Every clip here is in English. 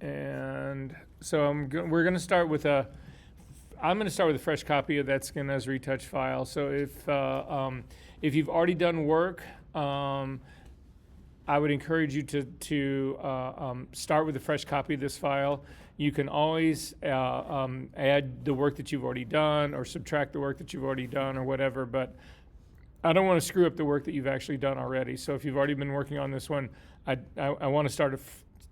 And so we're going to start with I'm going to start with a fresh copy of that Skin as Retouch file. So if you've already done work, I would encourage you to start with a fresh copy of this file. You can always add the work that you've already done or subtract the work that you've already done or whatever, but I don't want to screw up the work that you've actually done already. So if you've already been working on this one, I want to start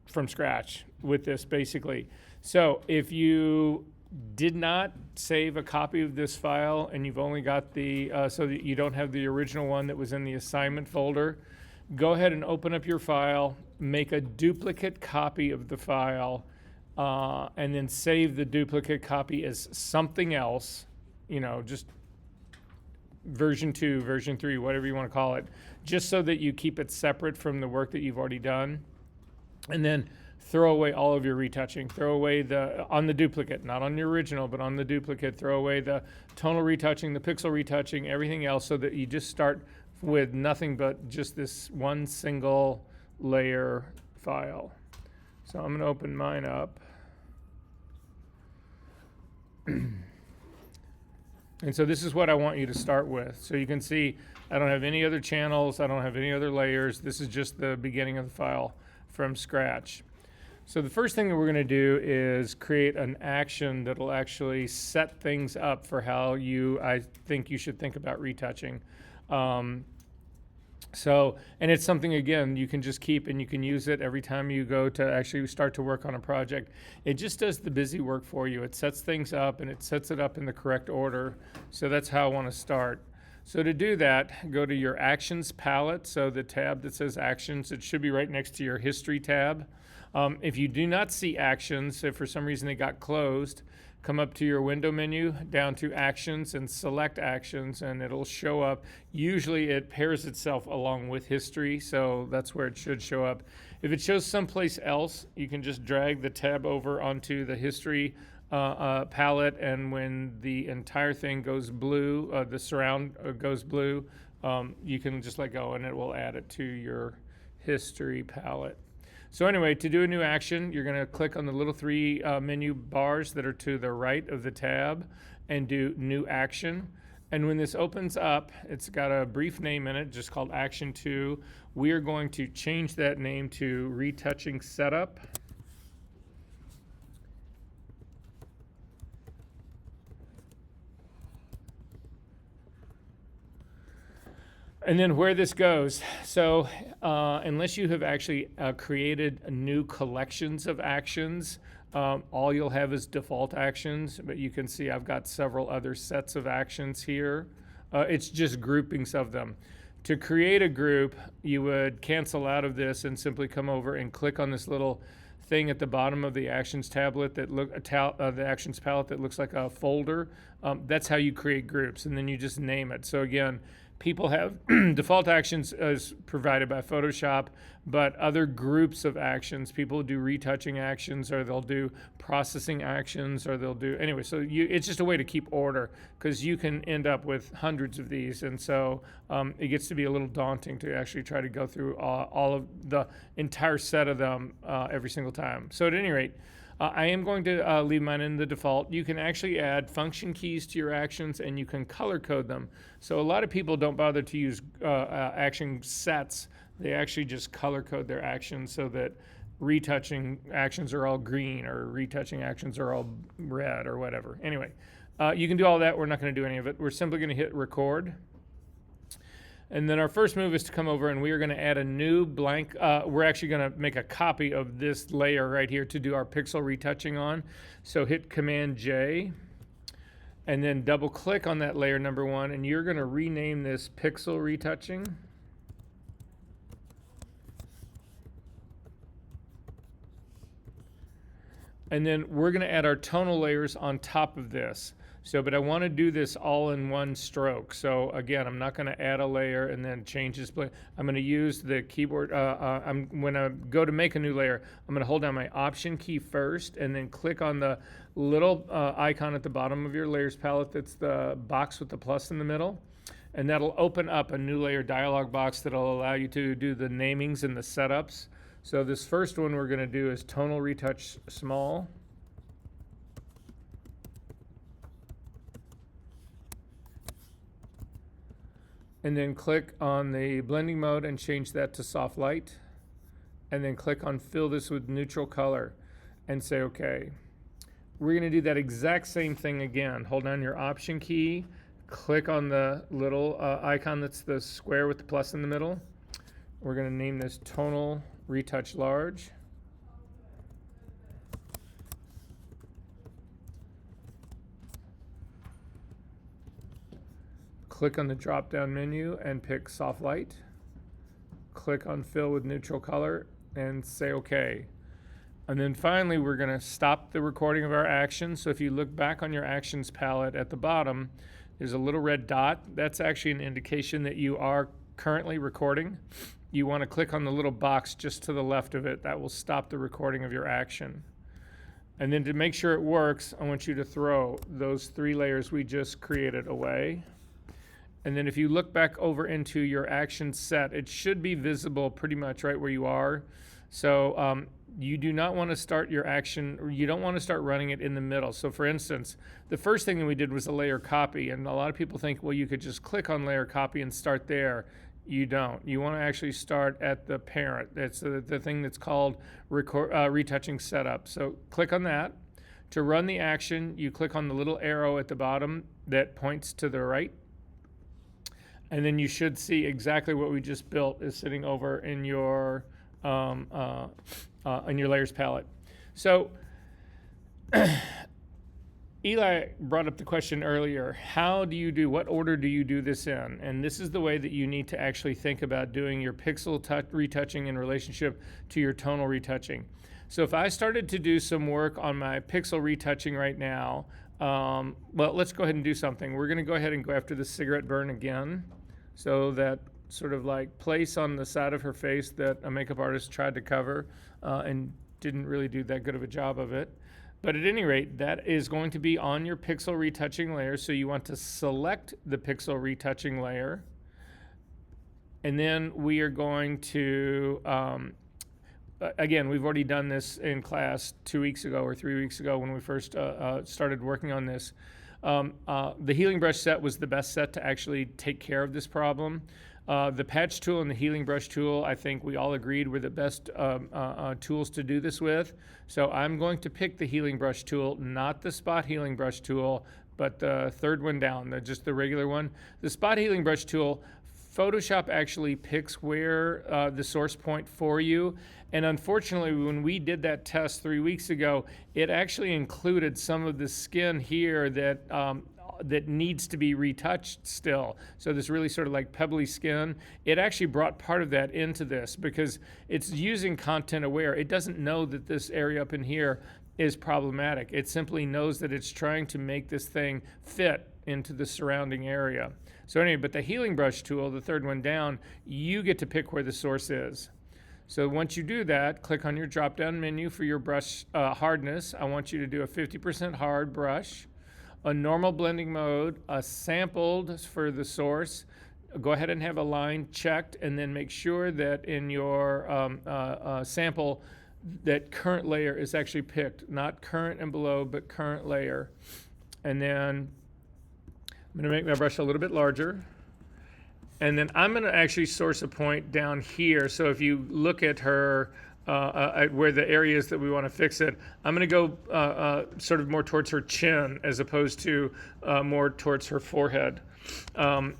from scratch with this basically. So if you did not save a copy of this file and you've only got the, so that you don't have the original one that was in the assignment folder, go ahead and open up your file, make a duplicate copy of the file, and then save the duplicate copy as something else, just version 2, version 3, whatever you want to call it, just so that you keep it separate from the work that you've already done. And then throw away all of your retouching. Throw away on the duplicate, not on your original, but on the duplicate. Throw away the tonal retouching, the pixel retouching, everything else, so that you just start with nothing but just this one single layer file. So I'm going to open mine up. And so this is what I want you to start with. So you can see I don't have any other channels. I don't have any other layers. This is just the beginning of the file from scratch. So the first thing that we're going to do is create an action that will actually set things up for how I think you should think about retouching. And it's something, again, you can just keep and you can use it every time you go to actually start to work on a project. It just does the busy work for you. It sets things up and it sets it up in the correct order. So that's how I want to start. So to do that, go to your Actions palette. So the tab that says Actions, it should be right next to your History tab. If you do not see Actions, if for some reason it got closed, come up to your window menu, down to Actions, and select Actions, and it'll show up. Usually it pairs itself along with History, so that's where it should show up. If it shows someplace else, you can just drag the tab over onto the History palette, and when the entire thing goes blue, the surround goes blue, you can just let go and it will add it to your History palette. So anyway, to do a new action, you're going to click on the little 3 menu bars that are to the right of the tab and do New Action. And when this opens up, it's got a brief name in it, just called Action 2. We are going to change that name to Retouching Setup. And then where this goes, so unless you have actually created new collections of actions, all you'll have is default actions, but you can see I've got several other sets of actions here. It's just groupings of them. To create a group, you would cancel out of this and simply come over and click on this little thing at the bottom of the Actions tablet that the Actions palette that looks like a folder. That's how you create groups, and then you just name it. So again, people have default actions as provided by Photoshop, but other groups of actions, people do retouching actions, or they'll do processing actions, or they'll do, anyway, so it's just a way to keep order, because you can end up with hundreds of these, and so it gets to be a little daunting to actually try to go through all of the entire set of them every single time. So at any rate, I am going to leave mine in the default. You can actually add function keys to your actions, and you can color code them. So a lot of people don't bother to use action sets. They actually just color code their actions so that retouching actions are all green or retouching actions are all red or whatever. Anyway, you can do all that. We're not going to do any of it. We're simply going to hit record. And then our first move is to come over and we are going to add a new blank. We're actually going to make a copy of this layer right here to do our pixel retouching on. So hit Command J and then double click on that layer number 1, and you're going to rename this pixel retouching. And then we're going to add our tonal layers on top of this. So, but I want to do this all in one stroke. So again, I'm not going to add a layer and then change this. I'm going to use the keyboard. When I go to make a new layer, I'm going to hold down my Option key first and then click on the little icon at the bottom of your layers palette. That's the box with the plus in the middle. And that'll open up a new layer dialog box that'll allow you to do the namings and the setups. So this first one we're going to do is tonal retouch small. And then click on the blending mode and change that to soft light. And then click on fill this with neutral color and say OK. We're going to do that exact same thing again. Hold down your option key, click on the little icon that's the square with the plus in the middle. We're going to name this tonal retouch large. Click on the drop-down menu and pick soft light. Click on fill with neutral color and say OK. And then finally, we're going to stop the recording of our action. So if you look back on your actions palette at the bottom, there's a little red dot. That's actually an indication that you are currently recording. You want to click on the little box just to the left of it. That will stop the recording of your action. And then to make sure it works, I want you to throw those 3 layers we just created away. And then if you look back over into your action set, it should be visible pretty much right where you are. So you do not want to start your action, or you don't want to start running it in the middle. So for instance, the first thing that we did was a layer copy, and a lot of people think, well, you could just click on layer copy and start there. You don't. You want to actually start at the parent. That's the thing that's called retouching setup. So click on that. To run the action, you click on the little arrow at the bottom that points to the right. And then you should see exactly what we just built is sitting over in your layers palette. So Eli brought up the question earlier, what order do you do this in? And this is the way that you need to actually think about doing your pixel retouching in relationship to your tonal retouching. So if I started to do some work on my pixel retouching right now, well, let's go ahead and do something. We're going to go ahead and go after the cigarette burn again. So that sort of like place on the side of her face that a makeup artist tried to cover and didn't really do that good of a job of it. But at any rate, that is going to be on your pixel retouching layer. So you want to select the pixel retouching layer. And then we are going to, again, we've already done this in class 2 weeks ago or 3 weeks ago when we first started working on this. The healing brush set was the best set to actually take care of this problem. The patch tool and the healing brush tool, I think we all agreed were the best tools to do this with. So I'm going to pick the healing brush tool, not the spot healing brush tool, but the third one down, just the regular one. The spot healing brush tool, Photoshop actually picks where the source point for you. And unfortunately, when we did that test 3 weeks ago, it actually included some of the skin here that that needs to be retouched still. So this really sort of like pebbly skin, it actually brought part of that into this because it's using content aware. It doesn't know that this area up in here is problematic. It simply knows that it's trying to make this thing fit into the surrounding area. So anyway, but the healing brush tool, the third one down, you get to pick where the source is. So once you do that, click on your drop-down menu for your brush hardness. I want you to do a 50% hard brush, a normal blending mode, a sampled for the source. Go ahead and have a line checked, and then make sure that in your sample that current layer is actually picked, not current and below, but current layer. And then I'm going to make my brush a little bit larger. And then I'm going to actually source a point down here. So if you look at her, at where the areas that we want to fix it, I'm going to go sort of more towards her chin as opposed to more towards her forehead.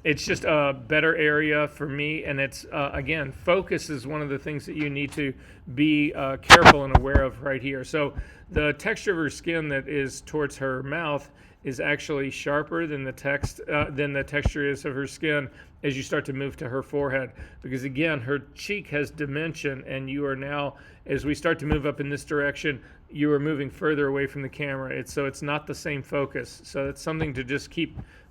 It's just a better area for me. And it's, again, focus is one of the things that you need to be careful and aware of right here. So the texture of her skin that is towards her mouth is actually sharper than the texture is of her skin as you start to move to her forehead. Because again, her cheek has dimension, and you are now, as we start to move up in this direction, you are moving further away from the camera. So it's not the same focus. So it's something to just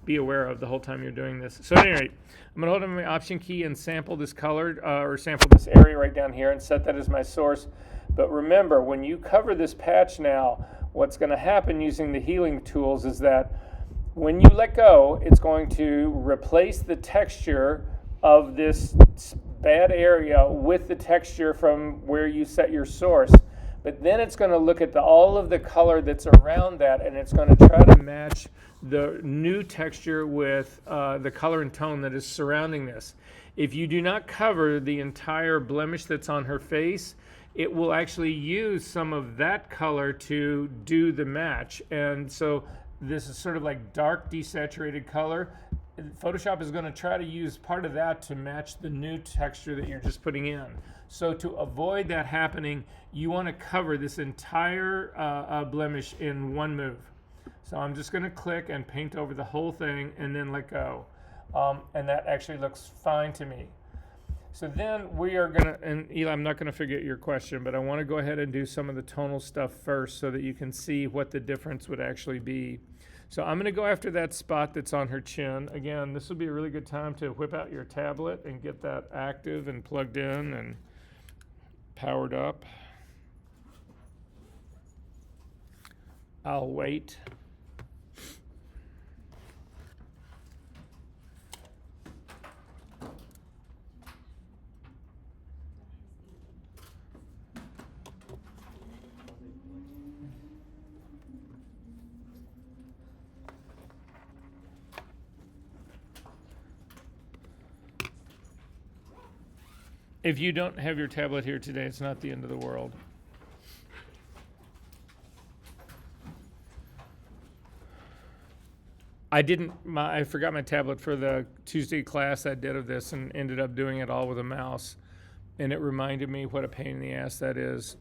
be aware of the whole time you're doing this. So at any rate, I'm gonna hold on my option key and sample this color, or sample this area right down here and set that as my source. But remember, when you cover this patch now, what's going to happen using the healing tools is that when you let go, it's going to replace the texture of this bad area with the texture from where you set your source. But then it's going to look at all of the color that's around that, and it's going to try to match the new texture with the color and tone that is surrounding this. If you do not cover the entire blemish that's on her face, it will actually use some of that color to do the match. And so this is sort of like dark desaturated color. Photoshop is going to try to use part of that to match the new texture that you're just putting in. So to avoid that happening, you want to cover this entire blemish in one move. So I'm just going to click and paint over the whole thing and then let go. And that actually looks fine to me. So then we are going to, and Eli, I'm not going to forget your question, but I want to go ahead and do some of the tonal stuff first so that you can see what the difference would actually be. So I'm going to go after that spot that's on her chin. Again, this would be a really good time to whip out your tablet and get that active and plugged in and powered up. I'll wait. If you don't have your tablet here today, it's not the end of the world. I forgot my tablet for the Tuesday class I did of this and ended up doing it all with a mouse. And it reminded me what a pain in the ass that is.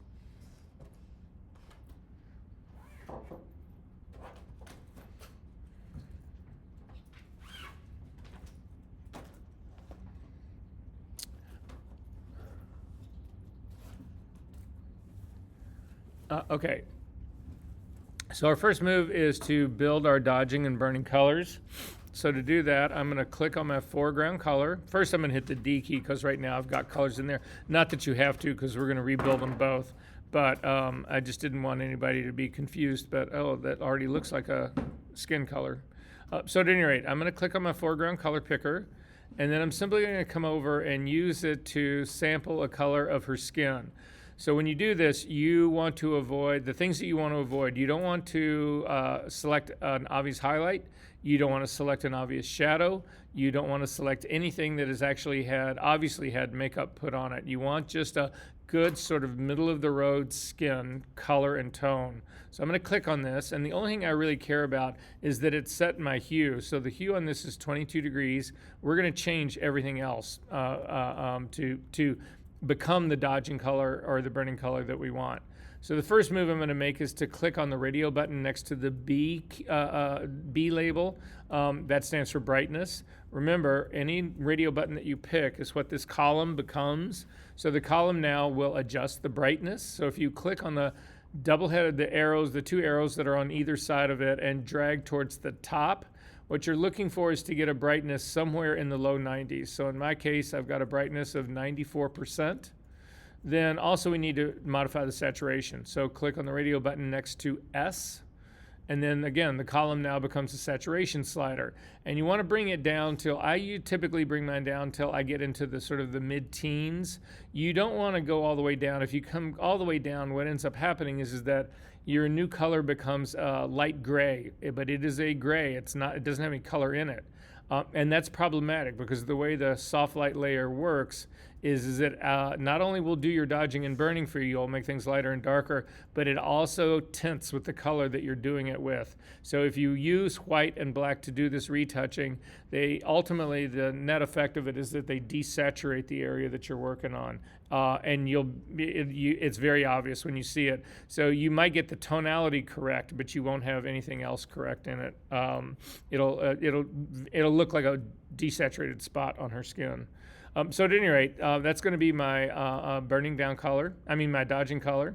Okay, so our first move is to build our dodging and burning colors. So to do that, I'm going to click on my foreground color. First, I'm going to hit the D key because right now I've got colors in there. Not that you have to, because we're going to rebuild them both. But I just didn't want anybody to be confused. But, oh, that already looks like a skin color. So at any rate, I'm going to click on my foreground color picker. And then I'm simply going to come over and use it to sample a color of her skin. So when you do this, you want to avoid the things that you want to avoid. You don't want to select an obvious highlight. You don't want to select an obvious shadow. You don't want to select anything that has actually obviously had makeup put on it. You want just a good sort of middle of the road skin color and tone. So I'm going to click on this, and the only thing I really care about is that it's set my hue. So the hue on this is 22 degrees. We're going to change everything else to become the dodging color or the burning color that we want. So the first move I'm going to make is to click on the radio button next to the B label. That stands for brightness. Remember, any radio button that you pick is what this column becomes. So the column now will adjust the brightness. So if you click on the double-headed, the two arrows that are on either side of it and drag towards the top, what you're looking for is to get a brightness somewhere in the low 90s. So in my case, I've got a brightness of 94%. Then also we need to modify the saturation. So click on the radio button next to S. And then again, the column now becomes a saturation slider. And you want to bring it down till, you typically bring mine down till I get into the sort of the mid-teens. You don't want to go all the way down. If you come all the way down, what ends up happening is that your new color becomes light gray, but it is a gray. It doesn't have any color in it. And that's problematic because the way the soft light layer works is that not only will do your dodging and burning for you, it'll make things lighter and darker, but it also tints with the color that you're doing it with. So if you use white and black to do this retouching, ultimately the net effect of it is that they desaturate the area that you're working on. And it's very obvious when you see it. So you might get the tonality correct, but you won't have anything else correct in it. It'll look like a desaturated spot on her skin. So at any rate, that's going to be my my dodging color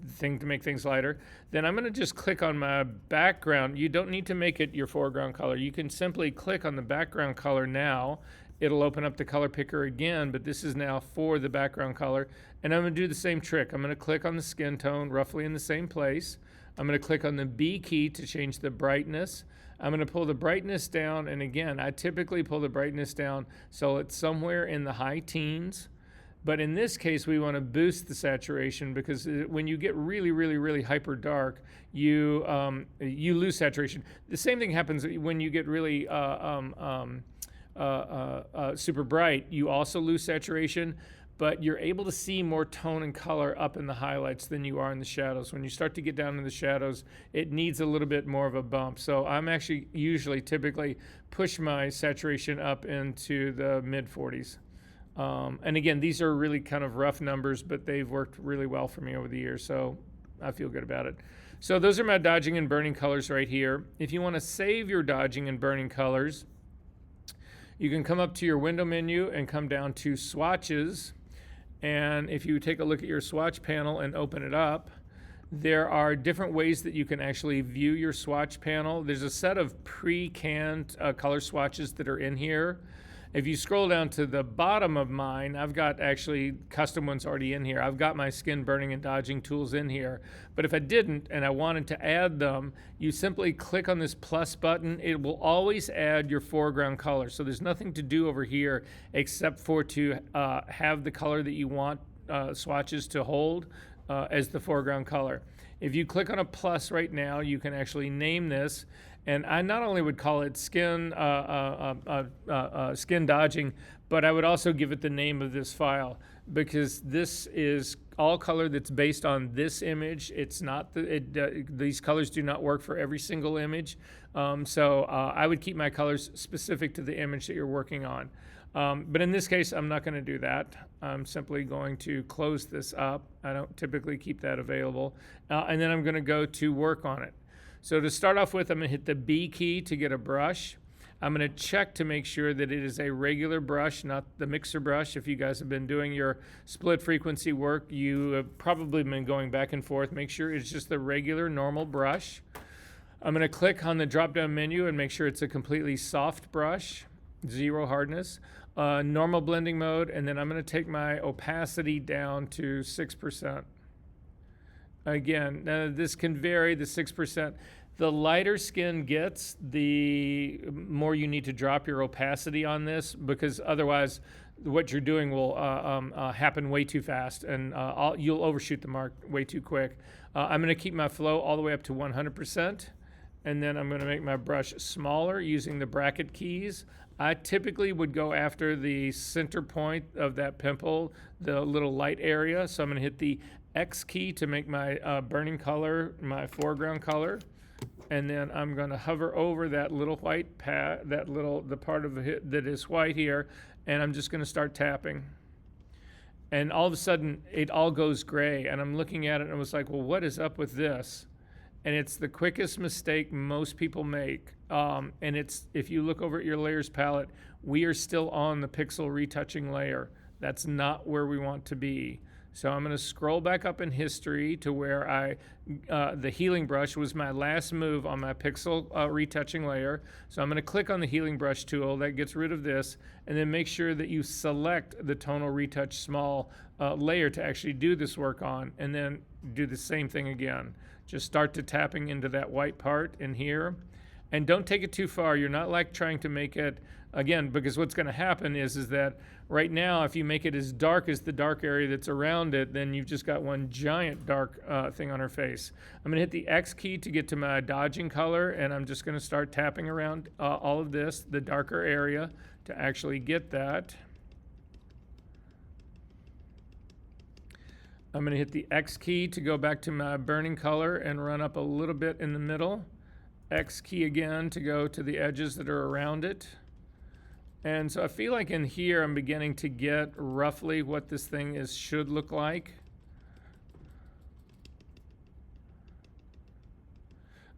thing to make things lighter. Then I'm going to just click on my background. You don't need to make it your foreground color. You can simply click on the background color now it'll open up the color picker again, but this is now for the background color. And I'm going to do the same trick. I'm going to click on the skin tone roughly in the same place. I'm going to click on the B key to change the brightness. I'm going to pull the brightness down, and again, I typically pull the brightness down so it's somewhere in the high teens. But in this case, we want to boost the saturation, because when you get really, really, really hyper dark, you lose saturation. The same thing happens when you get really super bright. You also lose saturation, but you're able to see more tone and color up in the highlights than you are in the shadows. When you start to get down in the shadows, it needs a little bit more of a bump. So I'm actually typically push my saturation up into the mid 40s. And again, these are really kind of rough numbers, but they've worked really well for me over the years, so I feel good about it. So those are my dodging and burning colors right here. If you want to save your dodging and burning colors, you can come up to your window menu and come down to swatches. And if you take a look at your swatch panel and open it up, there are different ways that you can actually view your swatch panel. There's a set of pre-canned color swatches that are in here. If you scroll down to the bottom of mine, I've got actually custom ones already in here. I've got my skin burning and dodging tools in here. But if I didn't and I wanted to add them, you simply click on this plus button. It will always add your foreground color. So there's nothing to do over here except for to have the color that you want swatches to hold as the foreground color. If you click on a plus right now, you can actually name this. And I not only would call it skin dodging, but I would also give it the name of this file, because this is all color that's based on this image. It's not these colors do not work for every single image. So I would keep my colors specific to the image that you're working on. But in this case, I'm not going to do that. I'm simply going to close this up. I don't typically keep that available. And then I'm going to go to work on it. So to start off with, I'm going to hit the B key to get a brush. I'm going to check to make sure that it is a regular brush, not the mixer brush. If you guys have been doing your split frequency work, you have probably been going back and forth. Make sure it's just the regular, normal brush. I'm going to click on the drop-down menu and make sure it's a completely soft brush, 0 hardness, normal blending mode, and then I'm going to take my opacity down to 6%. Again, this can vary, the 6%. The lighter skin gets, the more you need to drop your opacity on this, because otherwise what you're doing will happen way too fast, and you'll overshoot the mark way too quick. I'm going to keep my flow all the way up to 100%, and then I'm going to make my brush smaller using the bracket keys. I typically would go after the center point of that pimple, the little light area, so I'm going to hit the X key to make my burning color my foreground color, and then I'm going to hover over that little white pad, the part of it that is white here, and I'm just going to start tapping. And all of a sudden, it all goes gray, and I'm looking at it and I was like, well, what is up with this? And it's the quickest mistake most people make. And it's, if you look over at your layers palette, we are still on the pixel retouching layer. That's not where we want to be. So I'm going to scroll back up in history to where the healing brush was my last move on my pixel retouching layer. So I'm going to click on the healing brush tool. That gets rid of this. And then make sure that you select the tonal retouch small layer to actually do this work on. And then do the same thing again. Just start to tapping into that white part in here. And don't take it too far. You're not like trying to make it, again, because what's going to happen is that right now, if you make it as dark as the dark area that's around it, then you've just got one giant dark thing on her face. I'm going to hit the X key to get to my dodging color, and I'm just going to start tapping around all of this, the darker area, to actually get that. I'm going to hit the X key to go back to my burning color and run up a little bit in the middle. X key again to go to the edges that are around it. And so I feel like in here I'm beginning to get roughly what this thing should look like.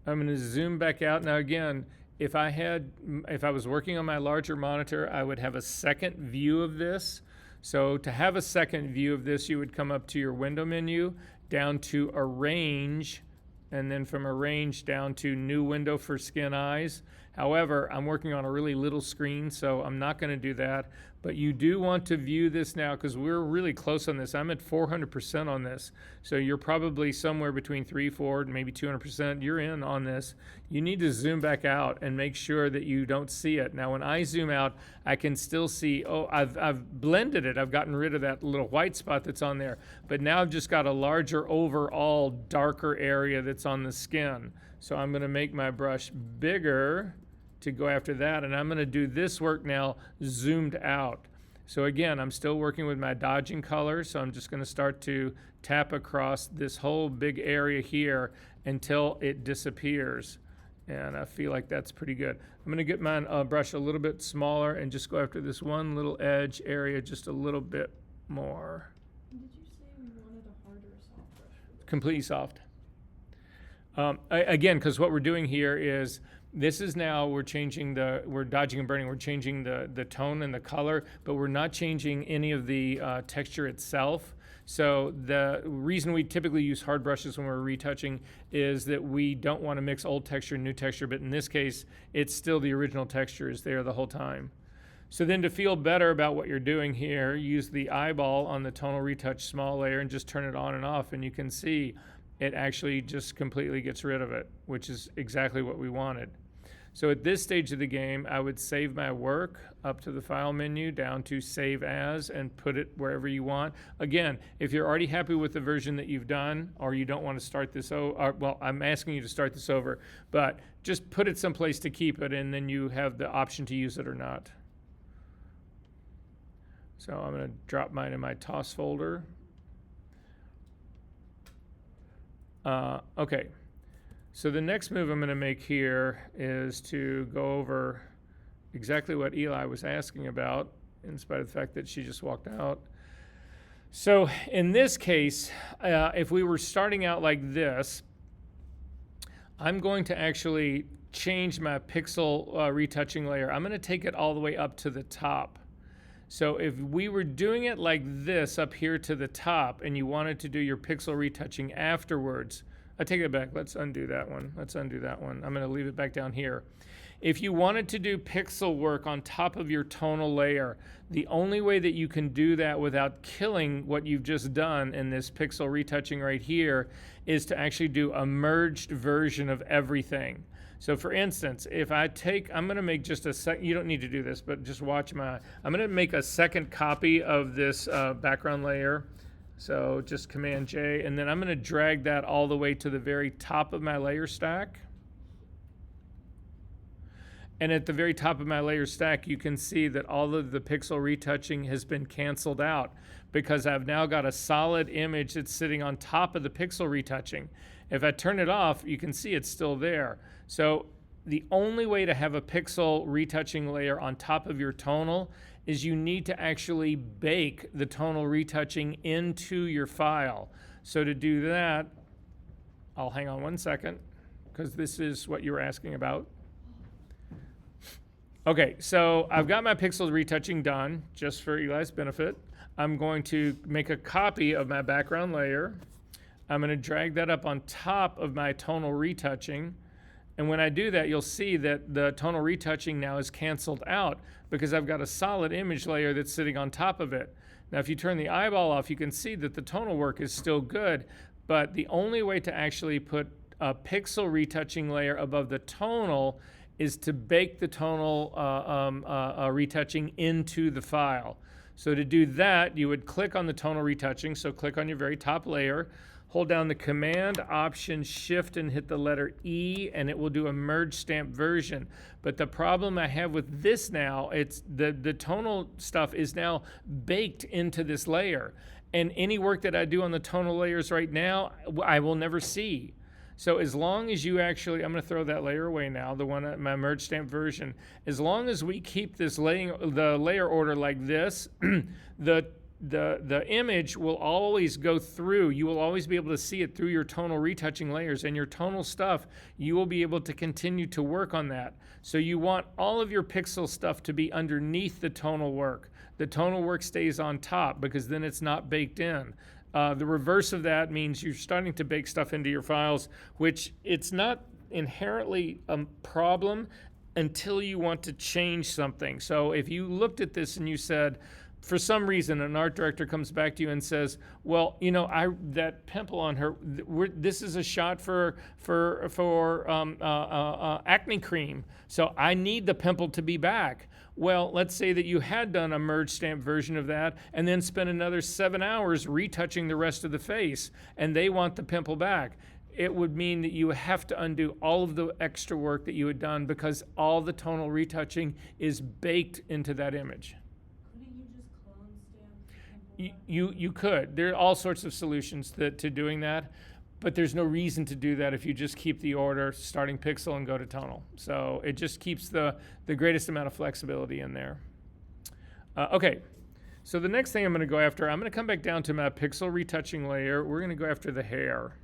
I'm going to zoom back out. Now again, if I was working on my larger monitor, I would have a second view of this. So to have a second view of this, you would come up to your window menu, down to Arrange, and then from Arrange down to New Window for Skin Eyes. However, I'm working on a really little screen, so I'm not going to do that. But you do want to view this now because we're really close on this. I'm at 400% on this. So you're probably somewhere between 300, maybe 200%. You're in on this. You need to zoom back out and make sure that you don't see it. Now, when I zoom out, I can still see, oh, I've blended it. I've gotten rid of that little white spot that's on there. But now I've just got a larger overall darker area that's on the skin. So I'm going to make my brush bigger to go after that, and I'm going to do this work now zoomed out. So again, I'm still working with my dodging color, so I'm just going to start to tap across this whole big area here until it disappears, and I feel like that's pretty good. I'm going to get my brush a little bit smaller and just go after this one little edge area just a little bit more. Did you say we wanted a harder soft brush for this? Completely soft. Again, because what we're doing here is, this is now, we're dodging and burning, we're changing the tone and the color, but we're not changing any of the texture itself. So the reason we typically use hard brushes when we're retouching is that we don't want to mix old texture and new texture, but in this case, it's still the original texture is there the whole time. So then to feel better about what you're doing here, use the eyeball on the tonal retouch small layer and just turn it on and off, and you can see it actually just completely gets rid of it, which is exactly what we wanted. So at this stage of the game, I would save my work up to the file menu, down to save as, and put it wherever you want. Again, if you're already happy with the version that you've done, or you don't want to start this over, well, I'm asking you to start this over, but just put it someplace to keep it, and then you have the option to use it or not. So I'm going to drop mine in my toss folder. Okay. So the next move I'm going to make here is to go over exactly what Eli was asking about, in spite of the fact that she just walked out. So in this case, if we were starting out like this, I'm going to actually change my pixel retouching layer. I'm going to take it all the way up to the top. So if we were doing it like this up here to the top and you wanted to do your pixel retouching afterwards, I take it back. Let's undo that one. Let's undo that one. I'm going to leave it back down here. If you wanted to do pixel work on top of your tonal layer, the only way that you can do that without killing what you've just done in this pixel retouching right here is to actually do a merged version of everything. So for instance, if I take, I'm going to make just a second, you don't need to do this, but just watch my, I'm going to make a second copy of this background layer. So just Command J, and then I'm going to drag that all the way to the very top of my layer stack. And at the very top of my layer stack, you can see that all of the pixel retouching has been canceled out because I've now got a solid image that's sitting on top of the pixel retouching. If I turn it off, you can see it's still there. So the only way to have a pixel retouching layer on top of your tonal is you need to actually bake the tonal retouching into your file. So to do that, I'll hang on one second because this is what you were asking about. Okay, so I've got my pixel retouching done just for Eli's benefit. I'm going to make a copy of my background layer. I'm going to drag that up on top of my tonal retouching. And when I do that, you'll see that the tonal retouching now is canceled out because I've got a solid image layer that's sitting on top of it. Now, if you turn the eyeball off, you can see that the tonal work is still good, but the only way to actually put a pixel retouching layer above the tonal is to bake the tonal retouching into the file. So to do that, you would click on the tonal retouching, so click on your very top layer, hold down the Command, Option, Shift, and hit the letter E, and it will do a merge stamp version. But the problem I have with this now, it's the tonal stuff is now baked into this layer. And any work that I do on the tonal layers right now, I will never see. So as long as you actually, I'm going to throw that layer away now, the one, my merge stamp version. As long as we keep this the layer order like this, the image will always go through. You will always be able to see it through your tonal retouching layers, and your tonal stuff, you will be able to continue to work on that. So you want all of your pixel stuff to be underneath the tonal work. The tonal work stays on top because then it's not baked in. The reverse of that means you're starting to bake stuff into your files, which it's not inherently a problem until you want to change something. So if you looked at this and you said, for some reason, an art director comes back to you and says, "Well, you know, that pimple on her. This is a shot for acne cream, so I need the pimple to be back." Well, let's say that you had done a merge stamp version of that, and then spent another 7 hours retouching the rest of the face, and they want the pimple back. It would mean that you have to undo all of the extra work that you had done because all the tonal retouching is baked into that image. Couldn't you just clone stamp the pimple back? You could. There are all sorts of solutions to doing that, but there's no reason to do that if you just keep the order starting pixel and go to tonal. So it just keeps the greatest amount of flexibility in there. Okay, so the next thing I'm going to go after, I'm going to come back down to my pixel retouching layer. We're going to go after the hair.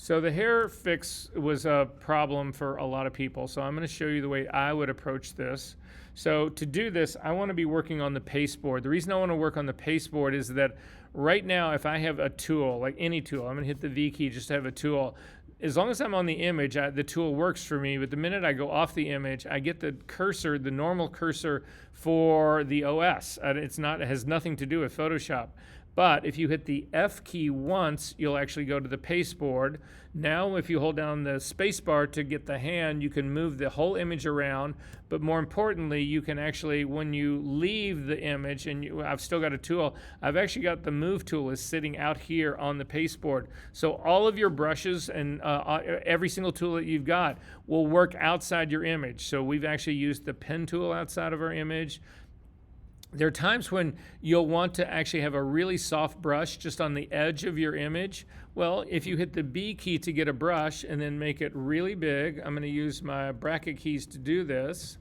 So the hair fix was a problem for a lot of people. So I'm going to show you the way I would approach this. So to do this, I want to be working on the pasteboard. The reason I want to work on the pasteboard is that right now, if I have a tool, like any tool, I'm going to hit the V key just to have a tool. As long as I'm on the image, the tool works for me. But the minute I go off the image, I get the cursor, the normal cursor for the OS. It has nothing to do with Photoshop. But if you hit the F key once, you'll actually go to the pasteboard. Now, if you hold down the space bar to get the hand, you can move the whole image around. But more importantly, you can actually, when you leave the image, and I've still got a tool, I've actually got the move tool is sitting out here on the pasteboard. So all of your brushes and every single tool that you've got will work outside your image. So we've actually used the pen tool outside of our image. There are times when you'll want to actually have a really soft brush just on the edge of your image. Well, if you hit the B key to get a brush and then make it really big, I'm going to use my bracket keys to do this.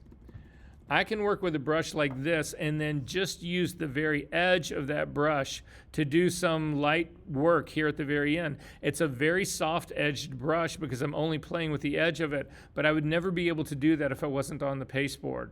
I can work with a brush like this and then just use the very edge of that brush to do some light work here at the very end. It's a very soft edged brush because I'm only playing with the edge of it, but I would never be able to do that if I wasn't on the pasteboard.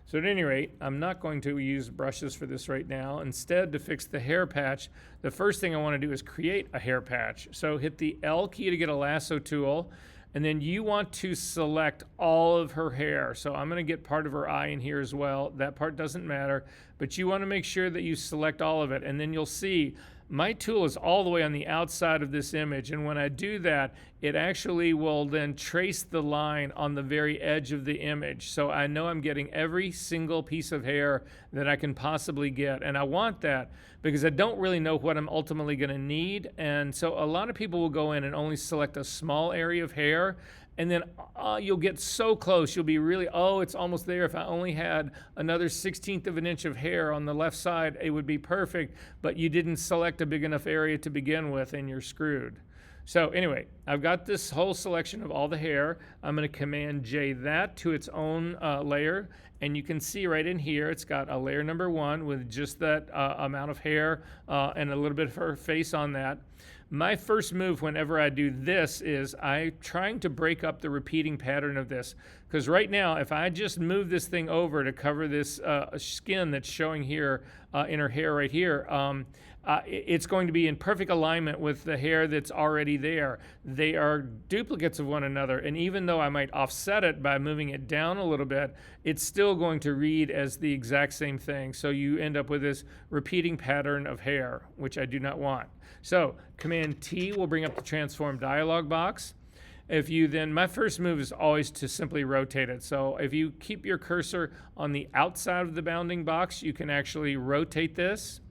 So at any rate, I'm not going to use brushes for this right now. Instead, to fix the hair patch, the first thing I want to do is create a hair patch. So hit the L key to get a lasso tool, and then you want to select all of her hair. So I'm going to get part of her eye in here as well. That part doesn't matter, but you want to make sure that you select all of it, and then you'll see my tool is all the way on the outside of this image, and when I do that, it actually will then trace the line on the very edge of the image. So I know I'm getting every single piece of hair that I can possibly get, and I want that because I don't really know what I'm ultimately going to need. And so a lot of people will go in and only select a small area of hair, and then you'll get so close, you'll be really, oh, it's almost there. If I only had another 1/16 of an inch of hair on the left side, it would be perfect, but you didn't select a big enough area to begin with, and you're screwed. So anyway, I've got this whole selection of all the hair. I'm going to Command J that to its own layer, and you can see right in here, it's got a layer number 1 with just that amount of hair and a little bit of her face on that. My first move whenever I do this is I'm trying to break up the repeating pattern of this. Because right now, if I just move this thing over to cover this skin that's showing here in her hair right here, it's going to be in perfect alignment with the hair that's already there. They are duplicates of one another, and even though I might offset it by moving it down a little bit, it's still going to read as the exact same thing. So you end up with this repeating pattern of hair, which I do not want. So Command T will bring up the transform dialog box. If you then, my first move is always to simply rotate it. So if you keep your cursor on the outside of the bounding box, you can actually rotate this.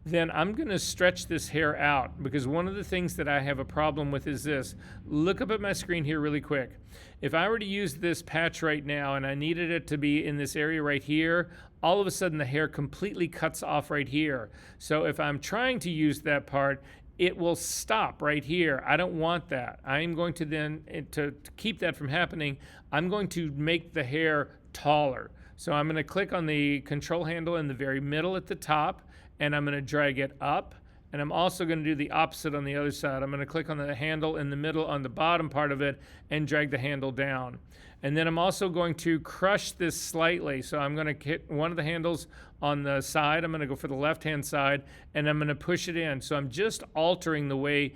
Then I'm going to stretch this hair out, because one of the things that I have a problem with is this. Look up at my screen here really quick. If I were to use this patch right now and I needed it to be in this area right here, all of a sudden the hair completely cuts off right here. So if I'm trying to use that part, it will stop right here. I don't want that. I'm going to then, to keep that from happening, I'm going to make the hair taller. So I'm going to click on the control handle in the very middle at the top, and I'm going to drag it up, and I'm also going to do the opposite on the other side. I'm going to click on the handle in the middle on the bottom part of it and drag the handle down. And then I'm also going to crush this slightly. So I'm going to hit one of the handles on the side. I'm going to go for the left-hand side, and I'm going to push it in. So I'm just altering the way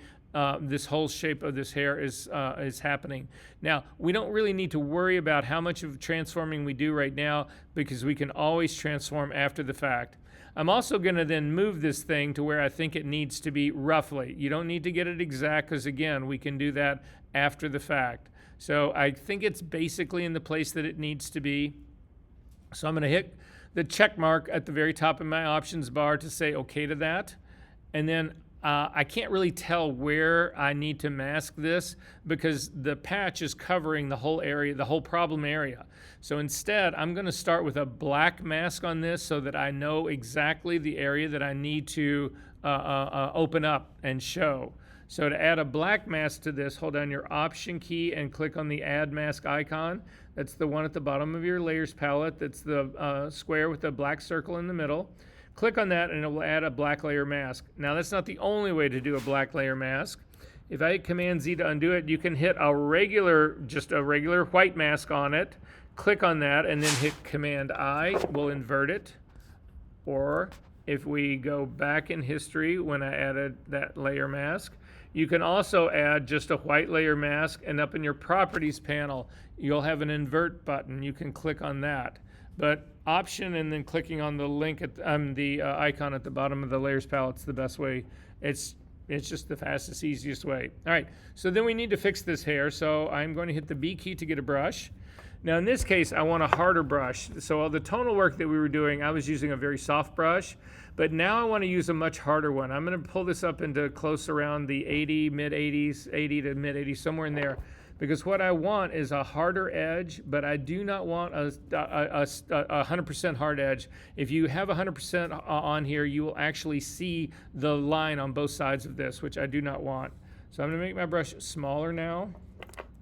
this whole shape of this hair is happening. Now, we don't really need to worry about how much of transforming we do right now because we can always transform after the fact. I'm also going to then move this thing to where I think it needs to be roughly. You don't need to get it exact because, again, we can do that after the fact. So I think it's basically in the place that it needs to be. So I'm going to hit the check mark at the very top of my options bar to say okay to that. And then I can't really tell where I need to mask this because the patch is covering the whole area, the whole problem area. So instead, I'm going to start with a black mask on this so that I know exactly the area that I need to open up and show. So to add a black mask to this, hold down your Option key and click on the Add Mask icon. That's the one at the bottom of your Layers palette. That's the square with the black circle in the middle. Click on that and it will add a black layer mask. Now that's not the only way to do a black layer mask. If I hit Command Z to undo it, you can hit just a regular white mask on it. Click on that and then hit Command I, will invert it. Or if we go back in history when I added that layer mask, you can also add just a white layer mask, and up in your Properties panel, you'll have an invert button. You can click on that. But Option and then clicking on the link at the icon at the bottom of the Layers palette is the best way. It's just the fastest, easiest way. All right, so then we need to fix this hair. So I'm going to hit the B key to get a brush. Now in this case, I want a harder brush. So all the tonal work that we were doing, I was using a very soft brush, but now I want to use a much harder one. I'm going to pull this up into close around the 80, mid 80s, 80 to mid 80s, somewhere in there. Because what I want is a harder edge, but I do not want a 100% hard edge. If you have 100% on here, you will actually see the line on both sides of this, which I do not want. So I'm going to make my brush smaller now.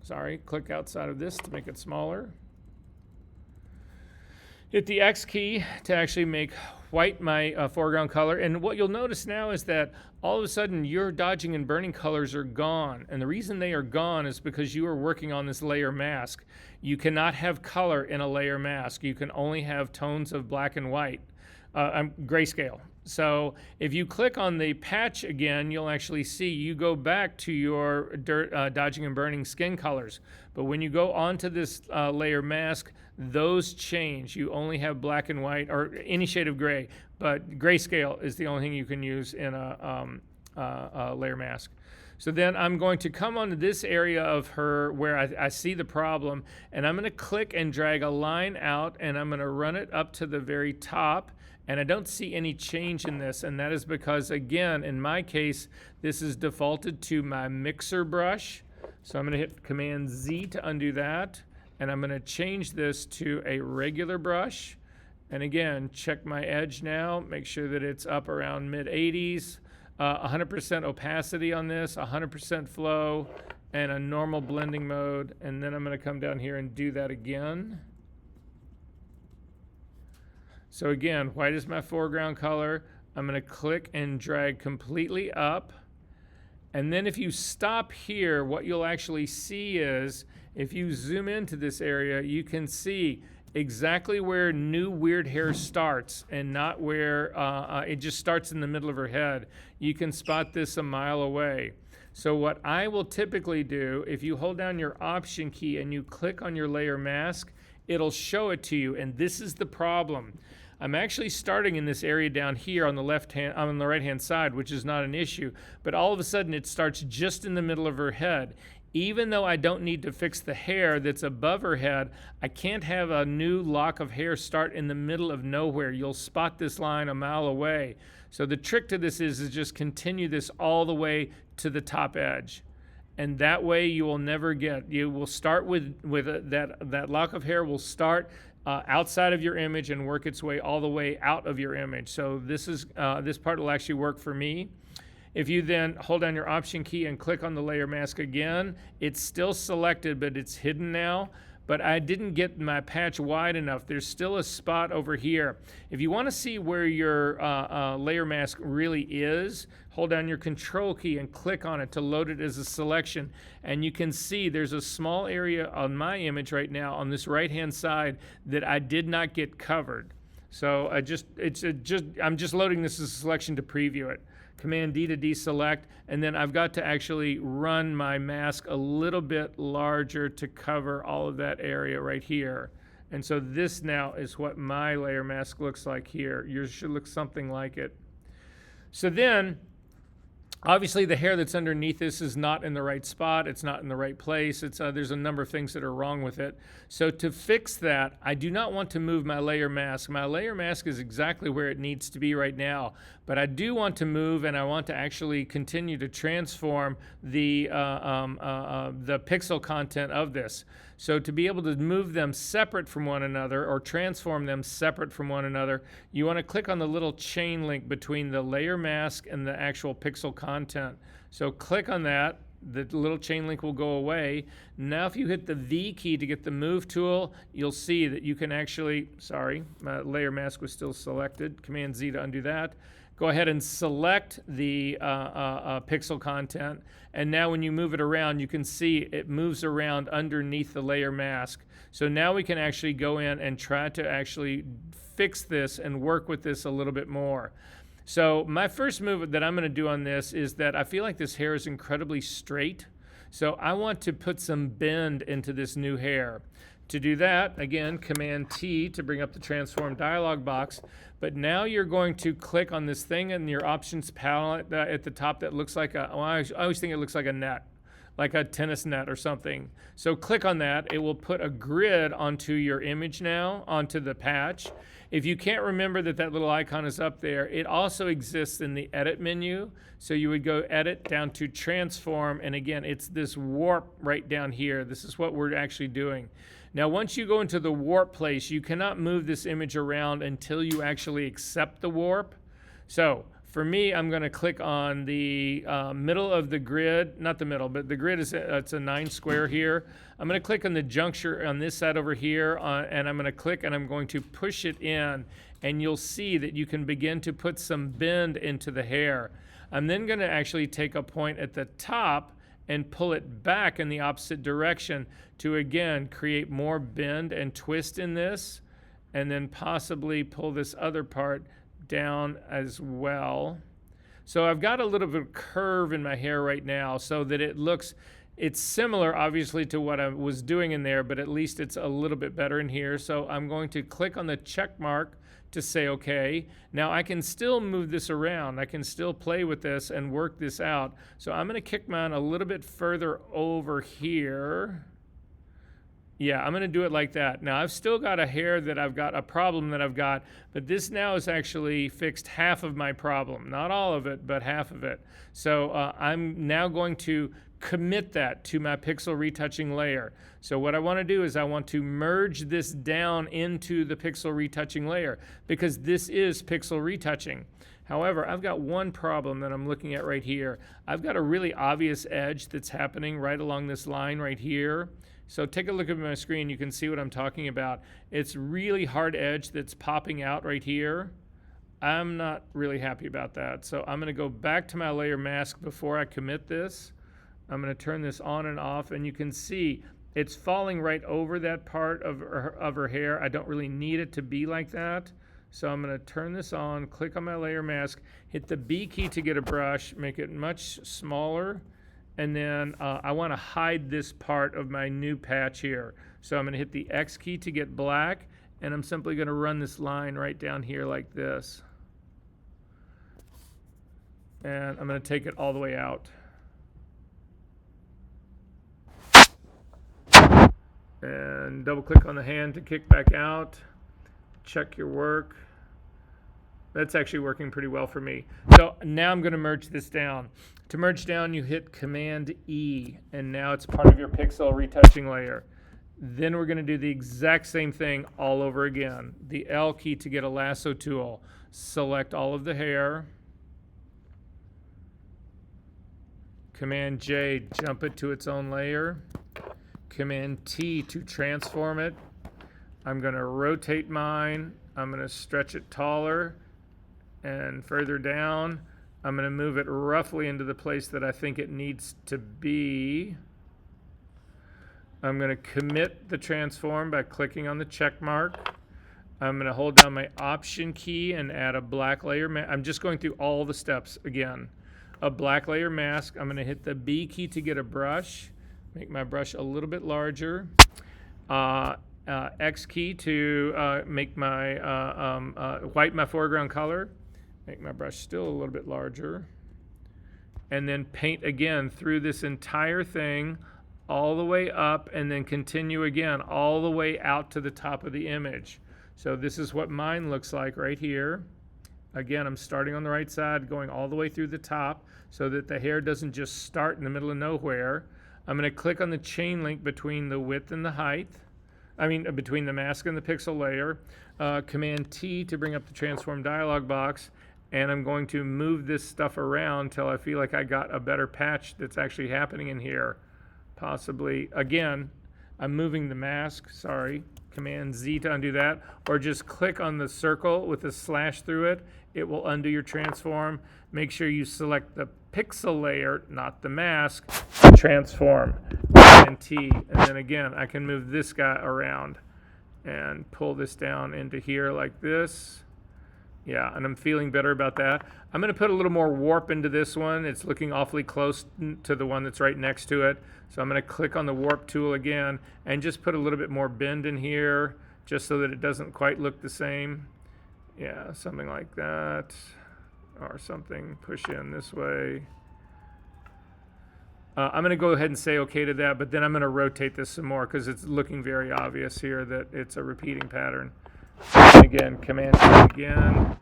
Sorry, click outside of this to make it smaller. Hit the X key to actually make white my foreground color. And what you'll notice now is that all of a sudden your dodging and burning colors are gone. And the reason they are gone is because you are working on this layer mask. You cannot have color in a layer mask. You can only have tones of black and white, grayscale. So if you click on the patch again, you'll actually see you go back to your dodging and burning skin colors. But when you go onto this layer mask, those change. You only have black and white or any shade of gray, but grayscale is the only thing you can use in a layer mask. So then I'm going to come onto this area of her where I see the problem, and I'm going to click and drag a line out, and I'm going to run it up to the very top. And I don't see any change in this, and that is because, again, in my case, this is defaulted to my mixer brush. So I'm going to hit Command Z to undo that, and I'm going to change this to a regular brush. And again, check my edge now, make sure that it's up around mid 80s, 100% opacity on this, 100% flow, and a normal blending mode. And then I'm going to come down here and do that again. So again, white is my foreground color. I'm going to click and drag completely up. And then if you stop here, what you'll actually see is, if you zoom into this area, you can see exactly where new weird hair starts and not where it just starts in the middle of her head. You can spot this a mile away. So what I will typically do, if you hold down your Option key and you click on your layer mask, it'll show it to you, and this is the problem. I'm actually starting in this area down here on the right hand side, which is not an issue, but all of a sudden it starts just in the middle of her head. Even though I don't need to fix the hair that's above her head, I can't have a new lock of hair start in the middle of nowhere. You'll spot this line a mile away. So the trick to this is just continue this all the way to the top edge. And that way you will never you will start with that lock of hair will start outside of your image and work its way all the way out of your image. So this part will actually work for me. If you then hold down your Option key and click on the layer mask again, it's still selected, but it's hidden now. But I didn't get my patch wide enough. There's still a spot over here. If you want to see where your layer mask really is, hold down your Control key and click on it to load it as a selection. And you can see there's a small area on my image right now on this right-hand side that I did not get covered. So I'm just loading this as a selection to preview it. Command D to deselect, and then I've got to actually run my mask a little bit larger to cover all of that area right here. And so this now is what my layer mask looks like here. Yours should look something like it. So then, obviously the hair that's underneath this is not in the right spot. It's not in the right place. There's a number of things that are wrong with it. So to fix that, I do not want to move my layer mask. My layer mask is exactly where it needs to be right now. But I do want to move, and I want to actually continue to transform the pixel content of this. So to be able to move them separate from one another or transform them separate from one another, you want to click on the little chain link between the layer mask and the actual pixel content. So click on that. The little chain link will go away. Now if you hit the V key to get the move tool, you'll see that you can actually, sorry, my layer mask was still selected. Command Z to undo that. Go ahead and select the pixel content. And now when you move it around, you can see it moves around underneath the layer mask. So now we can actually go in and try to actually fix this and work with this a little bit more. So my first move that I'm going to do on this is that I feel like this hair is incredibly straight. So I want to put some bend into this new hair. To do that, again, Command T to bring up the transform dialog box. But now you're going to click on this thing in your options palette at the top that looks like I always think it looks like a net, like a tennis net or something. So click on that. It will put a grid onto your image now, onto the patch. If you can't remember that that little icon is up there, it also exists in the edit menu. So you would go edit down to transform. And again, it's this warp right down here. This is what we're actually doing. Now, once you go into the warp place, you cannot move this image around until you actually accept the warp. So for me, I'm going to click on the middle of the grid, not the middle, but the grid is it's a 9 square here. I'm going to click on the juncture on this side over here, and I'm going to click and I'm going to push it in, and you'll see that you can begin to put some bend into the hair. I'm then going to actually take a point at the top and pull it back in the opposite direction to again create more bend and twist in this, and then possibly pull this other part down as well. So I've got a little bit of curve in my hair right now so that it's similar obviously to what I was doing in there, but at least it's a little bit better in here. So I'm going to click on the check mark to say okay. Now I can still move this around. I can still play with this and work this out. So I'm going to kick mine a little bit further over here. Yeah, I'm going to do it like that. Now I've still got a hair that I've got a problem that I've got, but this now has actually fixed half of my problem. Not all of it, but half of it. So I'm now going to commit that to my pixel retouching layer. So what I want to do is I want to merge this down into the pixel retouching layer because this is pixel retouching. However, I've got one problem that I'm looking at right here. I've got a really obvious edge that's happening right along this line right here. So take a look at my screen. You can see what I'm talking about. It's really hard edge that's popping out right here. I'm not really happy about that. So I'm going to go back to my layer mask before I commit this. I'm going to turn this on and off, and you can see it's falling right over that part of her hair. I don't really need it to be like that. So I'm going to turn this on, click on my layer mask, hit the B key to get a brush, make it much smaller, and then I want to hide this part of my new patch here. So I'm going to hit the X key to get black, and I'm simply going to run this line right down here like this. And I'm going to take it all the way out. And double click on the hand to kick back out. Check your work. That's actually working pretty well for me. So now I'm going to merge this down. To merge down, you hit Command E, and now it's part of your pixel retouching layer. Then we're going to do the exact same thing all over again. The L key to get a lasso tool. Select all of the hair. Command J, jump it to its own layer. Command T to transform it. I'm going to rotate mine. I'm going to stretch it taller and further down. I'm going to move it roughly into the place that I think it needs to be. I'm going to commit the transform by clicking on the check mark. I'm going to hold down my Option key and add a black layer. I'm just going through all the steps again. A black layer mask. I'm going to hit the B key to get a brush. Make my brush a little bit larger. X key to make my white my foreground color. Make my brush still a little bit larger. And then paint again through this entire thing all the way up, and then continue again all the way out to the top of the image. So this is what mine looks like right here. Again, I'm starting on the right side, going all the way through the top so that the hair doesn't just start in the middle of nowhere. I'm going to click on the chain link between the width and the height. Between the mask and the pixel layer. Command T to bring up the transform dialog box. And I'm going to move this stuff around till I feel like I got a better patch that's actually happening in here. Possibly, again, I'm moving the mask, sorry. Command Z to undo that, or just click on the circle with a slash through it. It will undo your transform. Make sure you select the pixel layer, not the mask. Transform, and T, and then again, I can move this guy around and pull this down into here like this. Yeah, and I'm feeling better about that. I'm going to put a little more warp into this one. It's looking awfully close to the one that's right next to it. So I'm going to click on the warp tool again and just put a little bit more bend in here just so that it doesn't quite look the same. Yeah, something like that. Or something, push in this way. I'm going to go ahead and say okay to that, but then I'm going to rotate this some more because it's looking very obvious here that it's a repeating pattern. And again, Command T again,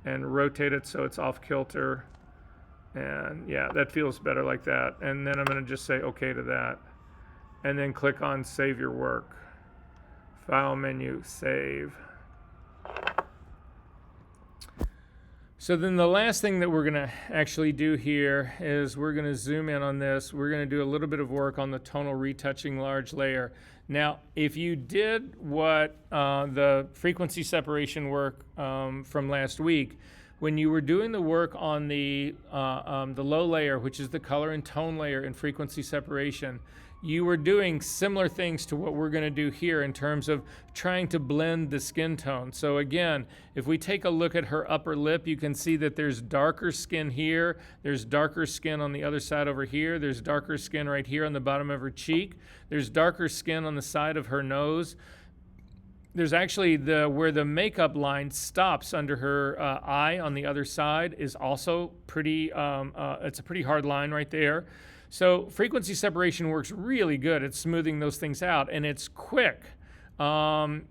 and rotate it so it's off kilter. And yeah, that feels better like that. And then I'm going to just say okay to that. And then click on Save Your Work. File menu, Save. So then the last thing that we're going to actually do here is we're going to zoom in on this. We're going to do a little bit of work on the tonal retouching large layer. Now, if you did what the frequency separation work from last week, when you were doing the work on the low layer, which is the color and tone layer in frequency separation, you were doing similar things to what we're going to do here in terms of trying to blend the skin tone. So again, if we take a look at her upper lip, you can see that there's darker skin here, there's darker skin on the other side over here, there's darker skin right here on the bottom of her cheek, there's darker skin on the side of her nose. There's actually where the makeup line stops under her eye on the other side is also pretty, it's a pretty hard line right there. So frequency separation works really good at smoothing those things out, and it's quick. Tonal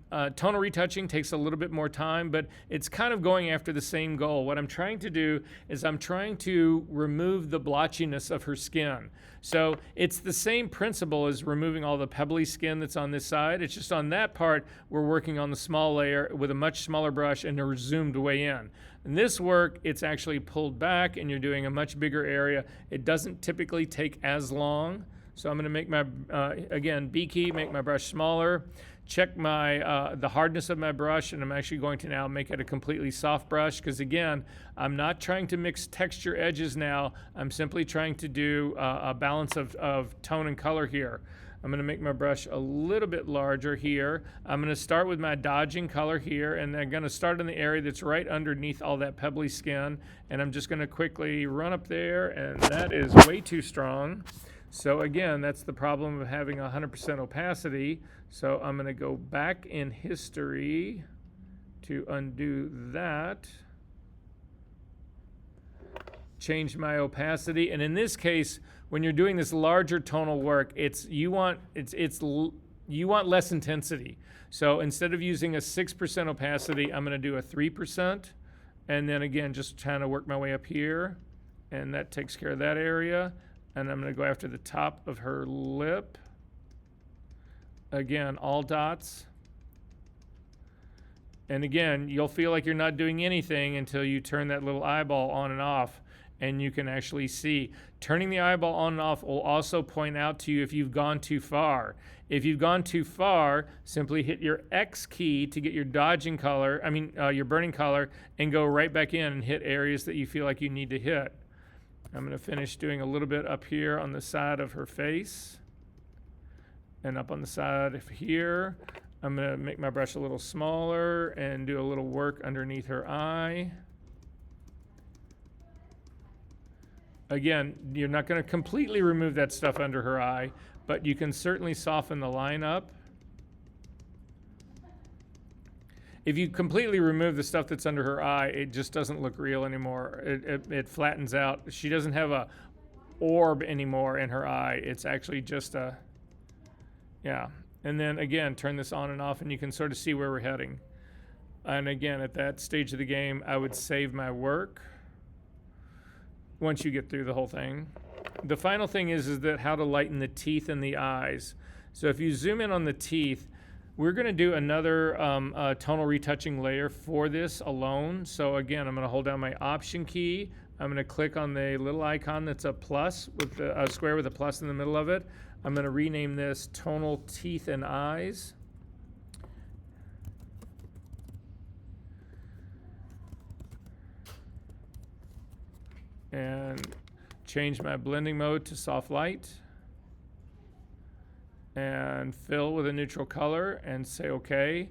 retouching takes a little bit more time, but it's kind of going after the same goal. What I'm trying to do is I'm trying to remove the blotchiness of her skin. So it's the same principle as removing all the pebbly skin that's on this side. It's just on that part, we're working on the small layer with a much smaller brush and a zoomed way in. In this work, it's actually pulled back and you're doing a much bigger area. It doesn't typically take as long. So I'm going to make my, again, B key, make my brush smaller. Check my the hardness of my brush, and I'm actually going to now make it a completely soft brush because, again, I'm not trying to mix texture edges now. I'm simply trying to do a balance of tone and color here. I'm going to make my brush a little bit larger here. I'm going to start with my dodging color here, and I'm going to start in the area that's right underneath all that pebbly skin, and I'm just going to quickly run up there, and that is way too strong. So again, that's the problem of having 100% opacity. So I'm going to go back in history to undo that. Change my opacity, and in this case, when you're doing this larger tonal work, you want less intensity. So instead of using a 6% opacity, I'm going to do a 3%, and then again, just trying to work my way up here, and that takes care of that area. And I'm going to go after the top of her lip. Again, all dots. And again, you'll feel like you're not doing anything until you turn that little eyeball on and off, and you can actually see. Turning the eyeball on and off will also point out to you if you've gone too far. If you've gone too far, simply hit your X key to get your dodging color, your burning color, and go right back in and hit areas that you feel like you need to hit. I'm going to finish doing a little bit up here on the side of her face and up on the side of here. I'm going to make my brush a little smaller and do a little work underneath her eye. Again, you're not going to completely remove that stuff under her eye, but you can certainly soften the line up. If you completely remove the stuff that's under her eye, it just doesn't look real anymore. It flattens out. She doesn't have a orb anymore in her eye. It's actually just a, yeah. And then again, turn this on and off and you can sort of see where we're heading. And again, at that stage of the game, I would save my work once you get through the whole thing. The final thing is that how to lighten the teeth and the eyes. So if you zoom in on the teeth, we're going to do another tonal retouching layer for this alone. So again, I'm going to hold down my Option key. I'm going to click on the little icon that's a plus with a square with a plus in the middle of it. I'm going to rename this Tonal Teeth and Eyes. And change my blending mode to soft light. And fill with a neutral color and say OK.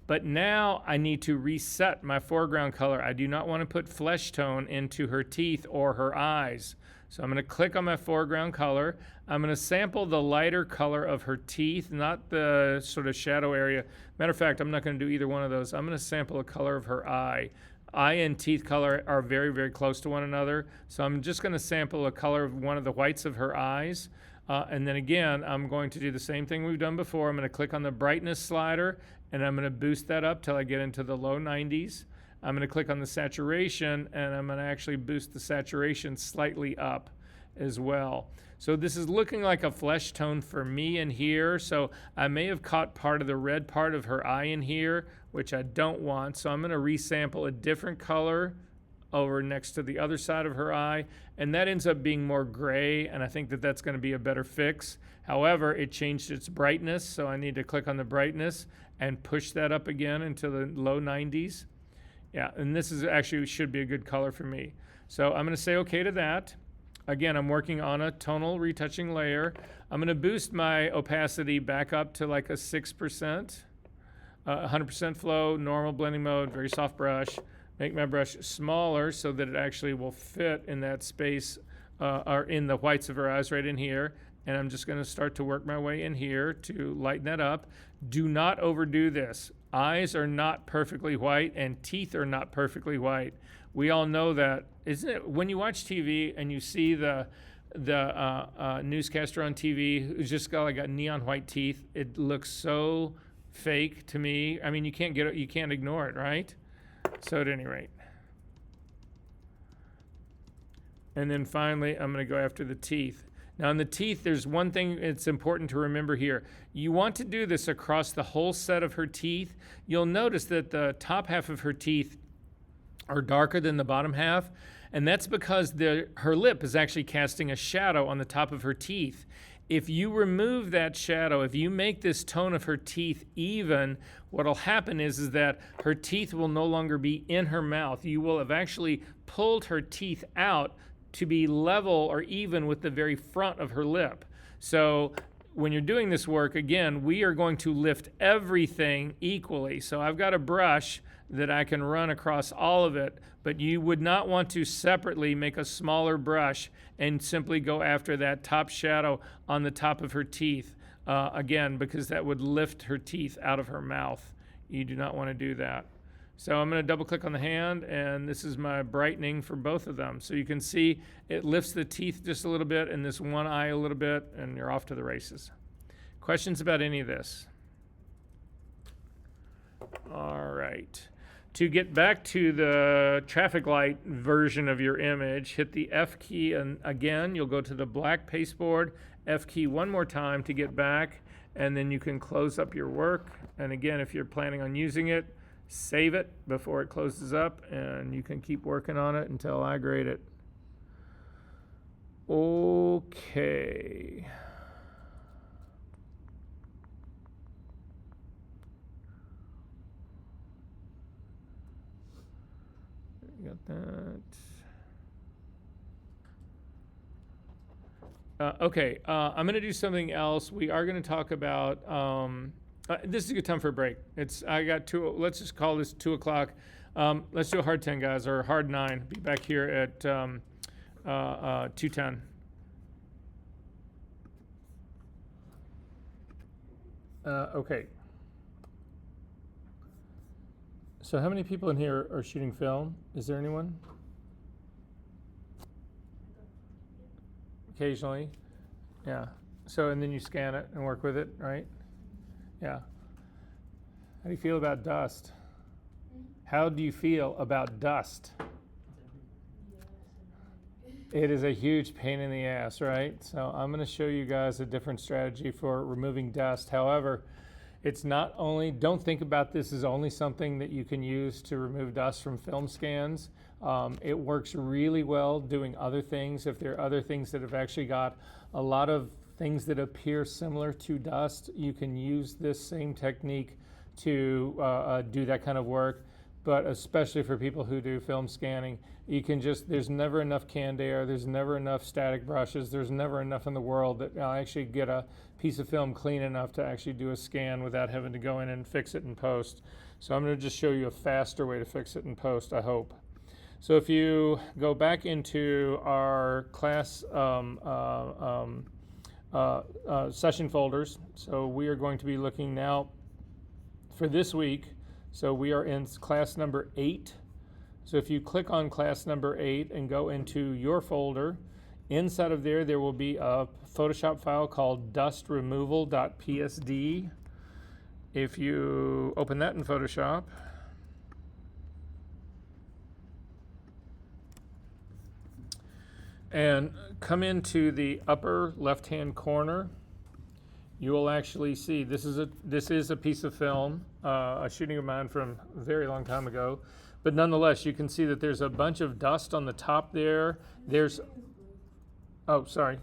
But now I need to reset my foreground color. I do not want to put flesh tone into her teeth or her eyes. So I'm going to click on my foreground color. I'm going to sample the lighter color of her teeth, not the sort of shadow area. Matter of fact, I'm not going to do either one of those. I'm going to sample the color of her eye. Eye and teeth color are very, very close to one another. So I'm just going to sample a color of one of the whites of her eyes. And then again, I'm going to do the same thing we've done before. I'm going to click on the brightness slider, and I'm going to boost that up till I get into the low 90s. I'm going to click on the saturation, and I'm going to actually boost the saturation slightly up as well. So this is looking like a flesh tone for me in here. So I may have caught part of the red part of her eye in here, which I don't want. So I'm going to resample a different color over next to the other side of her eye, and that ends up being more gray, and I think that that's going to be a better fix. However, it changed its brightness, so I need to click on the brightness and push that up again into the low 90s. Yeah, and this is actually should be a good color for me. So I'm going to say OK to that. Again, I'm working on a tonal retouching layer. I'm going to boost my opacity back up to like a 6%, 100% flow, normal blending mode, very soft brush. Make my brush smaller so that it actually will fit in that space or in the whites of her eyes right in here. And I'm just going to start to work my way in here to lighten that up. Do not overdo this. Eyes are not perfectly white and teeth are not perfectly white. We all know that. Isn't it? When you watch TV and you see the newscaster on TV who's just got like neon white teeth, it looks so fake to me. I mean, you can't ignore it, right? So at any rate. And then finally, I'm going to go after the teeth. Now in the teeth, there's one thing it's important to remember here. You want to do this across the whole set of her teeth. You'll notice that the top half of her teeth are darker than the bottom half, and that's because her lip is actually casting a shadow on the top of her teeth. If you remove that shadow, if you make this tone of her teeth even, what'll happen is that her teeth will no longer be in her mouth. You will have actually pulled her teeth out to be level or even with the very front of her lip. So when you're doing this work, again, we are going to lift everything equally. So I've got a brush that I can run across all of it, but you would not want to separately make a smaller brush and simply go after that top shadow on the top of her teeth, again, because that would lift her teeth out of her mouth. You do not want to do that. So I'm going to double click on the hand, and this is my brightening for both of them. So you can see it lifts the teeth just a little bit and this one eye a little bit, and you're off to the races. Questions about any of this? All right. To get back to the traffic light version of your image, hit the F key, and again, you'll go to the black pasteboard, F key one more time to get back, and then you can close up your work. And again, if you're planning on using it, save it before it closes up, and you can keep working on it until I grade it. Okay. Got that. Okay, I'm going to do something else. We are going to talk about This is a good time for a break. I got two. Let's just call this 2 o'clock. Let's do a hard 10, guys, or a hard 9. Be back here at 2:10. Okay. So how many people in here are shooting film? Is there anyone? Occasionally. Yeah. So, and then you scan it and work with it, right? Yeah. How do you feel about dust? How do you feel about dust? It is a huge pain in the ass, right? So I'm going to show you guys a different strategy for removing dust. However, it's not only, don't think about this as only something that you can use to remove dust from film scans. It works really well doing other things. If there are other things that have actually got a lot of things that appear similar to dust, you can use this same technique to do that kind of work. But especially for people who do film scanning, you can just, there's never enough canned air, there's never enough static brushes, there's never enough in the world that I'll actually get a piece of film clean enough to actually do a scan without having to go in and fix it in post. So I'm going to just show you a faster way to fix it in post, I hope. So if you go back into our class session folders, so we are going to be looking now for this week. So we are in class number 8. So if you click on class number 8 and go into your folder, inside of there will be a Photoshop file called dustremoval.psd. If you open that in Photoshop, and come into the upper left-hand corner, you will actually see this is a piece of film, a shooting of mine from a very long time ago, but nonetheless you can see that there's a bunch of dust on the top there. There's, oh sorry.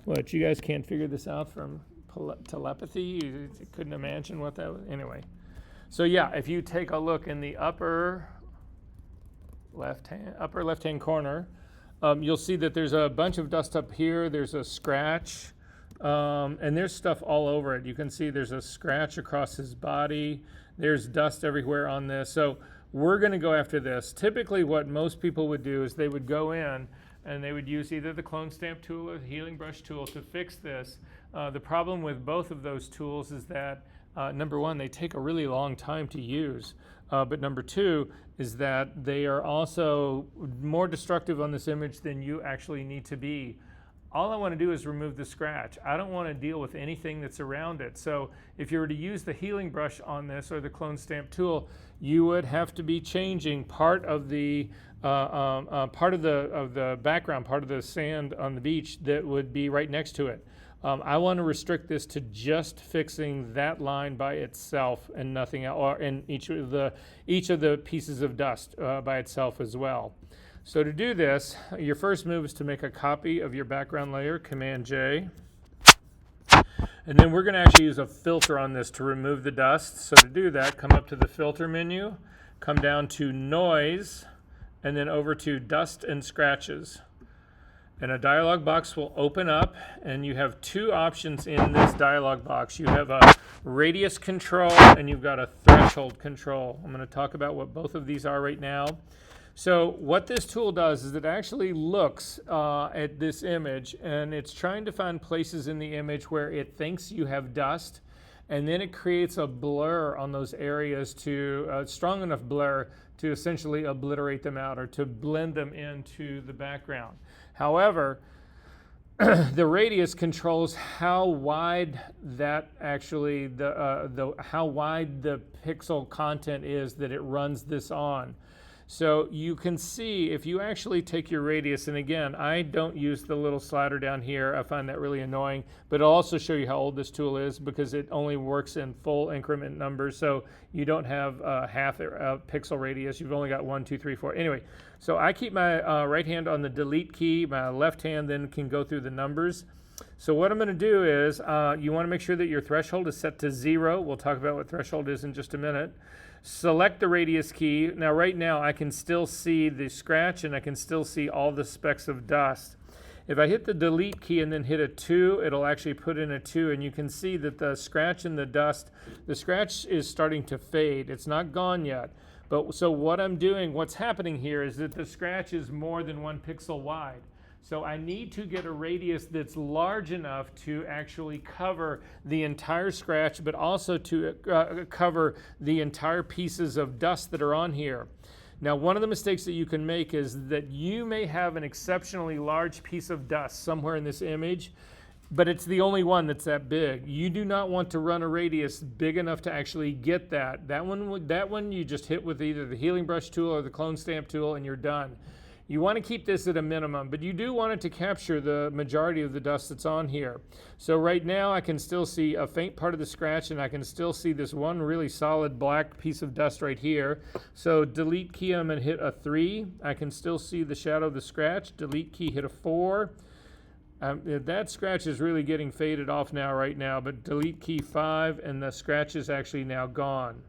What, you guys can't figure this out from telepathy? You couldn't imagine what that was? Anyway. So yeah, if you take a look in the upper left-hand corner, you'll see that there's a bunch of dust up here. There's a scratch, and there's stuff all over it. You can see there's a scratch across his body. There's dust everywhere on this. So we're going to go after this. Typically what most people would do is they would go in and they would use either the clone stamp tool or the healing brush tool to fix this. The problem with both of those tools is that number one, they take a really long time to use, but number two is that they are also more destructive on this image than you actually need to be. All I want to do is remove the scratch. I don't want to deal with anything that's around it. So if you were to use the healing brush on this or the clone stamp tool, you would have to be changing part of the background, part of the sand on the beach that would be right next to it. I want to restrict this to just fixing that line by itself and nothing else, or in each of the pieces of dust by itself as well. So to do this, your first move is to make a copy of your background layer, Command J. And then we're going to actually use a filter on this to remove the dust. So to do that, come up to the filter menu, come down to noise, and then over to dust and scratches. And a dialog box will open up, and you have two options in this dialog box. You have a radius control and you've got a threshold control. I'm going to talk about what both of these are right now. So what this tool does is it actually looks at this image, and it's trying to find places in the image where it thinks you have dust, and then it creates a blur on those areas, to a strong enough blur to essentially obliterate them out or to blend them into the background. However, the radius controls how wide that actually how wide the pixel content is that it runs this on. So you can see if you actually take your radius, and again, I don't use the little slider down here. I find that really annoying, but it'll also show you how old this tool is because it only works in full increment numbers. So you don't have half a pixel radius. You've only got 1, 2, 3, 4. Anyway, so I keep my right hand on the delete key. My left hand then can go through the numbers. So what I'm going to do is you want to make sure that your threshold is set to 0. We'll talk about what threshold is in just a minute. Select the radius key. Now right now I can still see the scratch and I can still see all the specks of dust. If I hit the delete key and then hit a 2, it'll actually put in a 2, and you can see that the scratch and the dust, the scratch is starting to fade. It's not gone yet. But so what I'm doing, what's happening here is that the scratch is more than 1 pixel wide. So I need to get a radius that's large enough to actually cover the entire scratch, but also to cover the entire pieces of dust that are on here. Now, one of the mistakes that you can make is that you may have an exceptionally large piece of dust somewhere in this image, but it's the only one that's that big. You do not want to run a radius big enough to actually get that. That one you just hit with either the healing brush tool or the clone stamp tool and you're done. You want to keep this at a minimum, but you do want it to capture the majority of the dust that's on here. So right now I can still see a faint part of the scratch, and I can still see this one really solid black piece of dust right here. So delete key, I'm going to hit a 3. I can still see the shadow of the scratch. Delete key, hit a 4. That scratch is really getting faded off now right now, but delete key 5, and the scratch is actually now gone.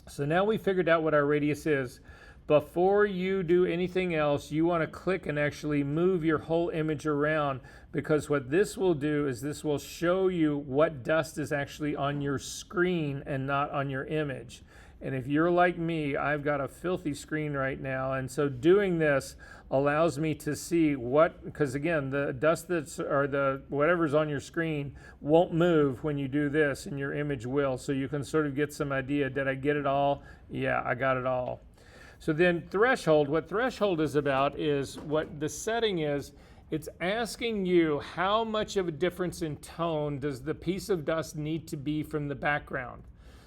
So now we figured out what our radius is. Before you do anything else, you want to click and actually move your whole image around, because what this will do is this will show you what dust is actually on your screen and not on your image. And if you're like me, I've got a filthy screen right now, and so doing this allows me to see what, because again, the dust or the whatever's on your screen won't move when you do this, and your image will. So you can sort of get some idea, did I get it all? Yeah, I got it all. So then threshold, what threshold is about is what the setting is. It's asking you how much of a difference in tone does the piece of dust need to be from the background.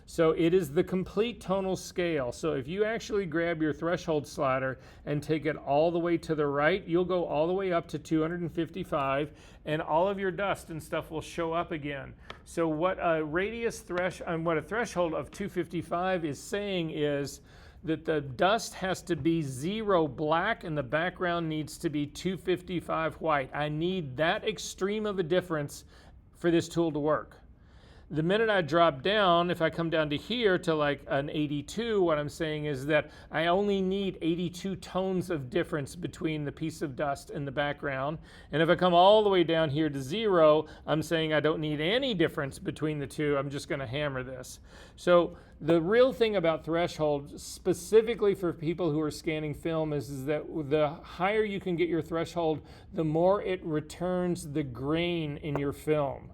So it is the complete tonal scale. So if you actually grab your threshold slider and take it all the way to the right, you'll go all the way up to 255, and all of your dust and stuff will show up again. So what a what a threshold of 255 is saying is that the dust has to be 0 black and the background needs to be 255 white. I need that extreme of a difference for this tool to work. The minute I drop down, if I come down to here to like an 82, what I'm saying is that I only need 82 tones of difference between the piece of dust and the background. And if I come all the way down here to 0, I'm saying I don't need any difference between the two. I'm just going to hammer this. So the real thing about threshold, specifically for people who are scanning film, is that the higher you can get your threshold, the more it returns the grain in your film.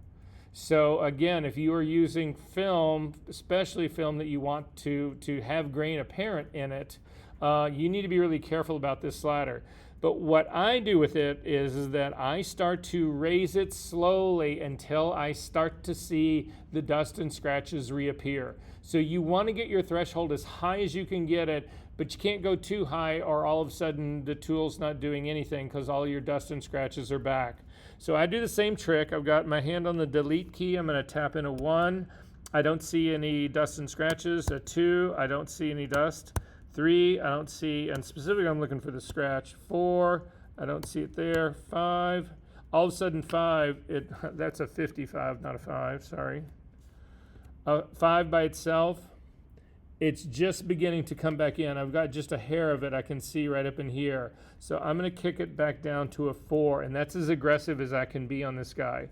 So again, if you are using film, especially film that you want to have grain apparent in it, you need to be really careful about this slider. But what I do with it is that I start to raise it slowly until I start to see the dust and scratches reappear. So you want to get your threshold as high as you can get it, but you can't go too high or all of a sudden the tool's not doing anything because all your dust and scratches are back. So I do the same trick. I've got my hand on the delete key. I'm going to tap in a 1. I don't see any dust and scratches. A 2, I don't see any dust. 3, I don't see, and specifically I'm looking for the scratch. 4, I don't see it there. 5, all of a sudden 5, that's a 55, not a 5, sorry. 5 by itself, it's just beginning to come back in. I've got just a hair of it I can see right up in here. So I'm going to kick it back down to a 4, and that's as aggressive as I can be on this guy.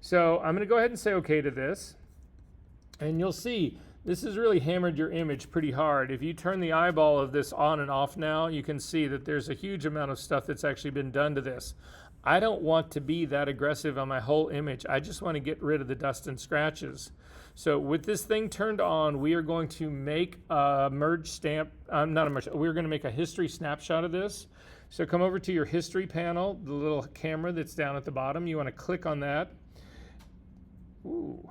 So I'm going to go ahead and say OK to this, and you'll see this has really hammered your image pretty hard. If you turn the eyeball of this on and off now, you can see that there's a huge amount of stuff that's actually been done to this. I don't want to be that aggressive on my whole image. I just want to get rid of the dust and scratches. So with this thing turned on, we are going to make a merge stamp, we're going to make a history snapshot of this. So come over to your history panel, the little camera that's down at the bottom. You want to click on that. Ooh,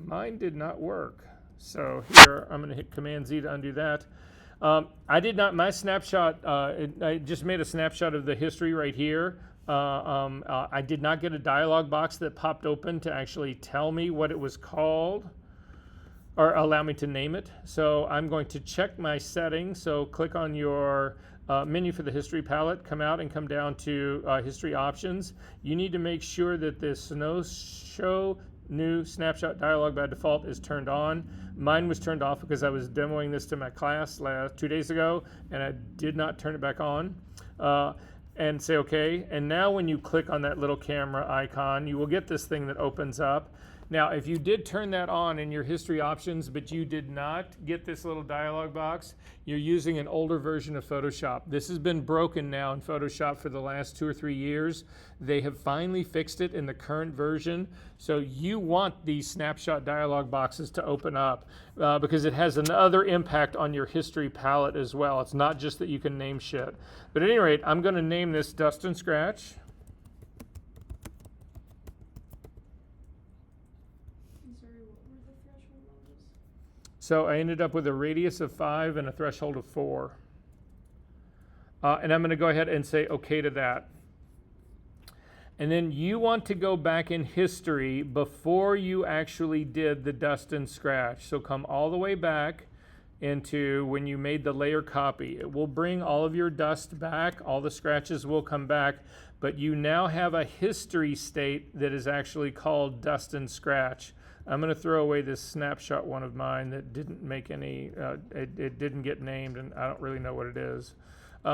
mine did not work. So here, I'm going to hit Command Z to undo that. I did not, my snapshot, I just made a snapshot of the history right here. I did not get a dialog box that popped open to actually tell me what it was called or allow me to name it. So I'm going to check my settings. So click on your menu for the history palette, come out and come down to history options. You need to make sure that this show new snapshot dialog by default is turned on. Mine was turned off because I was demoing this to my class 2 days ago and I did not turn it back on. and say okay. And now when you click on that little camera icon, you will get this thing that opens up. Now, if you did turn that on in your history options, but you did not get this little dialog box, you're using an older version of Photoshop. This has been broken now in Photoshop for the last 2 or 3 years. They have finally fixed it in the current version. So you want these snapshot dialog boxes to open up because it has another impact on your history palette as well. It's not just that you can name shit. But at any rate, I'm going to name this Dust and Scratch. So I ended up with a radius of 5 and a threshold of 4. And I'm going to go ahead and say OK to that. And then you want to go back in history before you actually did the dust and scratch. So come all the way back into when you made the layer copy. It will bring all of your dust back. All the scratches will come back. But you now have a history state that is actually called dust and scratch. I'm going to throw away this snapshot one of mine that didn't make any, it didn't get named, and I don't really know what it is.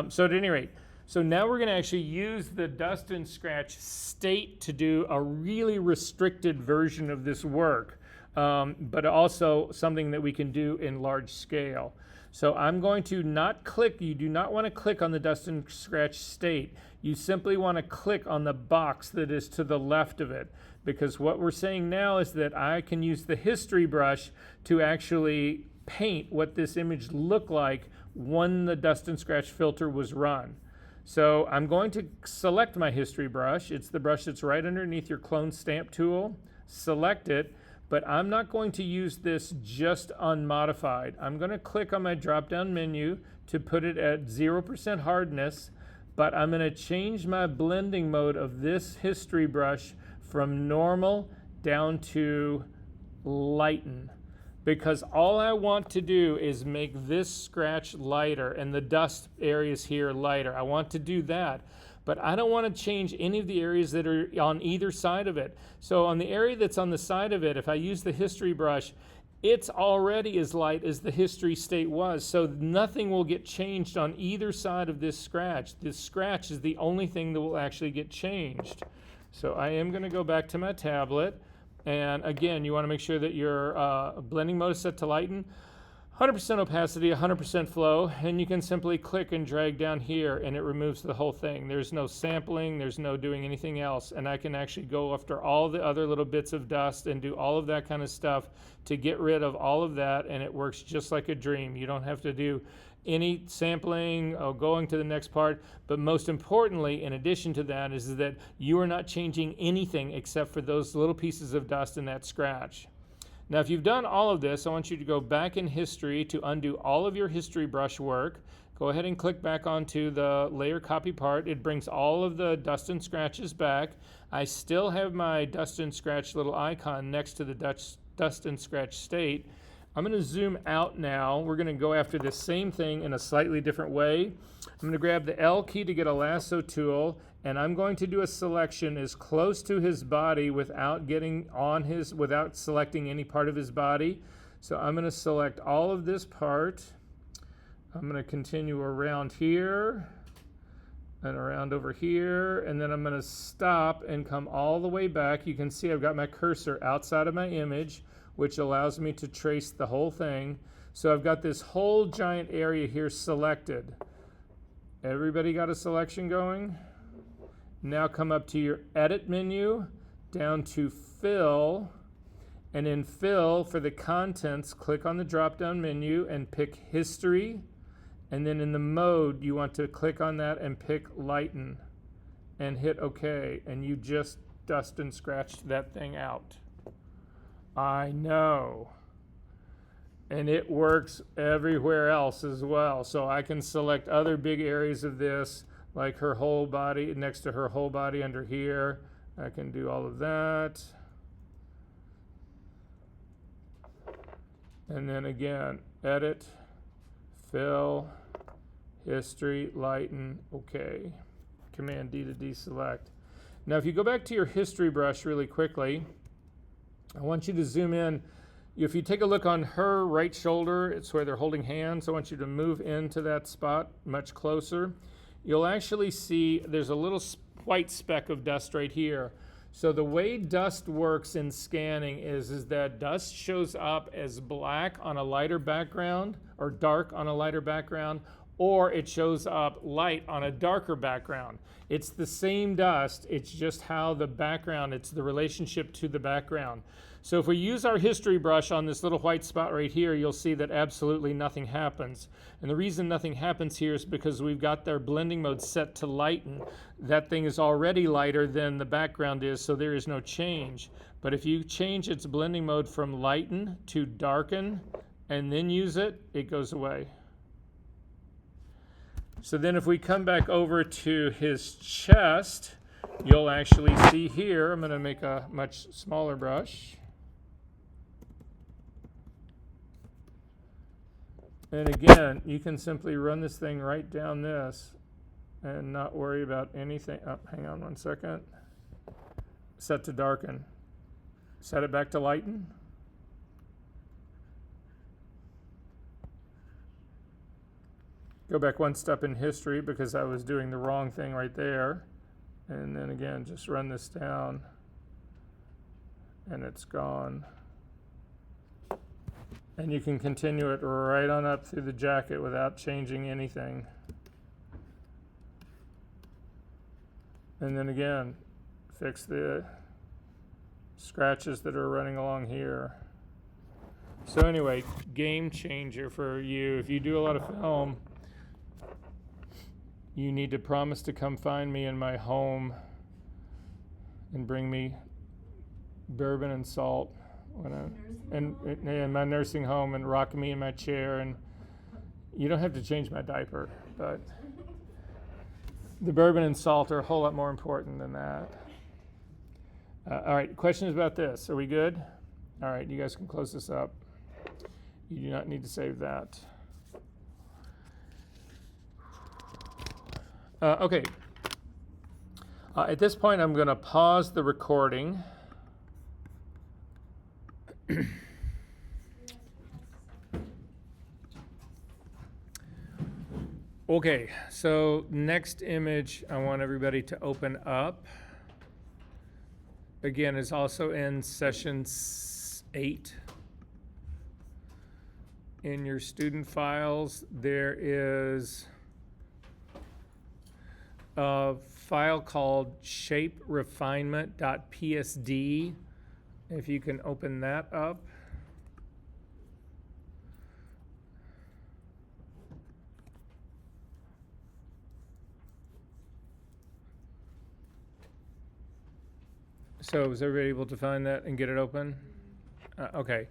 So at any rate, so now we're going to actually use the dust and scratch state to do a really restricted version of this work, but also something that we can do in large scale. So I'm going to not click, you do not want to click on the dust and scratch state. You simply want to click on the box that is to the left of it. Because what we're saying now is that I can use the history brush to actually paint what this image looked like when the dust and scratch filter was run. So I'm going to select my history brush. It's the brush that's right underneath your clone stamp tool. Select it, but I'm not going to use this just unmodified. I'm going to click on my drop-down menu to put it at 0% hardness, but I'm going to change my blending mode of this history brush from normal down to lighten, because all I want to do is make this scratch lighter and the dust areas here lighter. I want to do that, but I don't want to change any of the areas that are on either side of it. So on the area that's on the side of it, if I use the history brush, it's already as light as the history state was, so nothing will get changed on either side of this scratch. This scratch is the only thing that will actually get changed. So I am going to go back to my tablet, and again, you want to make sure that your blending mode is set to lighten, 100% opacity, 100% flow, and you can simply click and drag down here and it removes the whole thing. There's no sampling, there's no doing anything else, and I can actually go after all the other little bits of dust and do all of that kind of stuff to get rid of all of that, and it works just like a dream. You don't have to do any sampling or going to the next part, but most importantly, in addition to that, is that you are not changing anything except for those little pieces of dust in that scratch. Now, if you've done all of this, I want you to go back in history to undo all of your history brush work. Go ahead and click back onto the layer copy part. It brings all of the dust and scratches back. I still have my dust and scratch little icon next to the dust and scratch state. I'm going to zoom out now. We're going to go after this same thing in a slightly different way. I'm going to grab the L key to get a lasso tool, and I'm going to do a selection as close to his body without selecting any part of his body. So I'm going to select all of this part. I'm going to continue around here and around over here, and then I'm going to stop and come all the way back. You can see I've got my cursor outside of my image, which allows me to trace the whole thing. So I've got this whole giant area here selected. Everybody got a selection going? Now come up to your edit menu, down to fill, and in fill for the contents, click on the drop down menu and pick history, and then in the mode you want to click on that and pick lighten and hit OK, and you just dust and scratched that thing out. I know. And it works everywhere else as well. So I can select other big areas of this, like her whole body, next to her whole body under here. I can do all of that. And then again, edit, fill, history, lighten, OK. Command D to deselect. Now if you go back to your history brush really quickly, I want you to zoom in. If you take a look on her right shoulder, it's where they're holding hands. I want you to move into that spot much closer. you'll actually see there's a little white speck of dust right here. So the way dust works in scanning is that dust shows up as black on a lighter background or dark on a lighter background, or it shows up light on a darker background. It's the same dust, it's just how the background, it's the relationship to the background. So if we use our history brush on this little white spot right here, you'll see that absolutely nothing happens. And the reason nothing happens here is because we've got their blending mode set to lighten. That thing is already lighter than the background is, so there is no change. But if you change its blending mode from lighten to darken and then use it, it goes away. So then if we come back over to his chest, you'll actually see here, I'm going to make a much smaller brush. And again, you can simply run this thing right down this and not worry about anything. Oh, hang on one second. Set to darken. Set it back to lighten. Go back one step in history because I was doing the wrong thing right there. And then again, just run this down and it's gone. And you can continue it right on up through the jacket without changing anything. And then again, fix the scratches that are running along here. So anyway, game changer for you. If you do a lot of film, you need to promise to come find me in my home and bring me bourbon and salt when in my nursing home and rock me in my chair. And you don't have to change my diaper, but the bourbon and salt are a whole lot more important than that. All right, questions about this? Are we good? All right, you guys can close this up. You do not need to save that. Okay. At this point, I'm going to pause the recording. Okay, so next image I want everybody to open up. Again, is also in session 8. In your student files, there is a file called shaperefinement.psd. If you can open that up. So is everybody able to find that and get it open? Okay.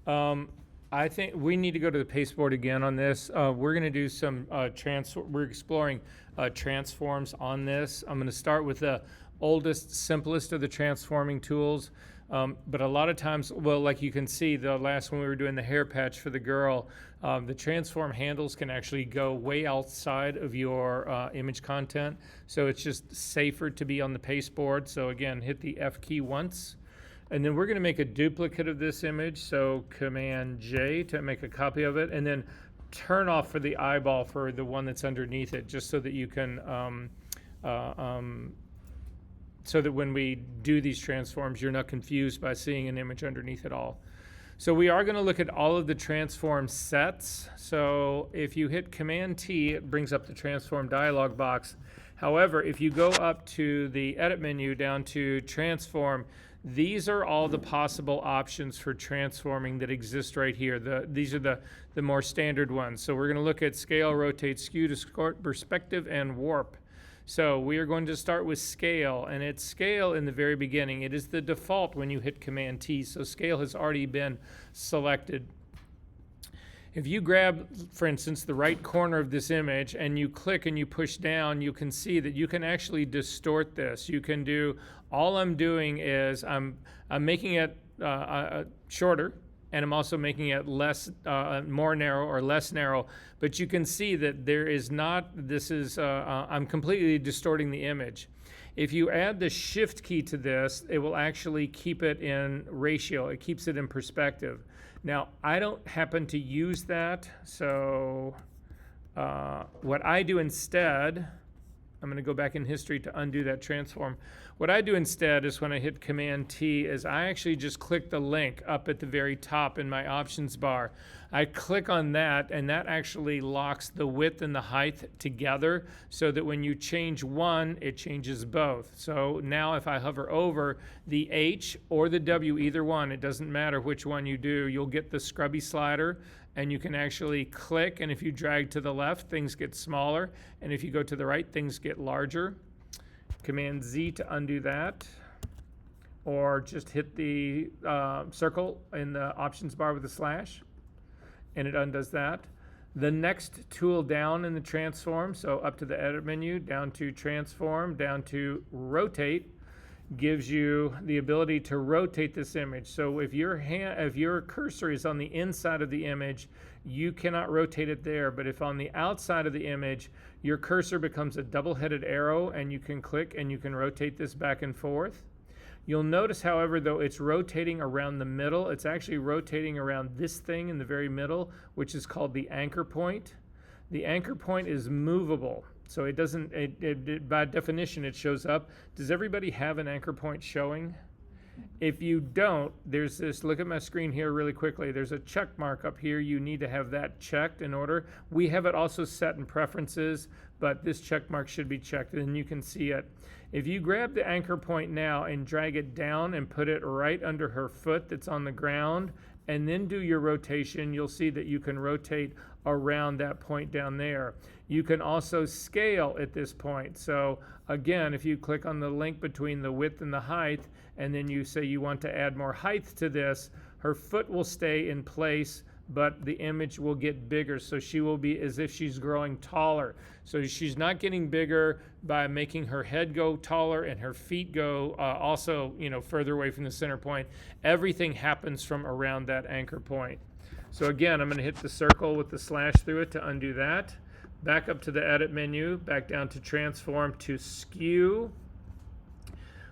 I think we need to go to the pasteboard again on this. We're going to do some we're exploring transforms on this. I'm going to start with the oldest, simplest of the transforming tools. But a lot of times, well, like you can see, the last one we were doing the hair patch for the girl, the transform handles can actually go way outside of your image content. So it's just safer to be on the pasteboard. So again, hit the F key once. And then we're going to make a duplicate of this image. So Command J to make a copy of it. And then turn off for the eyeball for the one that's underneath it, just so that you can so that when we do these transforms, you're not confused by seeing an image underneath it all. So we are going to look at all of the transform sets. So if you hit Command T, it brings up the transform dialog box. However, if you go up to the edit menu down to transform, these are all the possible options for transforming that exist right here. These are the more standard ones. So we're going to look at scale, rotate, skew, distort, perspective, and warp. So we are going to start with scale, and it's scale in the very beginning. It is the default when you hit Command T, so scale has already been selected. If you grab, for instance, the right corner of this image and you click and you push down, you can see that you can actually distort this. You can do, all I'm doing is I'm making it shorter, and I'm also making it less, more narrow or less narrow. But you can see that there is not, this is, I'm completely distorting the image. If you add the Shift key to this, it will actually keep it in ratio. It keeps it in perspective. Now, I don't happen to use that, so what I do instead I'm going to go back in history to undo that transform. What I do instead is when I hit Command T is I actually just click the link up at the very top in my options bar. I click on that, and that actually locks the width and the height together so that when you change one, it changes both. So now if I hover over the H or the W, either one, it doesn't matter which one you do, you'll get the scrubby slider, and you can actually click, and if you drag to the left, things get smaller, and if you go to the right, things get larger. Command Z to undo that, or just hit the circle in the options bar with a slash, and it undoes that. The next tool down in the transform, so up to the edit menu, down to transform, down to rotate, gives you the ability to rotate this image. So if your cursor is on the inside of the image, you cannot rotate it there. But if on the outside of the image, your cursor becomes a double-headed arrow, and you can click and you can rotate this back and forth. You'll notice, however, though it's rotating around the middle, it's actually rotating around this thing in the very middle, which is called the anchor point. The anchor point is movable. So it doesn't, by definition, it shows up. Does everybody have an anchor point showing? If you don't, there's this, look at my screen here really quickly. There's a check mark up here. You need to have that checked in order. We have it also set in preferences, but this check mark should be checked, and you can see it. If you grab the anchor point now and drag it down and put it right under her foot that's on the ground, and then do your rotation, you'll see that you can rotate around that point down there. You can also scale at this point. So again, if you click on the link between the width and the height, and then you say you want to add more height to this, her foot will stay in place, but the image will get bigger. So she will be as if she's growing taller. So she's not getting bigger by making her head go taller and her feet go also, further away from the center point. Everything happens from around that anchor point. So again, I'm going to hit the circle with the slash through it to undo that. Back up to the edit menu, back down to transform to skew.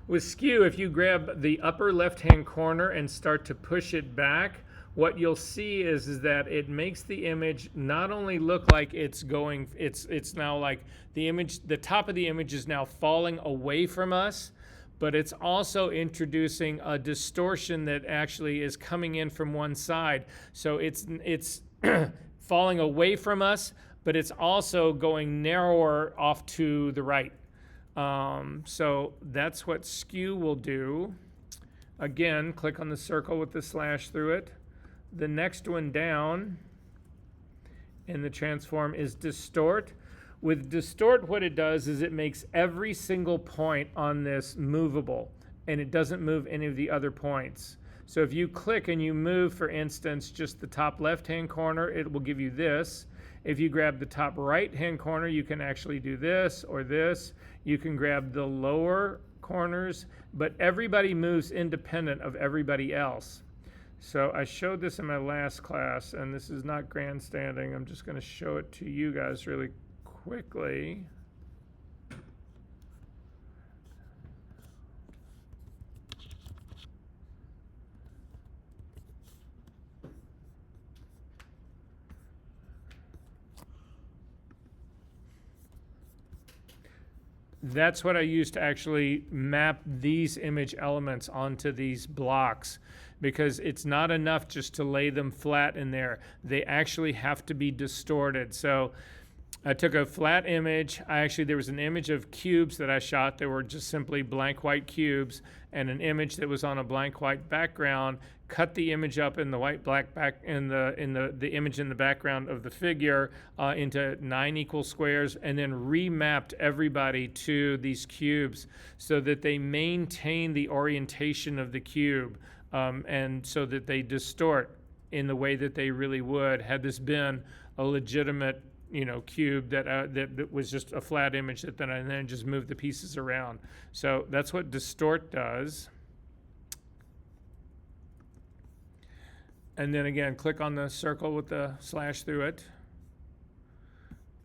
With skew, if you grab the upper left-hand corner and start to push it back, what you'll see is that it makes the image not only look like it's going, it's now like the image, the top of the image is now falling away from us, but it's also introducing a distortion that actually is coming in from one side. So it's falling away from us, but it's also going narrower off to the right. So that's what skew will do. Again, click on the circle with the slash through it. The next one down in the transform is distort. With distort, what it does is it makes every single point on this movable, and it doesn't move any of the other points. So if you click and you move, for instance, just the top left-hand corner, it will give you this. If you grab the top right-hand corner, you can actually do this or this. You can grab the lower corners, but everybody moves independent of everybody else. So I showed this in my last class, and this is not grandstanding. I'm just going to show it to you guys really quickly. That's what I use to actually map these image elements onto these blocks, because it's not enough just to lay them flat in there. They actually have to be distorted. So I took a flat image. There was an image of cubes that I shot. They were just simply blank white cubes, and an image that was on a blank white background. Cut the image up in the white black back in the image in the background of the figure into 9 equal squares, and then remapped everybody to these cubes so that they maintain the orientation of the cube, and so that they distort in the way that they really would had this been a legitimate cube that was just a flat image that then just moved the pieces around. So that's what distort does. And then again, click on the circle with the slash through it.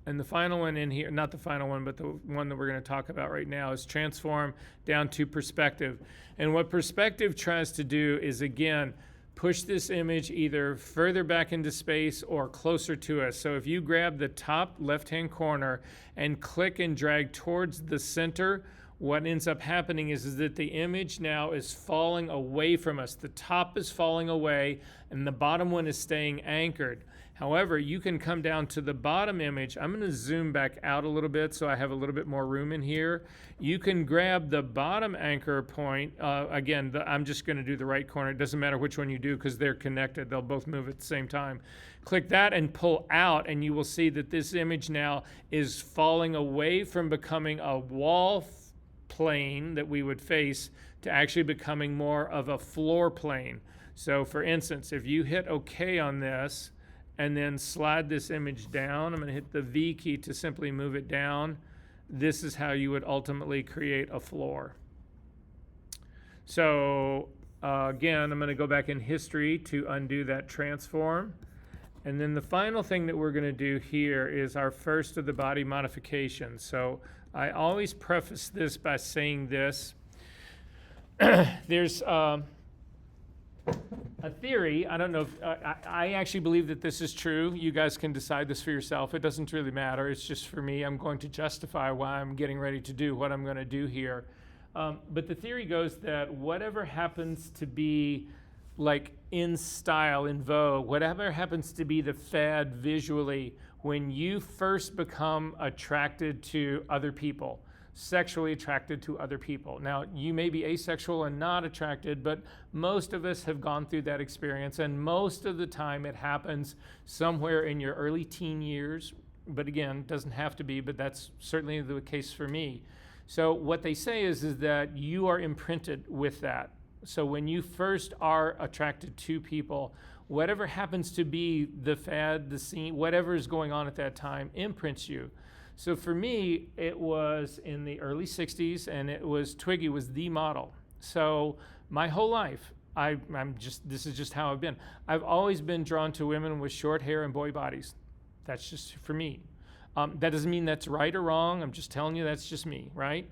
And the final one in here, not the final one, but the one that we're going to talk about right now, is transform down to perspective. And what perspective tries to do is, again, push this image either further back into space or closer to us. So if you grab the top left-hand corner and click and drag towards the center, what ends up happening is that the image now is falling away from us. The top is falling away and the bottom one is staying anchored. However, you can come down to the bottom image. I'm going to zoom back out a little bit so I have a little bit more room in here. You can grab the bottom anchor point. Again, I'm just going to do the right corner. It doesn't matter which one you do because they're connected. They'll both move at the same time. Click that and pull out, and you will see that this image now is falling away from becoming a wall plane that we would face to actually becoming more of a floor plane. So for instance, if you hit OK on this, and then slide this image down. I'm going to hit the V key to simply move it down. This is how you would ultimately create a floor. So again, I'm going to go back in history to undo that transform. And then the final thing that we're going to do here is our first of the body modifications. So I always preface this by saying this. There's a theory. I don't know if I actually believe that this is true. You guys can decide this for yourself. It doesn't really matter. It's just for me. I'm going to justify why I'm getting ready to do what I'm going to do here. But the theory goes that whatever happens to be like in style, in vogue, whatever happens to be the fad visually, when you first become attracted to other people, sexually attracted to other people. Now, you may be asexual and not attracted, but most of us have gone through that experience, and most of the time it happens somewhere in your early teen years. But again, doesn't have to be, but that's certainly the case for me. So what they say is that you are imprinted with that. So when you first are attracted to people, whatever happens to be the fad, the scene, whatever is going on at that time imprints you. So for me, it was in the early 60s, and it was Twiggy was the model. So my whole life, this is just how I've been. I've always been drawn to women with short hair and boy bodies. That's just for me. That doesn't mean that's right or wrong. I'm just telling you that's just me, right?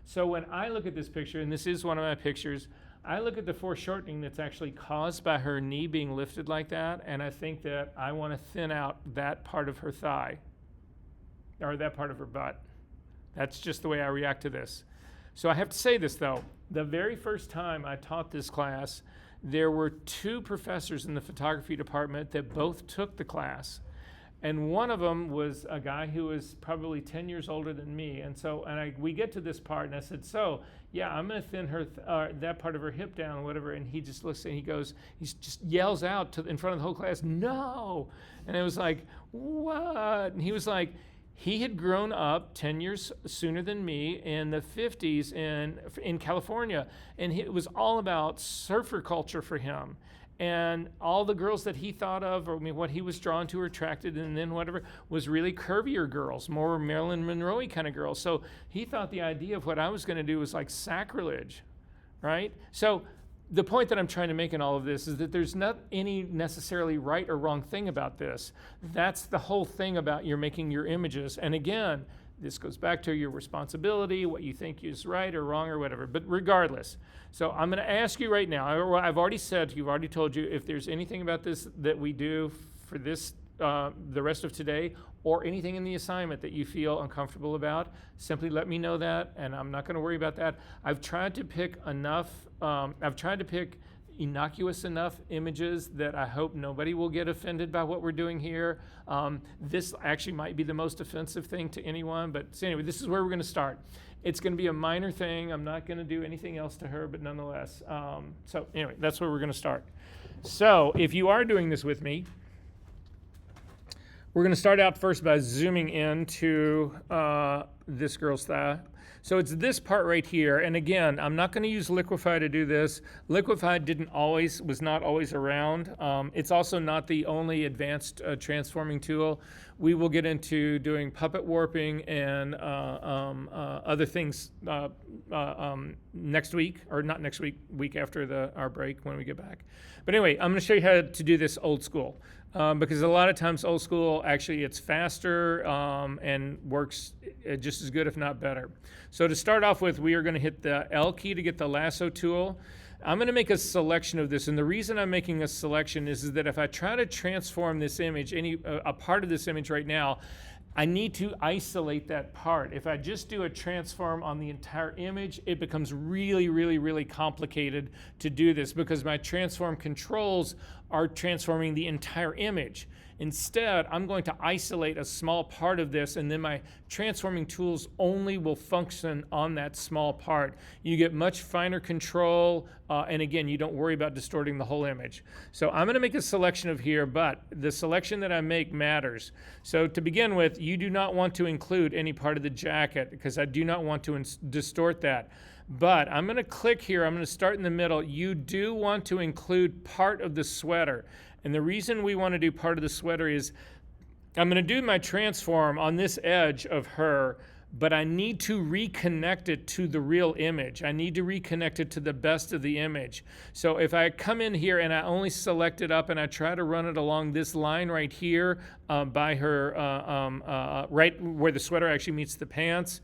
So when I look at this picture, and this is one of my pictures, I look at the foreshortening that's actually caused by her knee being lifted like that, and I think that I want to thin out that part of her thigh, or that part of her butt. That's just the way I react to this. So I have to say this though, the very first time I taught this class, there were two professors in the photography department that both took the class. And one of them was a guy who was probably 10 years older than me. And so, we get to this part, and I said, so, yeah, I'm going to thin her, that part of her hip down, or whatever. And he just looks and he just yells out in front of the whole class, no. And it was like, what? And he was like, he had grown up 10 years sooner than me in the 50s in California. And it was all about surfer culture for him. And all the girls that he thought of, or what he was drawn to or attracted, and then whatever, was really curvier girls, more Marilyn Monroe-y kind of girls. So he thought the idea of what I was going to do was like sacrilege, right? So the point that I'm trying to make in all of this is that there's not any necessarily right or wrong thing about this. That's the whole thing about you're making your images. And again, this goes back to your responsibility, what you think is right or wrong or whatever. But regardless, so I'm going to ask you right now, I've already said, you've already told you, if there's anything about this that we do for this, the rest of today, or anything in the assignment that you feel uncomfortable about, simply let me know that, and I'm not going to worry about that. I've tried to pick innocuous enough images that I hope nobody will get offended by what we're doing here. This actually might be the most offensive thing to anyone, but so anyway, this is where we're going to start. It's going to be a minor thing. I'm not going to do anything else to her, but nonetheless. So anyway, that's where we're going to start. So if you are doing this with me, we're going to start out first by zooming into this girl's thigh. So it's this part right here, and again, I'm not going to use Liquify to do this. Liquify was not always around. It's also not the only advanced transforming tool. We will get into doing puppet warping and other things next week, or not next week, week after our break when we get back. But anyway, I'm going to show you how to do this old school. Because a lot of times old school, actually it's faster and works just as good, if not better. So to start off with, we are going to hit the L key to get the lasso tool. I'm going to make a selection of this. And the reason I'm making a selection is that if I try to transform this image, a part of this image right now, I need to isolate that part. If I just do a transform on the entire image, it becomes really, really, really complicated to do this because my transform controls are transforming the entire image. Instead, I'm going to isolate a small part of this, and then my transforming tools only will function on that small part. You get much finer control, and again, you don't worry about distorting the whole image. So I'm going to make a selection of here, but the selection that I make matters. So to begin with, you do not want to include any part of the jacket because I do not want to distort that. But I'm going to click here. I'm going to start in the middle. You do want to include part of the sweater. And the reason we want to do part of the sweater is I'm going to do my transform on this edge of her, but I need to reconnect it to the real image. I need to reconnect it to the best of the image. So if I come in here and I only select it up and I try to run it along this line right here by her, right where the sweater actually meets the pants,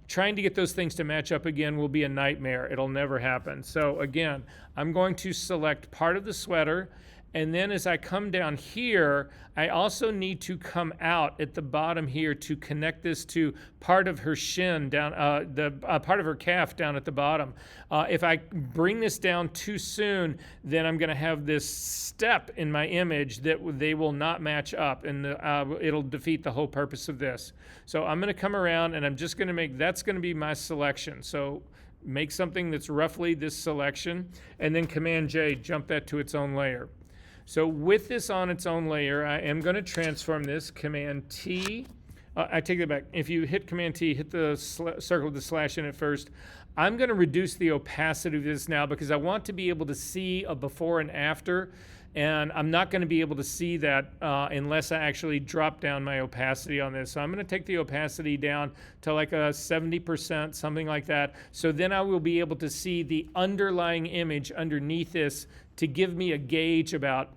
trying to get those things to match up again will be a nightmare. It'll never happen. So again, I'm going to select part of the sweater. And then as I come down here, I also need to come out at the bottom here to connect this to part of her shin down, part of her calf down at the bottom. If I bring this down too soon, then I'm going to have this step in my image that they will not match up, and it'll defeat the whole purpose of this. So I'm going to come around, and I'm just going to make, that's going to be my selection. So make something that's roughly this selection, and then Command J, jump that to its own layer. So with this on its own layer, I am going to transform this, Command T. I take that back. If you hit Command T, hit the circle with the slash in it first. I'm going to reduce the opacity of this now because I want to be able to see a before and after, and I'm not going to be able to see that unless I actually drop down my opacity on this. So I'm going to take the opacity down to like a 70%, something like that. So then I will be able to see the underlying image underneath this to give me a gauge about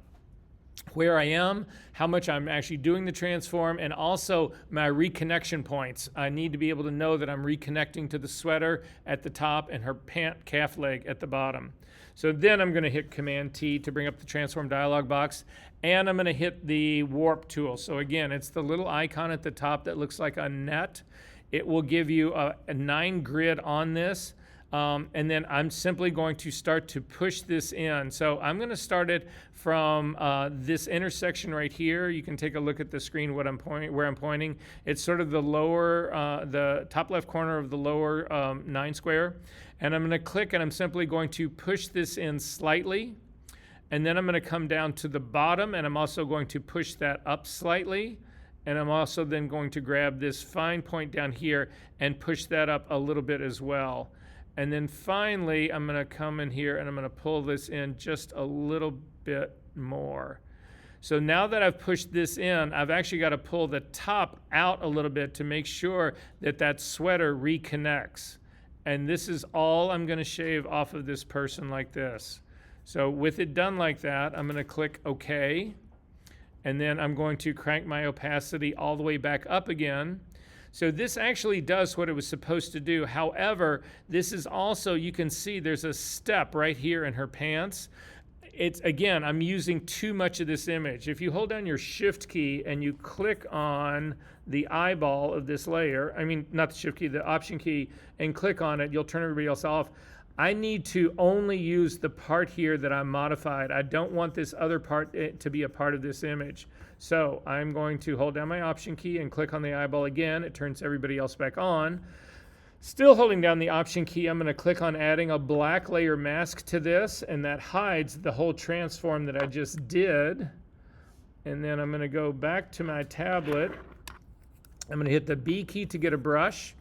where I am, how much I'm actually doing the transform, and also my reconnection points. I need to be able to know that I'm reconnecting to the sweater at the top and her pant calf leg at the bottom. So then I'm going to hit Command T to bring up the transform dialog box, and I'm going to hit the warp tool. So again, it's the little icon at the top that looks like a net. It will give you a 9 grid on this. And then I'm simply going to start to push this in. So I'm going to start it from this intersection right here. You can take a look at the screen where I'm pointing. It's sort of the lower, the top left corner of the lower 9 square. And I'm going to click, and I'm simply going to push this in slightly. And then I'm going to come down to the bottom, and I'm also going to push that up slightly. And I'm also then going to grab this fine point down here and push that up a little bit as well. And then finally, I'm going to come in here and I'm going to pull this in just a little bit more. So now that I've pushed this in, I've actually got to pull the top out a little bit to make sure that that sweater reconnects. And this is all I'm going to shave off of this person like this. So with it done like that, I'm going to click OK. And then I'm going to crank my opacity all the way back up again. So this actually does what it was supposed to do. However, this is also, you can see there's a step right here in her pants. It's, again, I'm using too much of this image. If you hold down your Shift key and you click on the eyeball of this layer, I mean, not the Shift key, the Option key, and click on it, you'll turn everybody else off. I need to only use the part here that I modified. I don't want this other part to be a part of this image. So I'm going to hold down my Option key and click on the eyeball again. It turns everybody else back on. Still holding down the Option key, I'm going to click on adding a black layer mask to this, and that hides the whole transform that I just did. And then I'm going to go back to my tablet. I'm going to hit the B key to get a brush.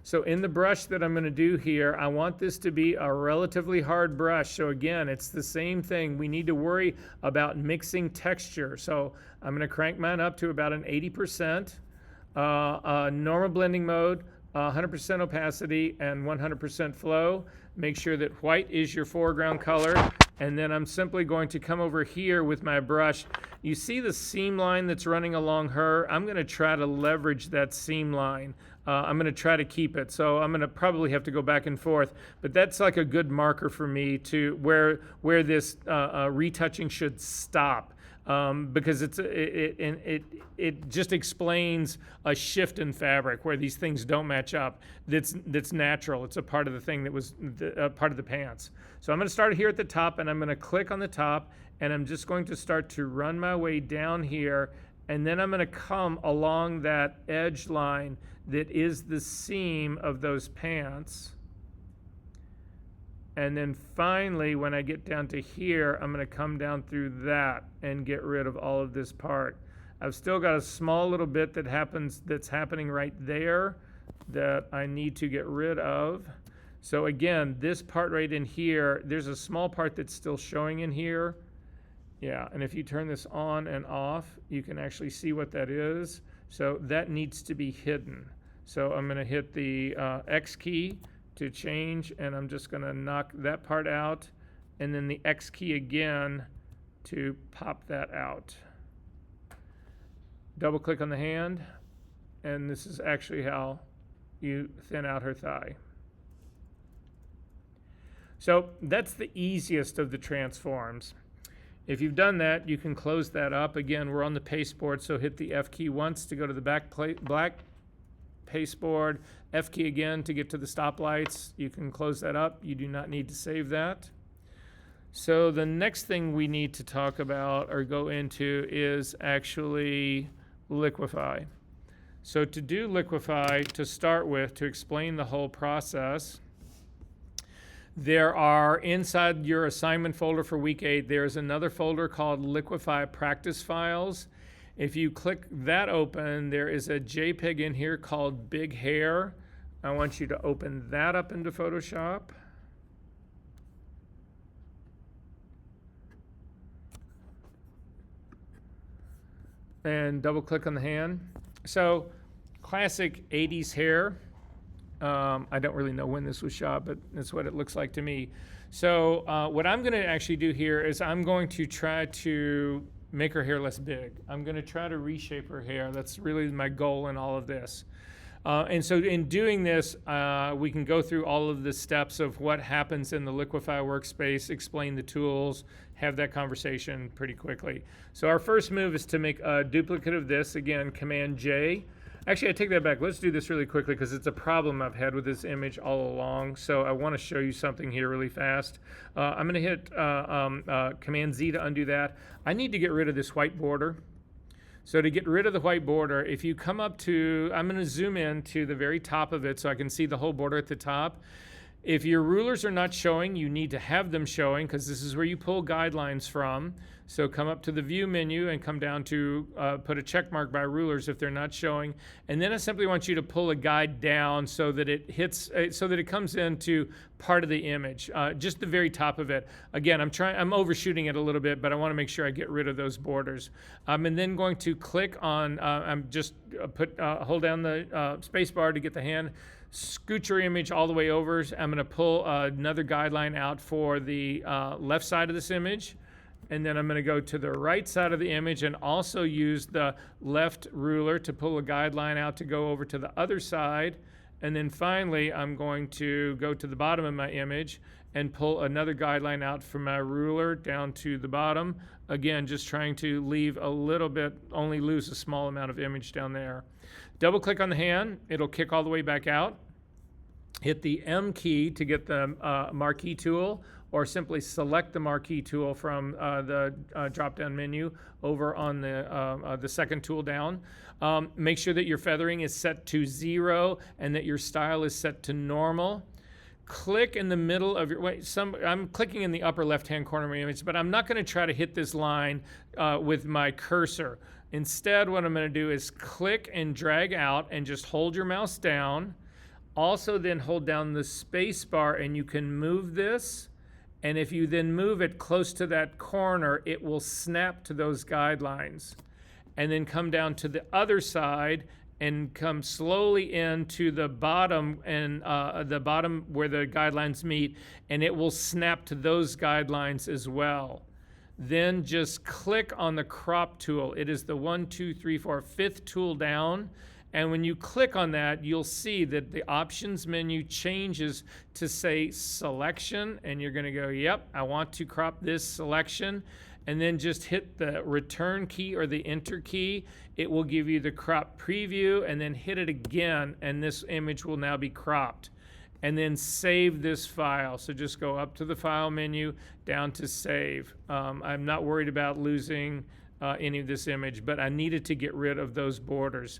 So in the brush that I'm going to do here, I want this to be a relatively hard brush. So again, it's the same thing. We need to worry about mixing texture. So I'm going to crank mine up to about an 80%. Normal blending mode, 100% opacity and 100% flow. Make sure that white is your foreground color. And then I'm simply going to come over here with my brush. You see the seam line that's running along her? I'm going to try to leverage that seam line. I'm going to try to keep it. So I'm going to probably have to go back and forth. But that's like a good marker for me to where this retouching should stop. Because it just explains a shift in fabric where these things don't match up. That's natural. It's a part of the thing that was part of the pants. So I'm going to start here at the top, and I'm going to click on the top, and I'm just going to start to run my way down here, and then I'm going to come along that edge line that is the seam of those pants. And then finally, when I get down to here, I'm going to come down through that and get rid of all of this part. I've still got a small little bit that's happening right there that I need to get rid of. So again, this part right in here, there's a small part that's still showing in here. Yeah, and if you turn this on and off, you can actually see what that is. So that needs to be hidden. So I'm going to hit the X key to change, and I'm just going to knock that part out, and then the X key again to pop that out. Double click on the hand, and this is actually how you thin out her thigh. So that's the easiest of the transforms. If you've done that, you can close that up. Again, we're on the pasteboard, so hit the F key once to go to the black pasteboard, F key again to get to the stoplights. You can close that up. You do not need to save that. So the next thing we need to talk about or go into is actually liquefy. So to do liquefy, to start with, to explain the whole process, there are inside your assignment folder for week 8, there's another folder called Liquefy Practice Files. If you click that open, there is a JPEG in here called Big Hair. I want you to open that up into Photoshop. And double click on the hand. So classic 80s hair. I don't really know when this was shot, but that's what it looks like to me. So what I'm going to actually do here is I'm going to try to make her hair less big. I'm going to try to reshape her hair. That's really my goal in all of this. And so in doing this, we can go through all of the steps of what happens in the Liquefy workspace, explain the tools, have that conversation pretty quickly. So our first move is to make a duplicate of this. Again, Command J. Actually, I take that back. Let's do this really quickly because it's a problem I've had with this image all along. So I want to show you something here really fast. I'm going to hit Command Z to undo that. I need to get rid of this white border. So to get rid of the white border, if you come up to, I'm going to zoom in to the very top of it so I can see the whole border at the top. If your rulers are not showing, you need to have them showing because this is where you pull guidelines from. So come up to the View menu and come down to put a check mark by rulers if they're not showing. And then I simply want you to pull a guide down so that it hits, so that it comes into part of the image, just the very top of it. Again, I'm overshooting it a little bit, but I want to make sure I get rid of those borders. And then going to click on, hold down the space bar to get the hand. Scoot your image all the way over. I'm going to pull another guideline out for the left side of this image. And then I'm going to go to the right side of the image and also use the left ruler to pull a guideline out to go over to the other side. And then finally, I'm going to go to the bottom of my image and pull another guideline out from my ruler down to the bottom. Again, just trying to leave a little bit, only lose a small amount of image down there. Double click on the hand. It'll kick all the way back out. Hit the M key to get the marquee tool, or simply select the marquee tool from the drop-down menu over on the second tool down. Make sure that your feathering is set to 0 and that your style is set to normal. Click in the middle of your, I'm clicking in the upper left-hand corner of my image, but I'm not going to try to hit this line with my cursor. Instead, what I'm going to do is click and drag out and just hold your mouse down. Also then hold down the space bar and you can move this. And if you then move it close to that corner, it will snap to those guidelines. And then come down to the other side and come slowly into the bottom and the bottom where the guidelines meet, and it will snap to those guidelines as well. Then just click on the crop tool. It is the 1, 2, 3, 4, 5th tool down. And when you click on that, you'll see that the options menu changes to say selection, and you're gonna go, yep, I want to crop this selection, and then just hit the return key or the enter key. It will give you the crop preview, and then hit it again, and this image will now be cropped. And then save this file. So just go up to the file menu, down to save. I'm not worried about losing any of this image, but I needed to get rid of those borders.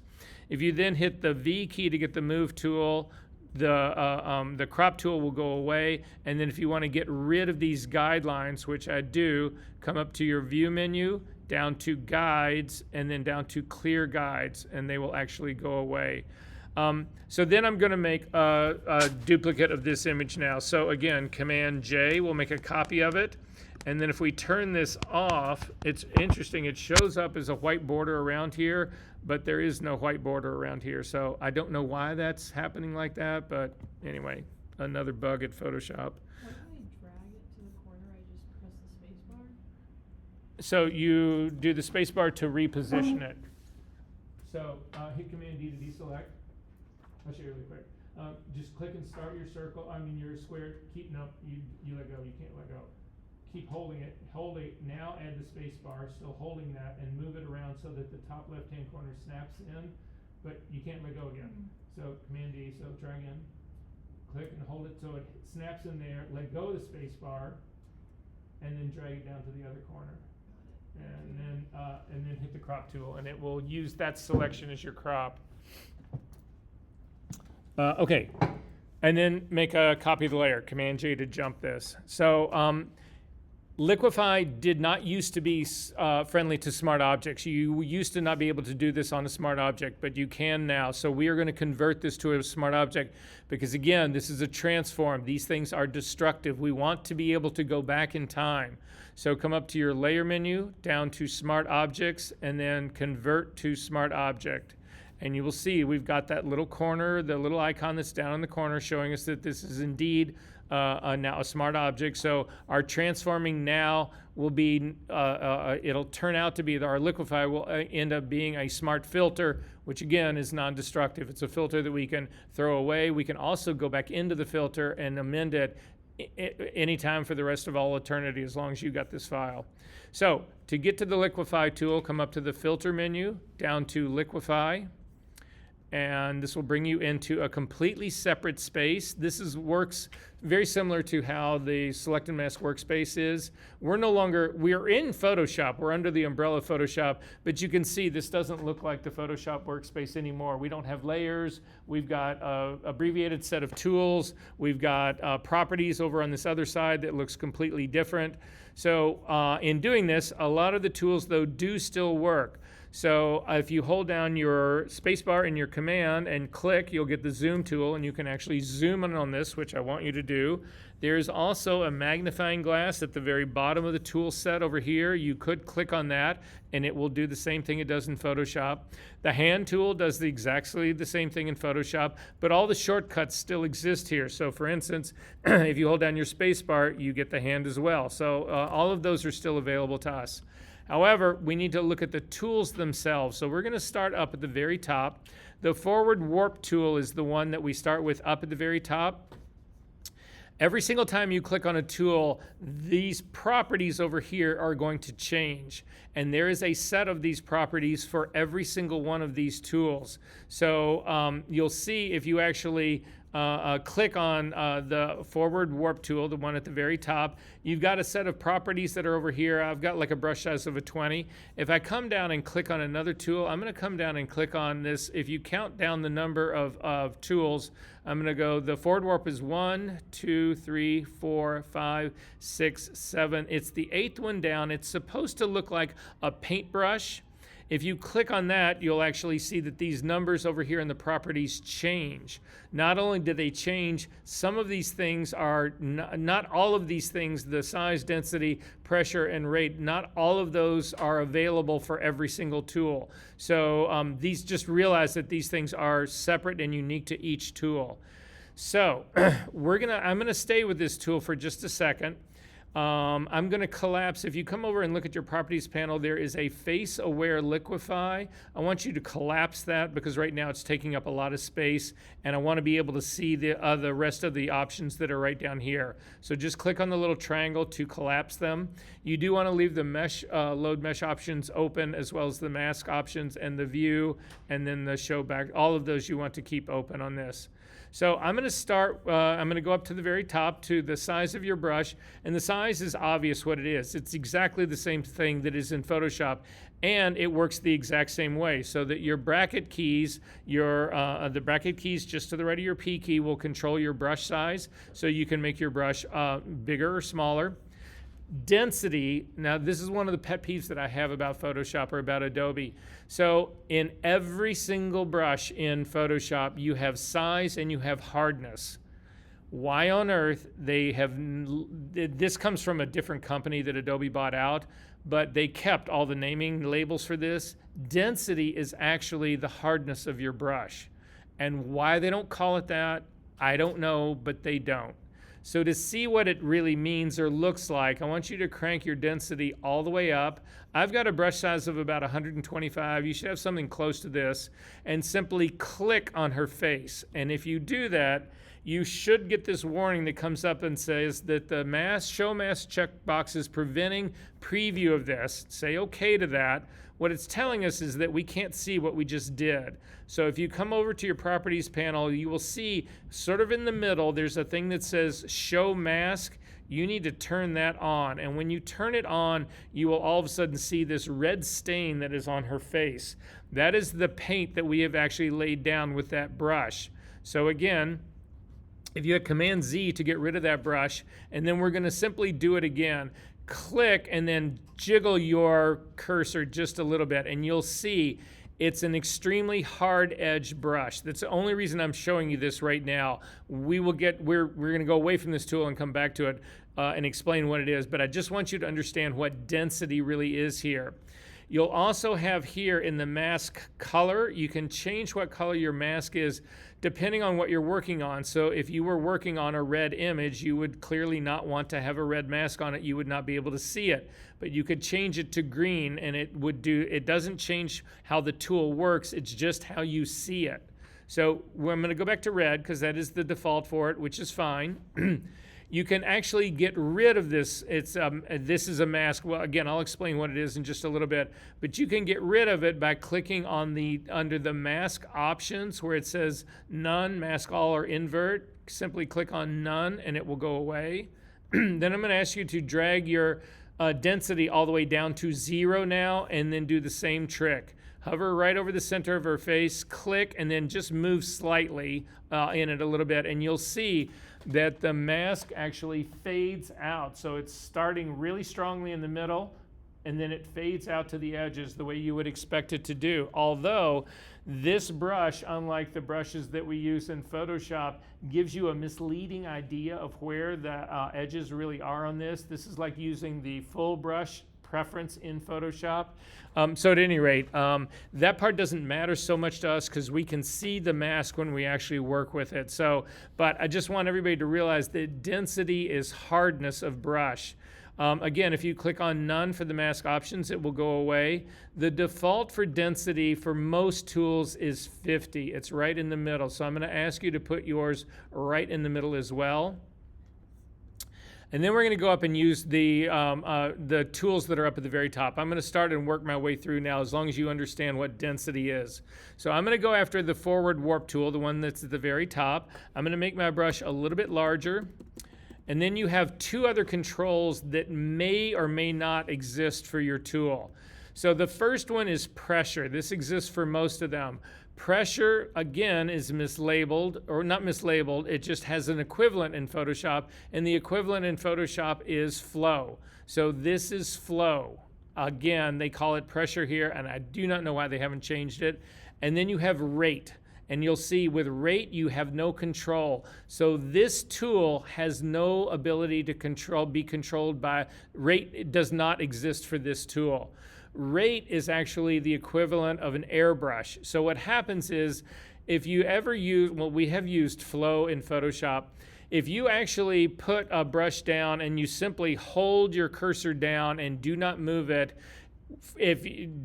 If you then hit the V key to get the move tool, the crop tool will go away. And then if you want to get rid of these guidelines, which I do, come up to your view menu, down to guides, and then down to clear guides, and they will actually go away. So then I'm going to make a duplicate of this image now. So again, Command J will make a copy of it. And then if we turn this off, it's interesting. It shows up as a white border around here, but there is no white border around here. So I don't know why that's happening like that. But anyway, another bug at Photoshop. Why don't I drag it to the corner? I just press the space bar. So you do the space bar to reposition it. So hit Command D to deselect. I'll show you really quick. Just click and start your circle. Your square. No, you let go. You can't let go. Keep holding it. Hold it. Now add the space bar. Still holding that, and move it around so that the top left-hand corner snaps in, but you can't let go again. So Command D. So try again. Click and hold it so it snaps in there. Let go of the space bar, and then drag it down to the other corner. And then hit the crop tool, and it will use that selection as your crop. Okay, and then make a copy of the layer. Command J to jump this. So Liquify did not used to be friendly to smart objects. You used to not be able to do this on a smart object, but you can now. So we are going to convert this to a smart object because, again, this is a transform. These things are destructive. We want to be able to go back in time. So come up to your layer menu, down to smart objects, and then convert to smart object. And you will see we've got that little corner, the little icon that's down in the corner showing us that this is indeed now a smart object. So our transforming now will be, it'll turn out to be, our liquify will end up being a smart filter, which again is non-destructive. It's a filter that we can throw away. We can also go back into the filter and amend it anytime for the rest of all eternity as long as you got this file. So to get to the liquify tool, come up to the filter menu, down to liquify. And this will bring you into a completely separate space. This works very similar to how the Select and Mask workspace is. We're in Photoshop. We're under the umbrella of Photoshop, but you can see this doesn't look like the Photoshop workspace anymore. We don't have layers. We've got an abbreviated set of tools. We've got properties over on this other side that looks completely different. So in doing this, a lot of the tools, though, do still work. So if you hold down your spacebar in your command and click, you'll get the zoom tool, and you can actually zoom in on this, which I want you to do. There's also a magnifying glass at the very bottom of the tool set over here. You could click on that, and it will do the same thing it does in Photoshop. The hand tool does exactly the same thing in Photoshop, but all the shortcuts still exist here. So for instance, if you hold down your spacebar, you get the hand as well. So all of those are still available to us. However, we need to look at the tools themselves. So we're going to start up at the very top. The forward warp tool is the one that we start with up at the very top. Every single time you click on a tool, these properties over here are going to change. And there is a set of these properties for every single one of these tools. So you'll see if you actually click on the forward warp tool, the one at the very top, you've got a set of properties that are over here. I've got like a brush size of a 20. If I come down and click on another tool, I'm going to come down and click on this. If you count down the number of tools, I'm going to go, the forward warp is 1, 2, 3, 4, 5, 6, 7. It's the 8th one down. It's supposed to look like a paintbrush. If you click on that, you'll actually see that these numbers over here in the properties change. Not only do they change, some of these things are, not all of these things, the size, density, pressure, and rate, not all of those are available for every single tool. So these, just realize that these things are separate and unique to each tool. So I'm gonna stay with this tool for just a second. I'm going to collapse. If you come over and look at your properties panel, there is a face aware liquefy. I want you to collapse that because right now it's taking up a lot of space, and I want to be able to see the rest of the options that are right down here. So just click on the little triangle to collapse them. You do want to leave the mesh, load mesh options open, as well as the mask options and the view, and then the show back. All of those you want to keep open on this. So I'm going to start, I'm going to go up to the very top to the size of your brush, and the size is obvious what it is. It's exactly the same thing that is in Photoshop, and it works the exact same way, so that your bracket keys, the bracket keys just to the right of your P key will control your brush size, so you can make your brush bigger or smaller. Density, now this is one of the pet peeves that I have about Photoshop or about Adobe. So in every single brush in Photoshop, you have size and you have hardness. Why on earth they have, this comes from a different company that Adobe bought out, but they kept all the naming labels for this. Density is actually the hardness of your brush. And why they don't call it that, I don't know, but they don't. So to see what it really means or looks like, I want you to crank your density all the way up. I've got a brush size of about 125. You should have something close to this, and simply click on her face. And if you do that, you should get this warning that comes up and says that the show mask checkbox is preventing preview of this. Say okay to that. What it's telling us is that we can't see what we just did. So if you come over to your properties panel, you will see sort of in the middle, there's a thing that says show mask. You need to turn that on. And when you turn it on, you will all of a sudden see this red stain that is on her face. That is the paint that we have actually laid down with that brush. So again, if you hit Command Z to get rid of that brush, and then we're going to simply do it again. Click and then jiggle your cursor just a little bit, and you'll see it's an extremely hard edge brush. That's the only reason I'm showing you this right now. We're going to go away from this tool and come back to it and explain what it is, but I just want you to understand what density really is here. You'll also have here in the mask color, you can change what color your mask is depending on what you're working on. So if you were working on a red image, you would clearly not want to have a red mask on it. You would not be able to see it. But you could change it to green, and it doesn't change how the tool works, it's just how you see it. So I'm going to go back to red because that is the default for it, which is fine. You can actually get rid of this. This is a mask. Well, again, I'll explain what it is in just a little bit, but you can get rid of it by clicking on under the mask options where it says none, mask all, or invert. Simply click on none and it will go away. Then I'm going to ask you to drag your density all the way down to 0 now, and then do the same trick. Hover right over the center of her face, click, and then just move slightly in it a little bit, and you'll see that the mask actually fades out. So it's starting really strongly in the middle, and then it fades out to the edges the way you would expect it to do. Although this brush, unlike the brushes that we use in Photoshop, gives you a misleading idea of where the edges really are on this. This is like using the full brush preference in Photoshop. So at any rate, that part doesn't matter so much to us because we can see the mask when we actually work with it. So, but I just want everybody to realize that density is hardness of brush. Again, if you click on none for the mask options, it will go away. The default for density for most tools is 50. It's right in the middle. So I'm going to ask you to put yours right in the middle as well. And then we're going to go up and use the tools that are up at the very top. I'm going to start and work my way through now as long as you understand what density is. So I'm going to go after the forward warp tool, the one that's at the very top. I'm going to make my brush a little bit larger. And then you have two other controls that may or may not exist for your tool. So the first one is pressure. This exists for most of them. Pressure, again, is mislabeled, or not mislabeled, it just has an equivalent in Photoshop, and the equivalent in Photoshop is flow. So this is flow. Again, they call it pressure here, and I do not know why they haven't changed it. And then you have rate. And you'll see with rate, you have no control. So this tool has no ability to be controlled by rate. It does not exist for this tool. Rate is actually the equivalent of an airbrush. So what happens is, if you ever use, well, we have used flow in Photoshop. If you actually put a brush down and you simply hold your cursor down and do not move it,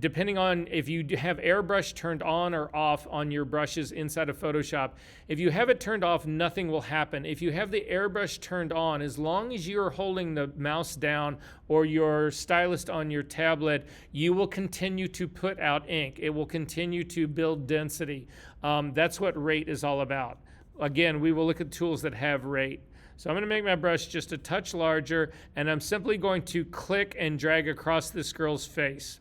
depending on if you have airbrush turned on or off on your brushes inside of Photoshop, if you have it turned off, nothing will happen. If you have the airbrush turned on, as long as you're holding the mouse down or your stylus on your tablet, you will continue to put out ink. It will continue to build density. That's what rate is all about. Again, we will look at tools that have rate. So I'm going to make my brush just a touch larger, and I'm simply going to click and drag across this girl's face.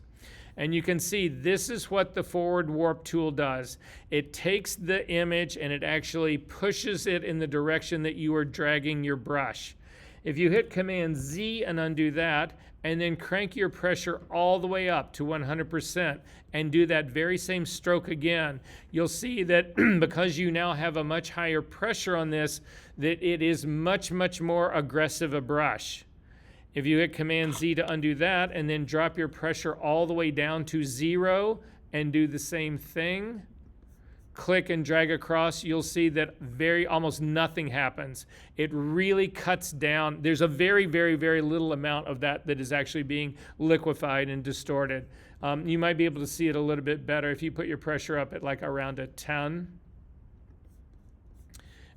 And you can see this is what the forward warp tool does. It takes the image and it actually pushes it in the direction that you are dragging your brush. If you hit Command Z and undo that, and then crank your pressure all the way up to 100% and do that very same stroke again, you'll see that because you now have a much higher pressure on this, that it is much, much more aggressive a brush. If you hit Command Z to undo that and then drop your pressure all the way down to 0 and do the same thing, click and drag across, you'll see that almost nothing happens. It really cuts down. There's a very, very, very little amount of that is actually being liquefied and distorted. You might be able to see it a little bit better if you put your pressure up at like around a 10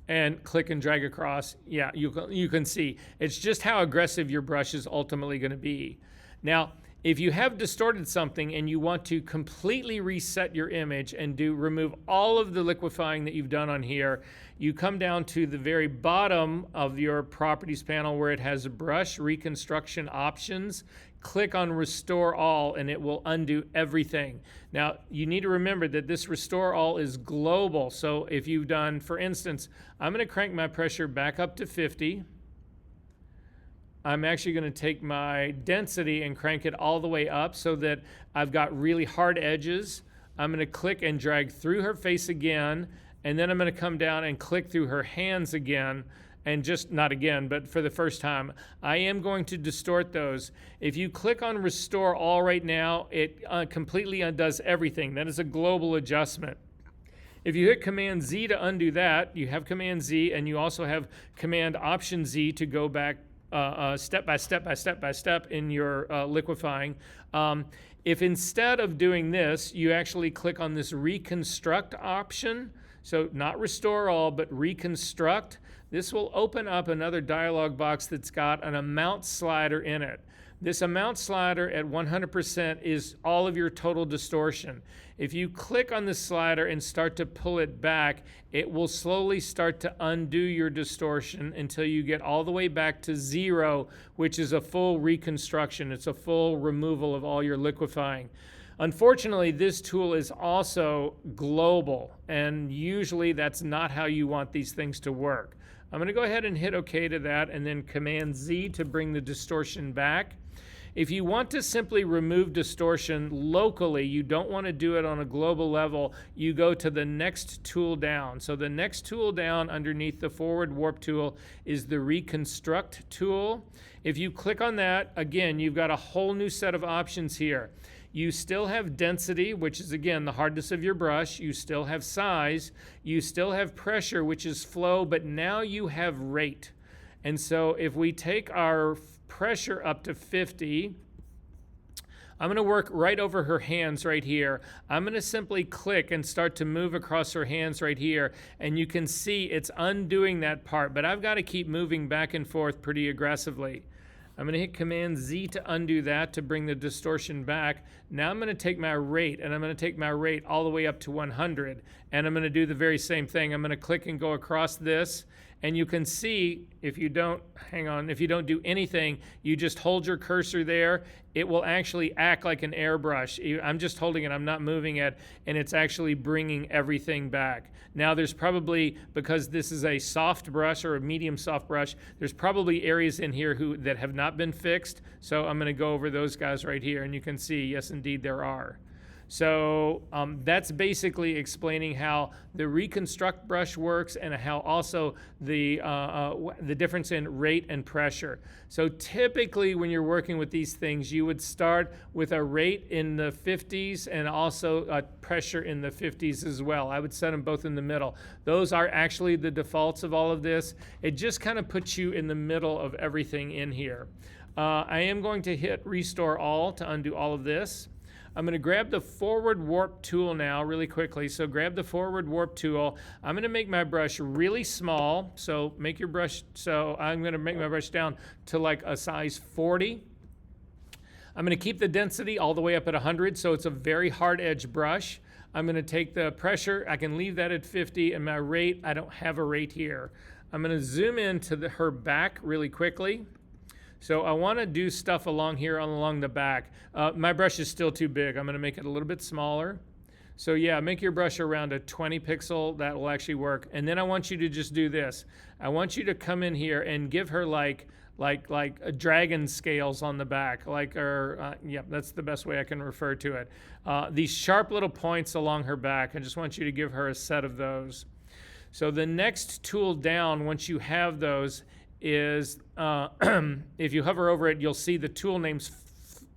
and click and drag across. Yeah, you can see. It's just how aggressive your brush is ultimately going to be. Now, if you have distorted something and you want to completely reset your image and remove all of the liquefying that you've done on here, you come down to the very bottom of your properties panel where it has brush reconstruction options. Click on Restore All and it will undo everything. Now, you need to remember that this Restore All is global. So if you've done, for instance, I'm going to crank my pressure back up to 50. I'm actually going to take my density and crank it all the way up so that I've got really hard edges. I'm going to click and drag through her face again, and then I'm going to come down and click through her hands again, and just not again, but for the first time. I am going to distort those. If you click on Restore All right now, it completely undoes everything. That is a global adjustment. If you hit Command Z to undo that, you have Command Z, and you also have Command Option Z to go back step by step in your liquefying. If instead of doing this, you actually click on this reconstruct option, so not restore all, but reconstruct, this will open up another dialog box that's got an amount slider in it. This amount slider at 100% is all of your total distortion. If you click on the slider and start to pull it back, it will slowly start to undo your distortion until you get all the way back to 0, which is a full reconstruction. It's a full removal of all your liquefying. Unfortunately, this tool is also global, and usually that's not how you want these things to work. I'm going to go ahead and hit OK to that, and then Command Z to bring the distortion back. If you want to simply remove distortion locally, you don't want to do it on a global level, you go to the next tool down. So the next tool down underneath the forward warp tool is the reconstruct tool. If you click on that, again, you've got a whole new set of options here. You still have density, which is, again, the hardness of your brush. You still have size. You still have pressure, which is flow, but now you have rate. And so if we take our pressure up to 50, I'm going to work right over her hands right here. I'm going to simply click and start to move across her hands right here, and you can see it's undoing that part, but I've got to keep moving back and forth pretty aggressively. I'm going to hit Command Z to undo that to bring the distortion back. Now I'm going to take my rate, and I'm going to take my rate all the way up to 100, and I'm going to do the very same thing. I'm going to click and go across this, And you can see if you don't, hang on, if you don't do anything, you just hold your cursor there, it will actually act like an airbrush. I'm just holding it, I'm not moving it, and it's actually bringing everything back. Now there's probably, because this is a soft brush or a medium soft brush, there's probably areas in here that have not been fixed. So I'm gonna go over those guys right here, and you can see, yes, indeed there are. So that's basically explaining how the reconstruct brush works and how also the difference in rate and pressure. So typically when you're working with these things, you would start with a rate in the 50s and also a pressure in the 50s as well. I would set them both in the middle. Those are actually the defaults of all of this. It just kind of puts you in the middle of everything in here. I am going to hit Restore All to undo all of this. I'm going to grab the forward warp tool now really quickly. So grab the forward warp tool. I'm going to make my brush really small. So make your brush, so I'm going to make my brush down to like a size 40. I'm going to keep the density all the way up at 100. So it's a very hard edge brush. I'm going to take the pressure. I can leave that at 50, and my rate, I don't have a rate here. I'm going to zoom in to her back really quickly. So I want to do stuff along here, along the back. My brush is still too big. I'm going to make it a little bit smaller. So yeah, make your brush around a 20 pixel. That will actually work. And then I want you to just do this. I want you to come in here and give her like a dragon scales on the back. Yeah, that's the best way I can refer to it. These sharp little points along her back. I just want you to give her a set of those. So the next tool down, once you have those, is if you hover over it, you'll see the tool names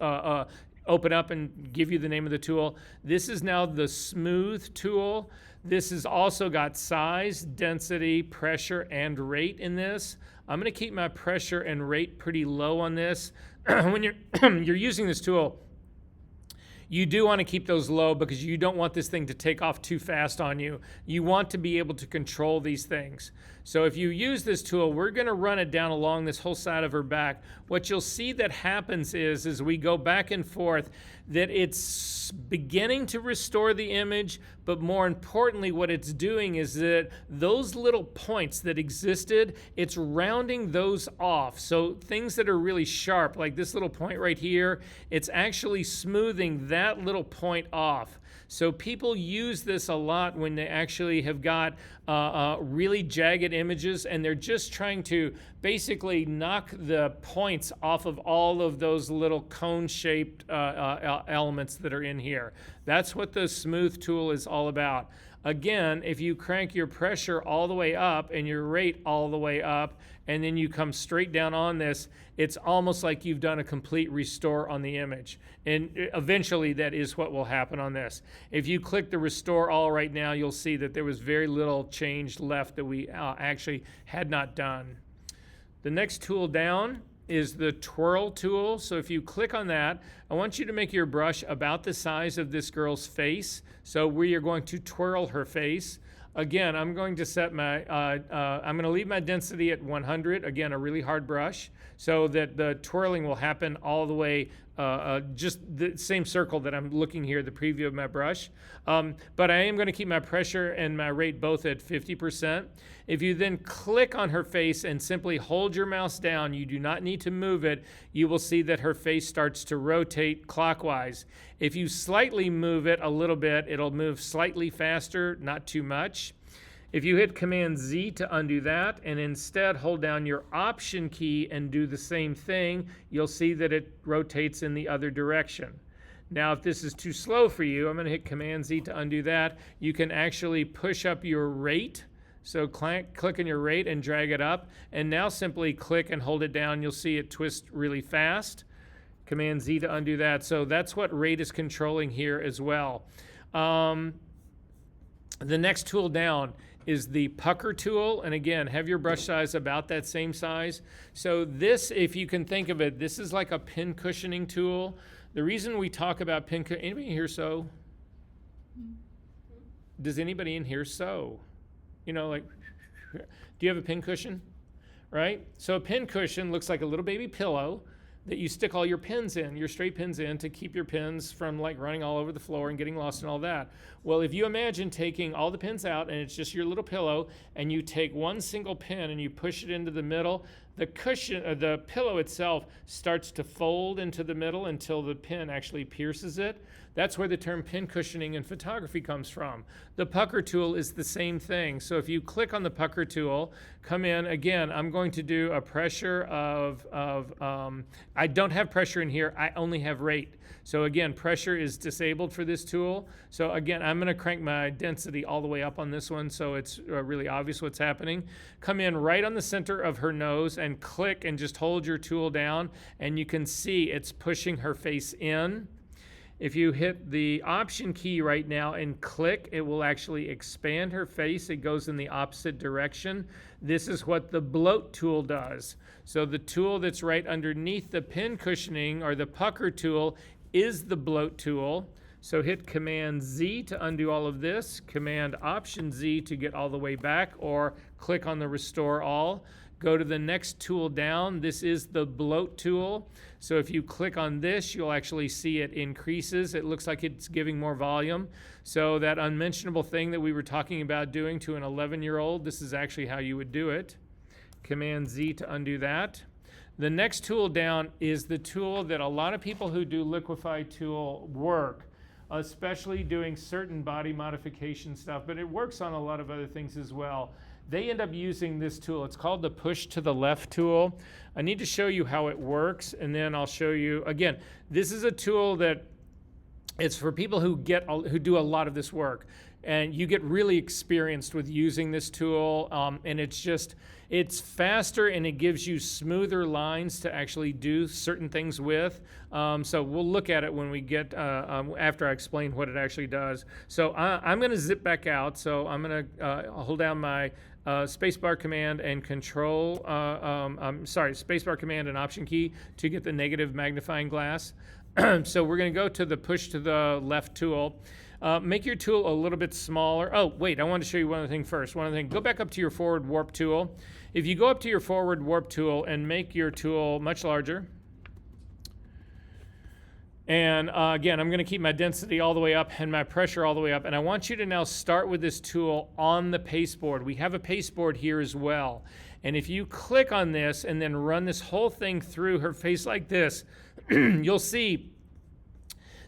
open up and give you the name of the tool. This is now the smooth tool. This has also got size, density, pressure, and rate in this. I'm going to keep my pressure and rate pretty low on this. When you're using this tool, you do want to keep those low because you don't want this thing to take off too fast on you. You want to be able to control these things. So if you use this tool, we're going to run it down along this whole side of her back. What you'll see that happens is, as we go back and forth, that it's beginning to restore the image, but more importantly, what it's doing is that those little points that existed, it's rounding those off. So things that are really sharp, like this little point right here, it's actually smoothing that little point off. So people use this a lot when they actually have got really jagged images and they're just trying to basically knock the points off of all of those little cone-shaped elements that are in here. That's what the smooth tool is all about. Again, if you crank your pressure all the way up and your rate all the way up, and then you come straight down on this, it's almost like you've done a complete restore on the image. And eventually that is what will happen on this. If you click the restore all right now, you'll see that there was very little change left that we actually had not done. The next tool down is the twirl tool. So if you click on that, I want you to make your brush about the size of this girl's face. So we are going to twirl her face. Again, I'm going to set my, I'm going to leave my density at 100. Again, a really hard brush, so that the twirling will happen all the way, just the same circle that I'm looking here, the preview of my brush. But I am going to keep my pressure and my rate both at 50%. If you then click on her face and simply hold your mouse down, you do not need to move it, you will see that her face starts to rotate clockwise. If you slightly move it a little bit, it'll move slightly faster, not too much. If you hit Command Z to undo that and instead hold down your Option key and do the same thing, you'll see that it rotates in the other direction. Now, if this is too slow for you, I'm going to hit Command Z to undo that. You can actually push up your rate. So click on your rate and drag it up. And now simply click and hold it down. You'll see it twist really fast. Command Z to undo that. So that's what rate is controlling here as well. The next tool down is the pucker tool. And again, have your brush size about that same size. So this, if you can think of it, this is like a pin cushioning tool. The reason we talk about pin cushioning, anybody here sew? Does anybody in here sew? You know, like, do you have a pin cushion? Right? So a pin cushion looks like a little baby pillow, that you stick all your pins in, your straight pins in, to keep your pins from like running all over the floor and getting lost and all that. Well, if you imagine taking all the pins out and it's just your little pillow, and you take one single pin and you push it into the middle, the cushion, the pillow itself starts to fold into the middle until the pin actually pierces it. That's where the term pin cushioning in photography comes from. The pucker tool is the same thing. So if you click on the pucker tool, come in, again, I'm going to do a pressure of I don't have pressure in here, I only have rate. So again, pressure is disabled for this tool. So again, I'm gonna crank my density all the way up on this one so it's really obvious what's happening. Come in right on the center of her nose and click and just hold your tool down, and you can see it's pushing her face in. If you hit the Option key right now and click, it will actually expand her face. It goes in the opposite direction. This is what the bloat tool does. So the tool that's right underneath the pin cushioning, or the pucker tool, is the bloat tool. So hit Command Z to undo all of this, Command Option Z to get all the way back, or click on the Restore All. Go to the next tool down. This is the bloat tool. So if you click on this, you'll actually see it increases. It looks like it's giving more volume. So that unmentionable thing that we were talking about doing to an 11-year-old, this is actually how you would do it. Command Z to undo that. The next tool down is the tool that a lot of people who do liquify tool work, especially doing certain body modification stuff, but it works on a lot of other things as well. They end up using this tool. It's called the push to the left tool. I need to show you how it works, and then I'll show you, again, this is a tool that it's for people who do a lot of this work, and you get really experienced with using this tool, and it's faster, and it gives you smoother lines to actually do certain things with. So we'll look at it when we get, after I explain what it actually does. So I'm gonna zip back out. So I'm gonna hold down my spacebar command and spacebar command and Option key to get the negative magnifying glass. So we're gonna go to the push to the left tool. Make your tool a little bit smaller. Oh, wait, I want to show you one other thing first. One other thing, go back up to your forward warp tool. If you go up to your forward warp tool and make your tool much larger, and again, I'm gonna keep my density all the way up and my pressure all the way up, and I want you to now start with this tool on the pasteboard. We have a pasteboard here as well. And if you click on this and then run this whole thing through her face like this, you'll see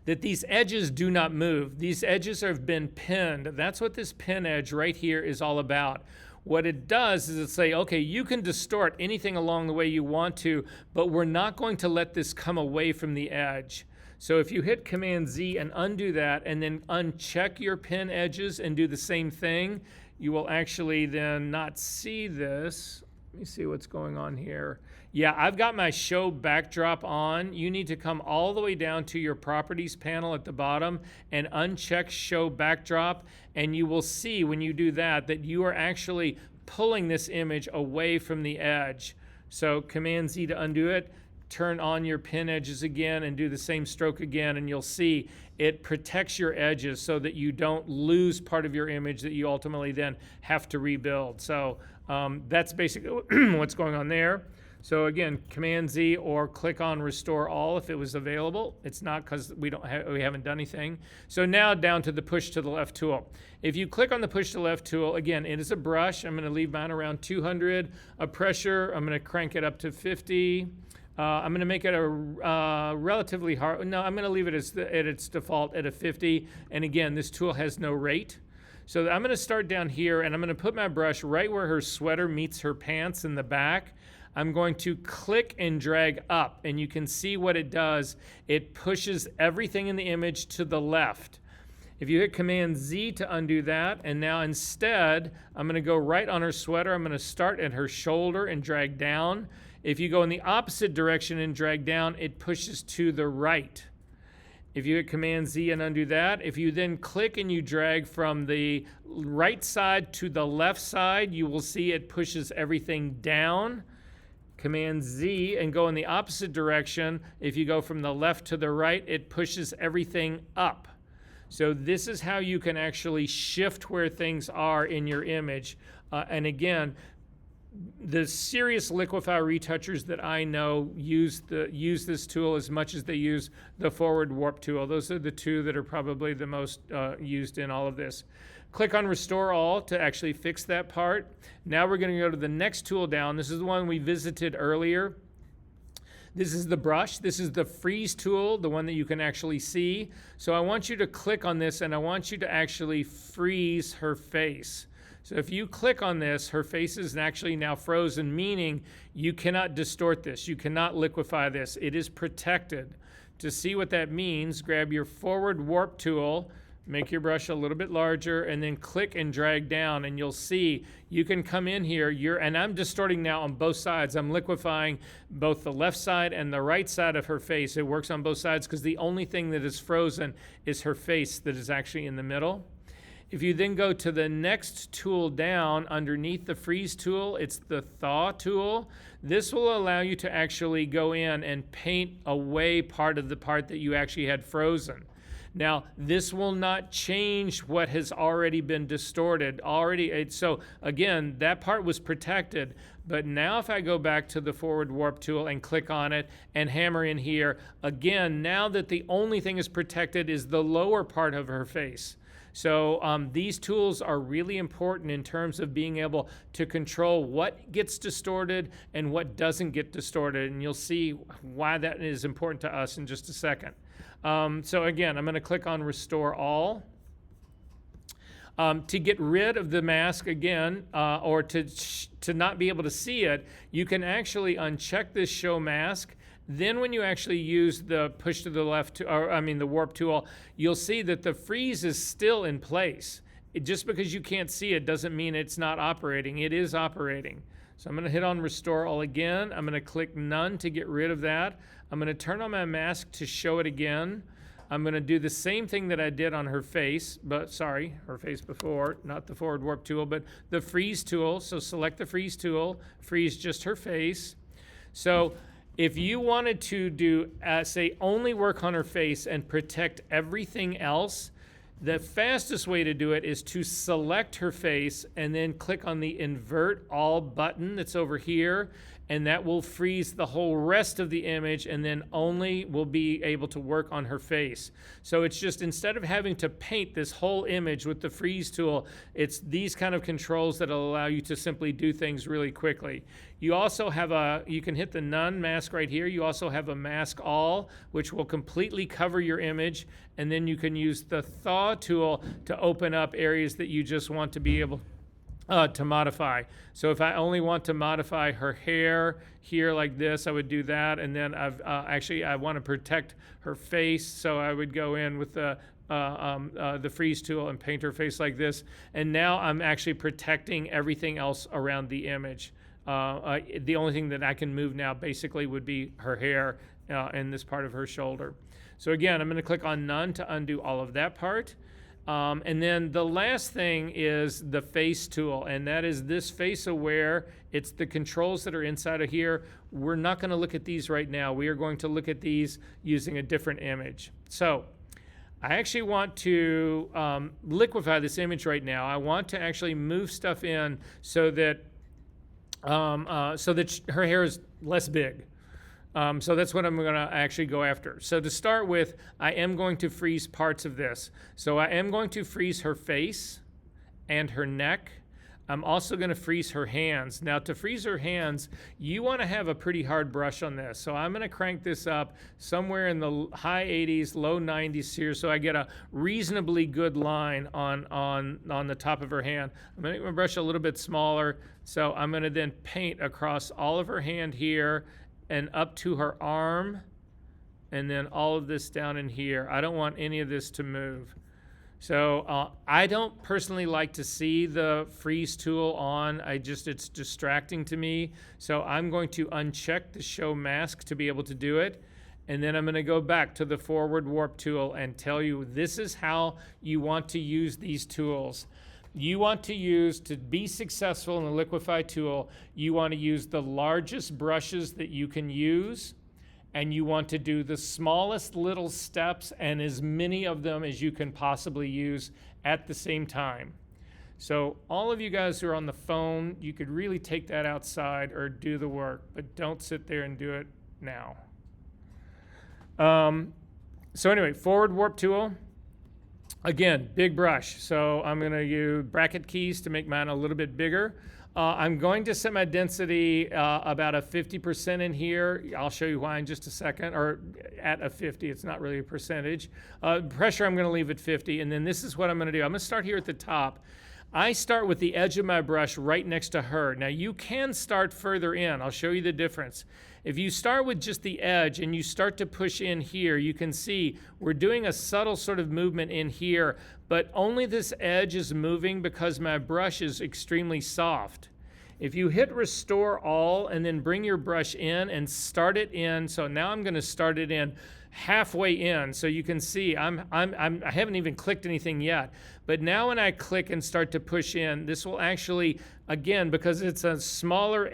that these edges do not move. These edges have been pinned. That's what this pin edge right here is all about. What it does is it say, okay, you can distort anything along the way you want to, but we're not going to let this come away from the edge. So if you hit Command Z and undo that, and then uncheck your pin edges and do the same thing, you will actually then not see this. Let me see what's going on here. Yeah, I've got my show backdrop on. You need to come all the way down to your properties panel at the bottom and uncheck show backdrop, and you will see when you do that that you are actually pulling this image away from the edge. So Command Z to undo it, turn on your pin edges again and do the same stroke again, and you'll see it protects your edges so that you don't lose part of your image that you ultimately then have to rebuild. So that's basically what's going on there. So again, Command Z or click on Restore All if it was available. It's not because we haven't done anything. So now down to the push to the left tool. If you click on the push to the left tool, again, it is a brush. I'm going to leave mine around 200. A pressure, I'm going to crank it up to 50. I'm going to make it a relatively hard. No, I'm going to leave it at its default at a 50. And again, this tool has no rate. So I'm going to start down here, and I'm going to put my brush right where her sweater meets her pants in the back. I'm going to click and drag up, and you can see what it does. It pushes everything in the image to the left. If you hit Command Z to undo that, and now instead, I'm going to go right on her sweater. I'm going to start at her shoulder and drag down. If you go in the opposite direction and drag down, it pushes to the right. If you hit Command Z and undo that, if you then click and you drag from the right side to the left side, you will see it pushes everything down. Command Z and go in the opposite direction. If you go from the left to the right, it pushes everything up. So this is how you can actually shift where things are in your image. And again, the serious liquify retouchers that I know use this tool as much as they use the forward warp tool. Those are the two that are probably the most used in all of this. Click on Restore All to actually fix that part. Now we're going to go to the next tool down. This is the one we visited earlier. This is the brush. This is the freeze tool, the one that you can actually see. So I want you to click on this and I want you to actually freeze her face. So if you click on this, her face is actually now frozen, meaning you cannot distort this. You cannot liquefy this. It is protected. To see what that means, grab your forward warp tool, make your brush a little bit larger, and then click and drag down, and you'll see you can come in here. And I'm distorting now on both sides. I'm liquefying both the left side and the right side of her face. It works on both sides because the only thing that is frozen is her face that is actually in the middle. If you then go to the next tool down underneath the freeze tool, it's the thaw tool. This will allow you to actually go in and paint away part of the part that you actually had frozen. Now, this will not change what has already been distorted. So again, that part was protected, but now if I go back to the forward warp tool and click on it and hammer in here, again, now that the only thing is protected is the lower part of her face. So these tools are really important in terms of being able to control what gets distorted and what doesn't get distorted. And you'll see why that is important to us in just a second. So again, I'm going to click on Restore All. To get rid of the mask again, or to not be able to see it, you can actually uncheck this Show Mask. Then when you actually use the push to the left, the warp tool, you'll see that the freeze is still in place. Just because you can't see it doesn't mean it's not operating. It is operating. So I'm going to hit on Restore All again. I'm going to click None to get rid of that. I'm going to turn on my mask to show it again. I'm going to do the same thing that I did on her face, her face before, not the forward warp tool, but the freeze tool. So select the freeze tool, freeze just her face. So if you wanted to do, say, only work on her face and protect everything else, the fastest way to do it is to select her face and then click on the Invert All button that's over here, and that will freeze the whole rest of the image and then only will be able to work on her face. So it's just, instead of having to paint this whole image with the freeze tool, it's these kind of controls that will allow you to simply do things really quickly. You also have you can hit the None mask right here. You also have a Mask All, which will completely cover your image, and then you can use the Thaw tool to open up areas that you just want to be able to modify. So if I only want to modify her hair here like this, I would do that. And then I want to protect her face, so I would go in with the freeze tool and paint her face like this. And now I'm actually protecting everything else around the image. The only thing that I can move now basically would be her hair and this part of her shoulder. So again, I'm going to click on None to undo all of that part. And then the last thing is the face tool, and that is this face aware. It's the controls that are inside of here. We're not going to look at these right now. We are going to look at these using a different image. So I actually want to liquefy this image right now. I want to actually move stuff in so that her hair is less big. So that's what I'm going to actually go after. So to start with, I am going to freeze parts of this. So I am going to freeze her face and her neck. I'm also going to freeze her hands. Now to freeze her hands, you want to have a pretty hard brush on this. So I'm going to crank this up somewhere in the high 80s, low 90s here, so I get a reasonably good line on the top of her hand. I'm going to make my brush a little bit smaller. So I'm going to then paint across all of her hand here and up to her arm, and then all of this down in here. I don't want any of this to move. So I don't personally like to see the freeze tool on. It's distracting to me. So I'm going to uncheck the Show Mask to be able to do it. And then I'm going to go back to the forward warp tool and tell you this is how you want to use these tools. You want to be successful in the liquefy tool, you want to use the largest brushes that you can use, and you want to do the smallest little steps and as many of them as you can possibly use at the same time. So all of you guys who are on the phone, you could really take that outside or do the work, but don't sit there and do it now. So anyway, forward warp tool. Again, big brush. So I'm going to use bracket keys to make mine a little bit bigger. I'm going to set my density about a 50% in here. I'll show you why in just a second, or at a 50, it's not really a percentage. Pressure I'm going to leave at 50, and then this is what I'm going to do. I'm going to start here at the top. I start with the edge of my brush right next to her. Now you can start further in. I'll show you the difference. If you start with just the edge and you start to push in here, you can see we're doing a subtle sort of movement in here, but only this edge is moving because my brush is extremely soft. If you hit restore all and then bring your brush in and start it in, so now I'm going to start it in halfway in, so you can see I haven't even clicked anything yet. But now when I click and start to push in, this will actually, again, because it's a smaller,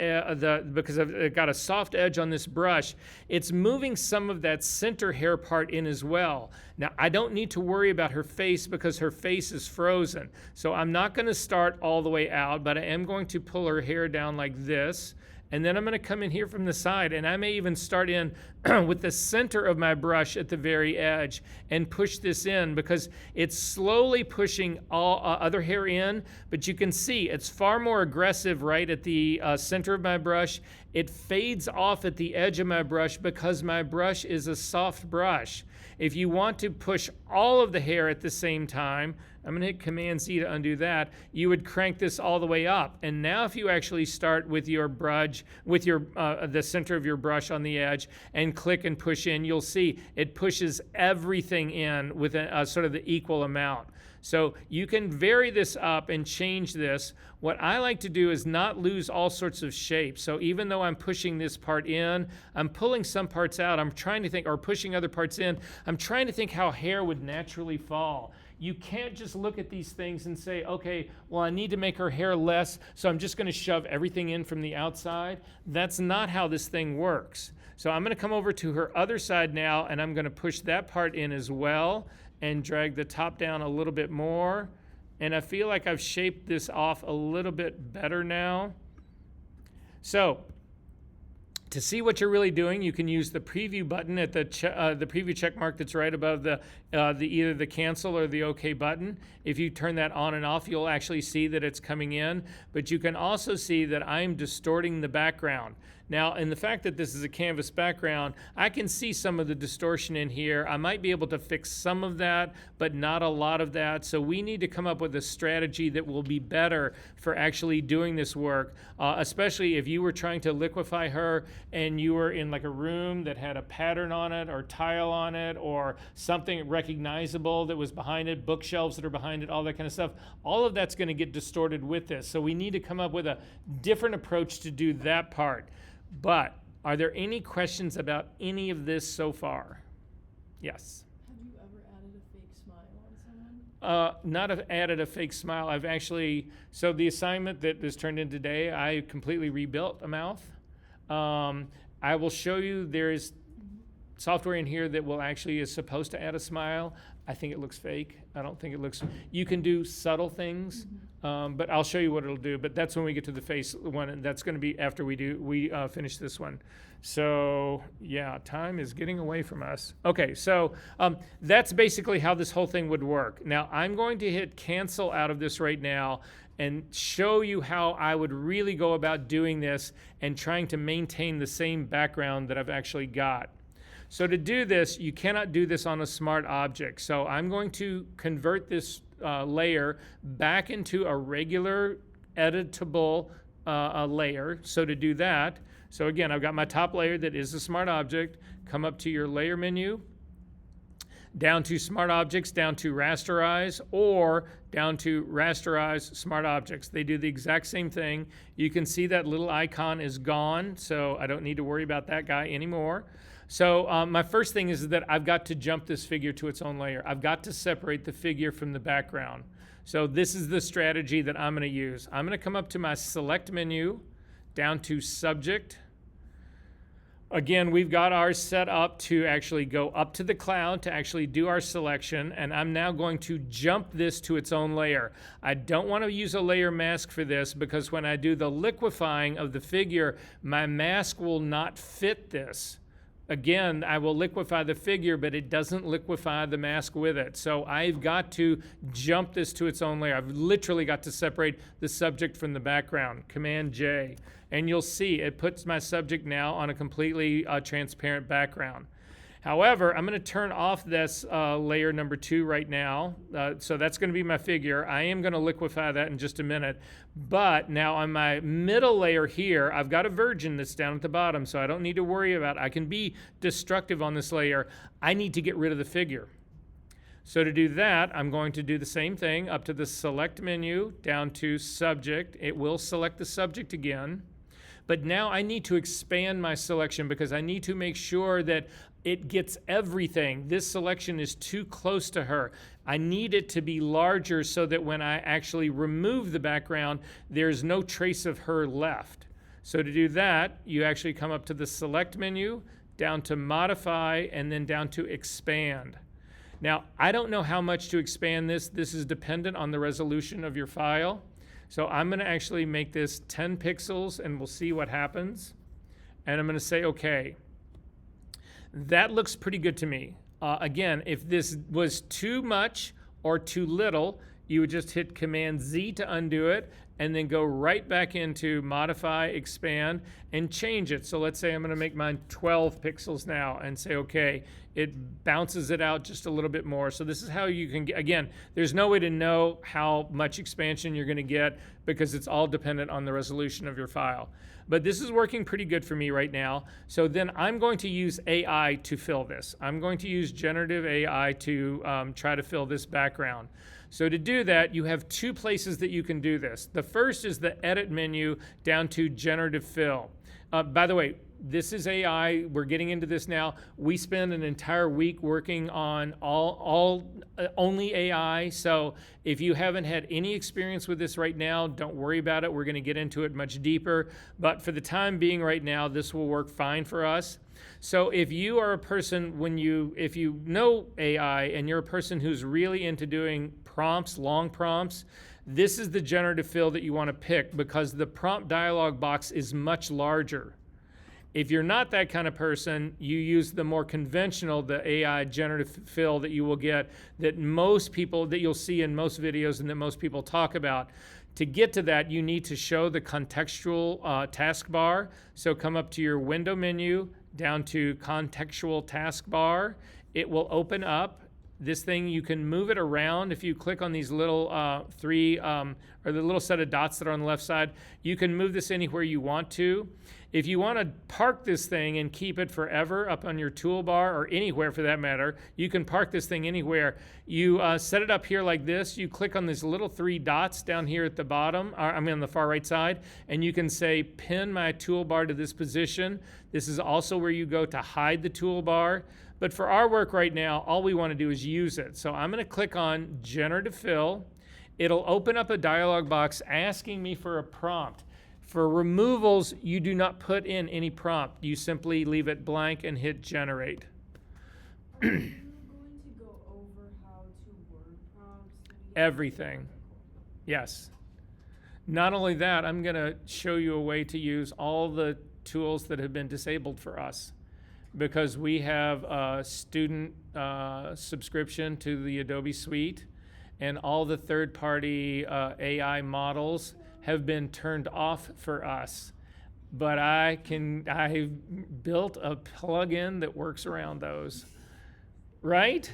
because I've got a soft edge on this brush, it's moving some of that center hair part in as well. Now, I don't need to worry about her face because her face is frozen. So I'm not going to start all the way out, but I am going to pull her hair down like this. And then I'm going to come in here from the side, and I may even start in with the center of my brush at the very edge and push this in because it's slowly pushing all other hair in, but you can see it's far more aggressive right at the center of my brush. It fades off at the edge of my brush because my brush is a soft brush. If you want to push all of the hair at the same time, I'm going to hit Command-Z to undo that. You would crank this all the way up. And now if you actually start with your brush, with your the center of your brush on the edge and click and push in, you'll see it pushes everything in with a sort of the equal amount. So you can vary this up and change this. What I like to do is not lose all sorts of shapes. So even though I'm pushing this part in, I'm pulling some parts out. I'm trying to think, or pushing other parts in, I'm trying to think how hair would naturally fall. You can't just look at these things and say, okay, well, I need to make her hair less, so I'm just going to shove everything in from the outside. That's not how this thing works. So I'm going to come over to her other side now, and I'm going to push that part in as well and drag the top down a little bit more. And I feel like I've shaped this off a little bit better now. So to see what you're really doing, you can use the preview button at the preview check mark that's right above the either the cancel or the OK button. If you turn that on and off, you'll actually see that it's coming in. But you can also see that I'm distorting the background. Now, in the fact that this is a canvas background, I can see some of the distortion in here. I might be able to fix some of that, but not a lot of that. So we need to come up with a strategy that will be better for actually doing this work, especially if you were trying to liquefy her and you were in like a room that had a pattern on it or tile on it or something recognizable that was behind it, bookshelves that are behind it, all that kind of stuff. All of that's going to get distorted with this. So we need to come up with a different approach to do that part. But are there any questions about any of this so far? Yes. Have you ever added a fake smile on someone? Not have added a fake smile. I've actually, so the assignment that is turned in today, I completely rebuilt a mouth. I will show you there's software in here that will actually is supposed to add a smile. I think it looks fake. I don't think it looks, you can do subtle things, but I'll show you what it'll do. But that's when we get to the face one, and that's going to be after we finish this one. So yeah, time is getting away from us. Okay, so that's basically how this whole thing would work. Now I'm going to hit cancel out of this right now and show you how I would really go about doing this and trying to maintain the same background that I've actually got. So to do this, you cannot do this on a smart object. So I'm going to convert this layer back into a regular editable layer. So to do that, so again, I've got my top layer that is a smart object. Come up to your layer menu, down to smart objects, down to rasterize, or down to rasterize smart objects. They do the exact same thing. You can see that little icon is gone, so I don't need to worry about that guy anymore. So my first thing is that I've got to jump this figure to its own layer. I've got to separate the figure from the background. So this is the strategy that I'm going to use. I'm going to come up to my select menu, down to subject, Again, we've got ours set up to actually go up to the cloud to actually do our selection, and I'm now going to jump this to its own layer. I don't want to use a layer mask for this because when I do the liquefying of the figure, my mask will not fit this. Again, I will liquefy the figure, but it doesn't liquefy the mask with it. So I've got to jump this to its own layer. I've literally got to separate the subject from the background. Command J. And you'll see it puts my subject now on a completely transparent background. However, I'm going to turn off this layer number 2 right now. So that's going to be my figure. I am going to liquefy that in just a minute. But now on my middle layer here, I've got a virgin that's down at the bottom, so I don't need to worry about it. I can be destructive on this layer. I need to get rid of the figure. So to do that, I'm going to do the same thing up to the select menu, down to subject. It will select the subject again. But now I need to expand my selection because I need to make sure that it gets everything. This selection is too close to her. I need it to be larger so that when I actually remove the background, there's no trace of her left. So to do that, you actually come up to the select menu, down to modify, and then down to expand. Now, I don't know how much to expand this. This is dependent on the resolution of your file. So I'm going to actually make this 10 pixels and we'll see what happens. And I'm going to say OK. That looks pretty good to me. Again, if this was too much or too little, you would just hit Command Z to undo it and then go right back into Modify, Expand, and change it. So let's say I'm going to make mine 12 pixels now and say OK. It bounces it out just a little bit more. So this is how you can get, again, there's no way to know how much expansion you're going to get because it's all dependent on the resolution of your file. But this is working pretty good for me right now. So then I'm going to use AI to fill this. I'm going to use generative AI to try to fill this background. So to do that, you have 2 places that you can do this. The first is the edit menu down to generative fill. By the way, this is AI. We're getting into this now. We spend an entire week working on only AI. So if you haven't had any experience with this right now, don't worry about it. We're going to get into it much deeper. But for the time being right now, this will work fine for us. So if you are a person, if you know AI and you're a person who's really into doing prompts, long prompts, this is the generative fill that you want to pick because the prompt dialog box is much larger. If you're not that kind of person, you use the more conventional, the AI generative fill that you will get that you'll see in most videos and that most people talk about. To get to that, you need to show the contextual taskbar. So come up to your window menu, down to contextual taskbar. It will open up. This thing, you can move it around. If you click on these little or the little set of dots that are on the left side, you can move this anywhere you want to. If you want to park this thing and keep it forever up on your toolbar or anywhere for that matter, you can park this thing anywhere. You set it up here like this. You click on these little 3 dots down here at the bottom, on the far right side, and you can say pin my toolbar to this position. This is also where you go to hide the toolbar. But for our work right now, all we want to do is use it. So I'm going to click on Generative Fill. It'll open up a dialog box asking me for a prompt. For removals, you do not put in any prompt. You simply leave it blank and hit Generate. Are you going to go over how to word prompts? Everything. Yes. Not only that, I'm going to show you a way to use all the tools that have been disabled for us, because we have a student subscription to the Adobe Suite, and all the third-party AI models have been turned off for us. But I've built a plugin that works around those. Right?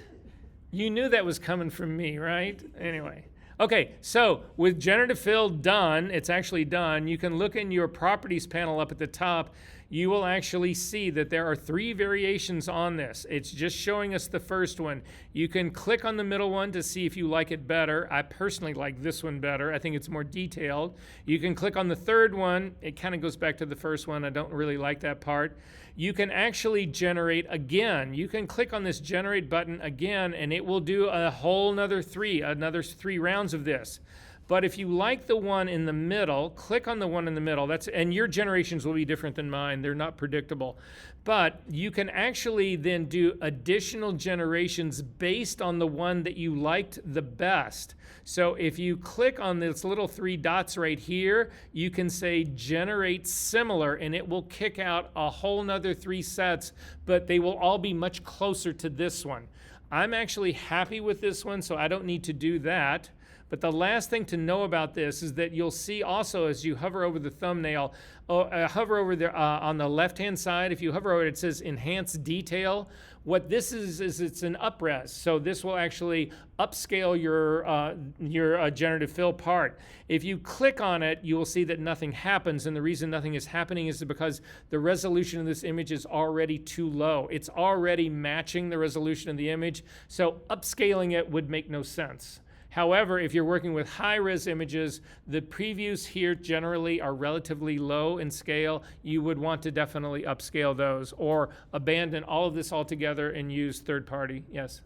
You knew that was coming from me, right? Anyway. Okay, so with generative fill done, it's actually done. You can look in your properties panel up at the top. You will actually see that there are 3 variations on this. It's just showing us the first one. You can click on the middle one to see if you like it better. I personally like this one better. I think it's more detailed. You can click on the third one. It kind of goes back to the first one. I don't really like that part. You can actually generate again. You can click on this generate button again, and it will do a whole another 3 rounds of this. But if you like the one in the middle, click on the one in the middle. And your generations will be different than mine. They're not predictable. But you can actually then do additional generations based on the one that you liked the best. So if you click on this little 3 dots right here, you can say generate similar, and it will kick out a whole nother 3 sets, but they will all be much closer to this one. I'm actually happy with this one, so I don't need to do that. But the last thing to know about this is that you'll see also as you hover over the thumbnail, hover over there on the left-hand side, if you hover over it, it says Enhance Detail. What this is it's an up-res. So this will actually upscale your generative fill part. If you click on it, you will see that nothing happens. And the reason nothing is happening is because the resolution of this image is already too low. It's already matching the resolution of the image. So upscaling it would make no sense. However, if you're working with high-res images, the previews here generally are relatively low in scale. You would want to definitely upscale those or abandon all of this altogether and use third-party. Yes?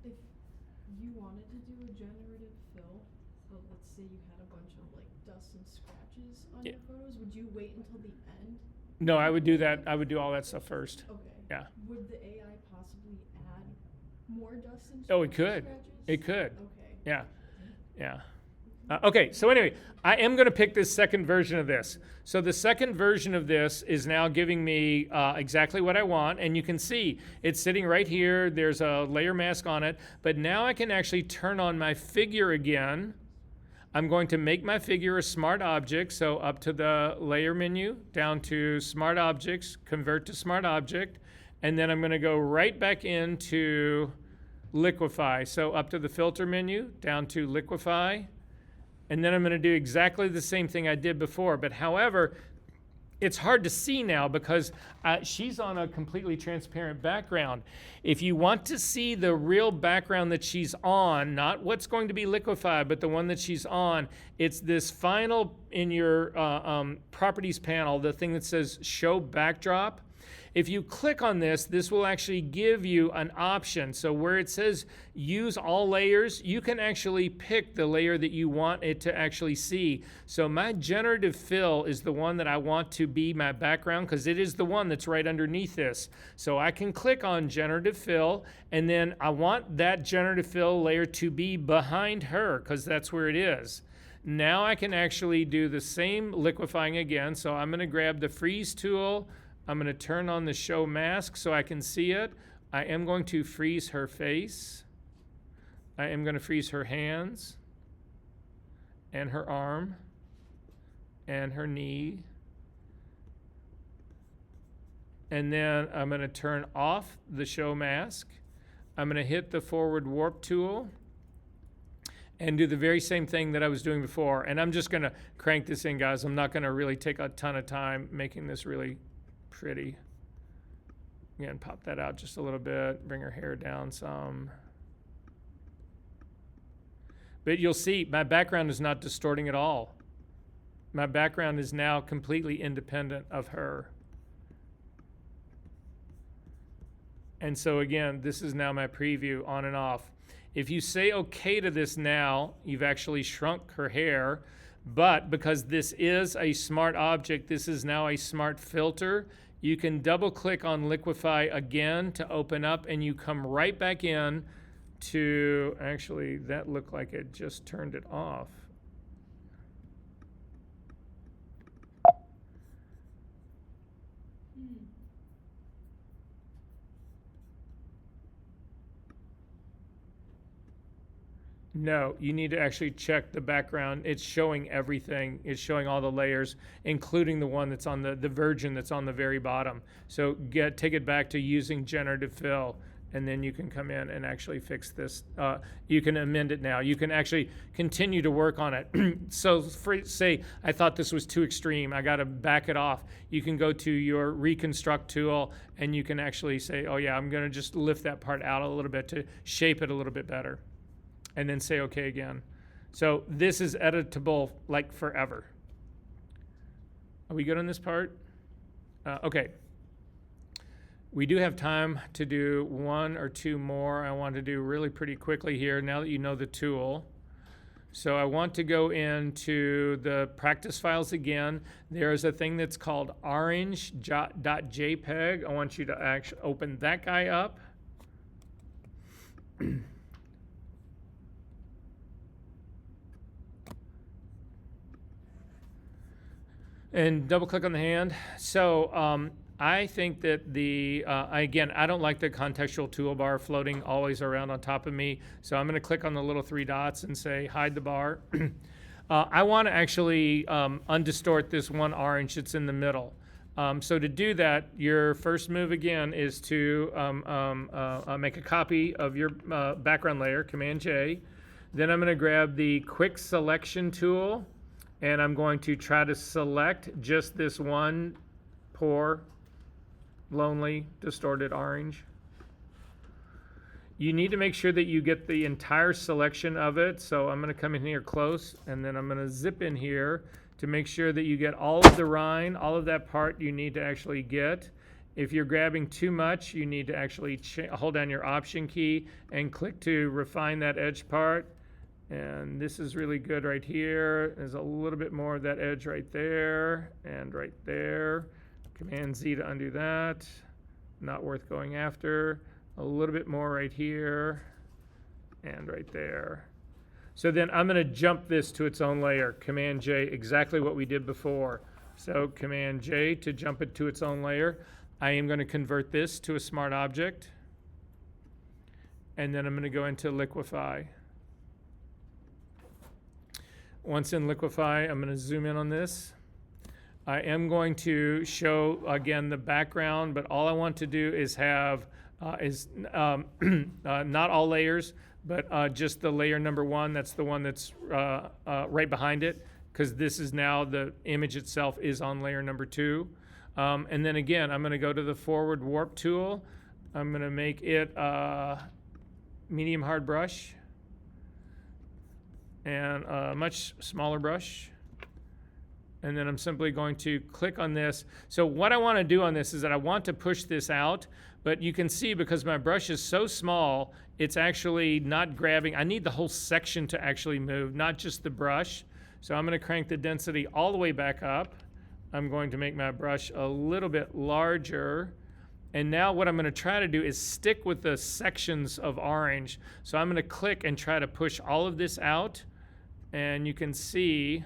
If you wanted to do a generative fill, but let's say you had a bunch of like dust and scratches on your photos, would you wait until the end? No, I would do that. I would do all that stuff first. Okay. Yeah. Would the AI possibly add more dust and Oh, it could. scratches? It could. Okay. Yeah. Yeah. Okay, so anyway, I am going to pick this second version of this. So the second version of this is now giving me exactly what I want, and you can see it's sitting right here. There's a layer mask on it, but now I can actually turn on my figure again. I'm going to make my figure a smart object, so up to the layer menu, down to smart objects, convert to smart object, and then I'm going to go right back into liquify. So up to the filter menu, down to liquify, and then I'm going to do exactly the same thing I did before. But however, it's hard to see now because she's on a completely transparent background. If you want to see the real background that she's on, not what's going to be liquefied, but the one that she's on, it's this final in your properties panel, the thing that says show backdrop. If you click on this, this will actually give you an option. So where it says use all layers, you can actually pick the layer that you want it to actually see. So my generative fill is the one that I want to be my background because it is the one that's right underneath this. So I can click on generative fill, and then I want that generative fill layer to be behind her because that's where it is. Now I can actually do the same liquefying again. So I'm going to grab the freeze tool. I'm going to turn on the show mask so I can see it. I am going to freeze her face. I am going to freeze her hands and her arm and her knee. And then I'm going to turn off the show mask. I'm going to hit the forward warp tool and do the very same thing that I was doing before. And I'm just going to crank this in, guys. I'm not going to really take a ton of time making this really pretty. Again, pop that out just a little bit, bring her hair down some. But you'll see my background is not distorting at all. My background is now completely independent of her. And so again, this is now my preview on and off. If you say okay to this now, you've actually shrunk her hair. But because this is a smart object, this is now a smart filter, you can double click on liquefy again to open up, and you come right back in to, actually that looked like it just turned it off. No, you need to actually check the background. It's showing everything. It's showing all the layers, including the one that's on the virgin that's on the very bottom. So take it back to using generative fill, and then you can come in and actually fix this. You can amend it now. You can actually continue to work on it. So say, I thought this was too extreme. I got to back it off. You can go to your reconstruct tool, and you can actually say, oh yeah, I'm going to just lift that part out a little bit to shape it a little bit better. And then say okay again. So this is editable like forever. Are we good on this part? Okay. We do have time to do 1 or 2 more. I want to do really pretty quickly here now that you know the tool. So I want to go into the practice files again. There's a thing that's called orange.jpg. I want you to actually open that guy up. And double click on the hand. So I think that again, I don't like the contextual toolbar floating always around on top of me. So I'm going to click on the little three dots and say hide the bar. I want to actually undistort this one orange that's in the middle. So to do that, your first move again is to make a copy of your background layer, Command J. Then I'm going to grab the quick selection tool, and I'm going to try to select just this one poor, lonely, distorted orange. You need to make sure that you get the entire selection of it. So I'm going to come in here close, and then I'm going to zip in here to make sure that you get all of the rind, all of that part you need to actually get. If you're grabbing too much, you need to actually hold down your Option key and click to refine that edge part. And this is really good right here. There's a little bit more of that edge right there and right there. Command Z to undo that. Not worth going after. A little bit more right here and right there. So then I'm going to jump this to its own layer. Command J, exactly what we did before. So Command J to jump it to its own layer. I am going to convert this to a smart object. And then I'm going to go into Liquify. Once in Liquify, I'm going to zoom in on this. I am going to show, again, the background, but all I want to do is have, not all layers, but just the layer number one. That's the one that's right behind it, because this is now the image itself is on layer number two. And then again, I'm going to go to the forward warp tool. I'm going to make it medium hard brush and a much smaller brush. And then I'm simply going to click on this. So what I want to do on this is that I want to push this out, but you can see because my brush is so small, it's actually not grabbing. I need the whole section to actually move, not just the brush. So I'm going to crank the density all the way back up. I'm going to make my brush a little bit larger. And now what I'm going to try to do is stick with the sections of orange. So I'm going to click and try to push all of this out. And you can see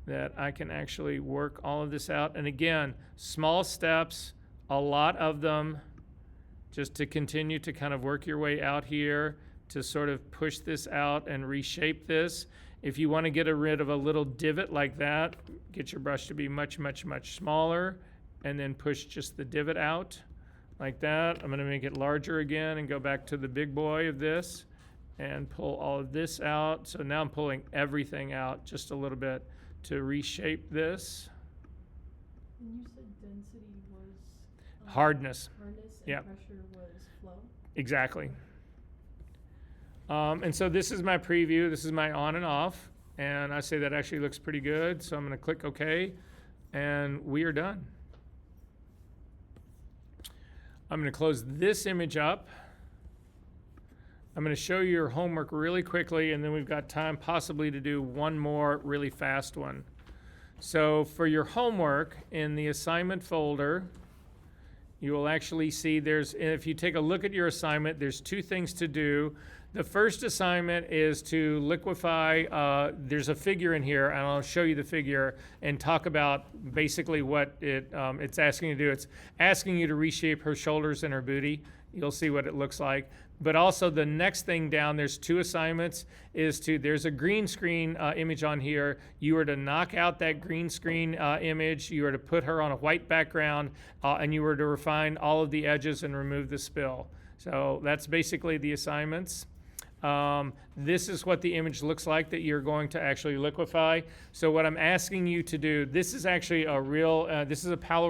that I can actually work all of this out. And again, small steps, a lot of them, just to continue to kind of work your way out here to sort of push this out and reshape this. If you want to get rid of a little divot like that, get your brush to be much, much, much smaller, and then push just the divot out like that. I'm going to make it larger again and go back to the big boy of this and pull all of this out. So now I'm pulling everything out just a little bit to reshape this. And you said density was hardness. Hardness and Yeah. pressure was flow. Exactly. And so this is my preview. This is my on and off. And I say that actually looks pretty good. So I'm going to click OK. And we are done. I'm going to close this image up. I'm going to show you your homework really quickly, and then we've got time possibly to do one more really fast one. So for your homework, in the assignment folder, you will actually see if you take a look at your assignment, there's two things to do. The first assignment is to liquify. There's a figure in here, and I'll show you the figure and talk about basically what it's asking you to do. It's asking you to reshape her shoulders and her booty. You'll see what it looks like. But also the next thing down, there's two assignments, there's a green screen image on here. You are to knock out that green screen image. You are to put her on a white background, and you are to refine all of the edges and remove the spill. So that's basically the assignments. This is what the image looks like that you're going to actually liquify. So what I'm asking you to do, this is actually a real, this is a Paolo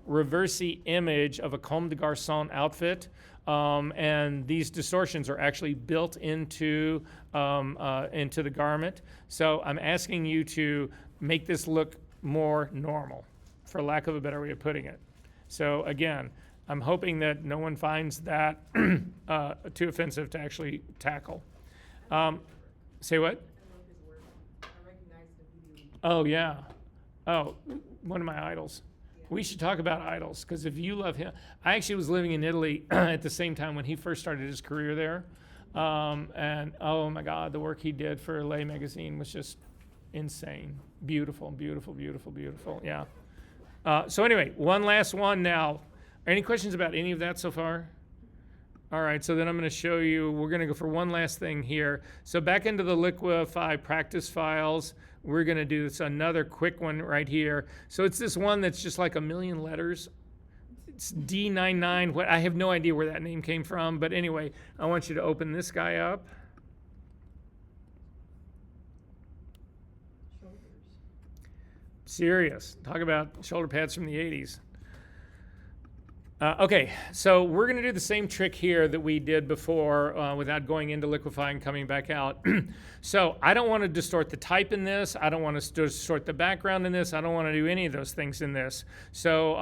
Reversi image of a Comme des Garçons outfit. And these distortions are actually built into the garment. So I'm asking you to make this look more normal, for lack of a better way of putting it. So again, I'm hoping that no one finds that too offensive to actually tackle. Say what? Oh, yeah. Oh, one of my idols. We should talk about idols, because if you love him, I actually was living in Italy at the same time when he first started his career there. And oh my God, the work he did for Lay magazine was just insane. Beautiful, beautiful, beautiful, beautiful. Yeah. So anyway, one last one now. Any questions about any of that so far? All right, so then I'm going to show you, we're going to go for one last thing here. So back into the Liquify practice files, we're going to do this another quick one right here. So it's this one that's just like a million letters. It's D99. What, I have no idea where that name came from, but anyway, I want you to open this guy up. Shoulders. Serious. Talk about shoulder pads from the 80s. Okay, so we're going to do the same trick here that we did before without going into Liquify and coming back out. So I don't want to distort the type in this. I don't want to distort the background in this. I don't want to do any of those things in this. So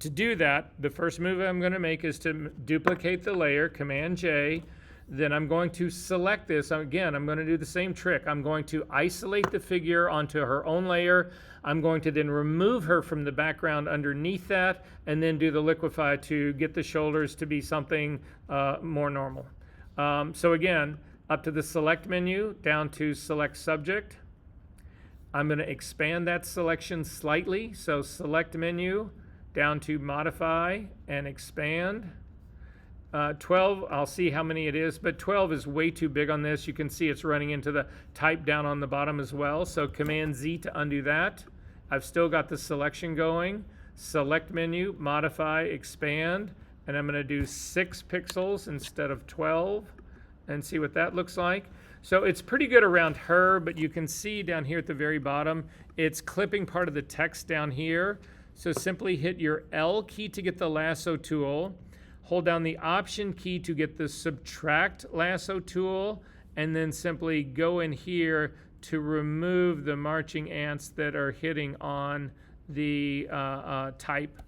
to do that, the first move I'm going to make is to duplicate the layer, Command-J. Then I'm going to select this. Again, I'm going to do the same trick. I'm going to isolate the figure onto her own layer. I'm going to then remove her from the background underneath that, and then do the Liquify to get the shoulders to be something more normal. So again, up to the Select menu, down to Select Subject. I'm going to expand that selection slightly. So Select menu, down to Modify and Expand. 12, I'll see how many it is, but 12 is way too big on this. You can see it's running into the type down on the bottom as well. So Command-Z to undo that. I've still got the selection going. Select menu, modify, expand, and I'm going to do 6 pixels instead of 12 and see what that looks like. So it's pretty good around her, but you can see down here at the very bottom, it's clipping part of the text down here. So simply hit your L key to get the lasso tool. Hold down the Option key to get the Subtract lasso tool, and then simply go in here to remove the marching ants that are hitting on the type.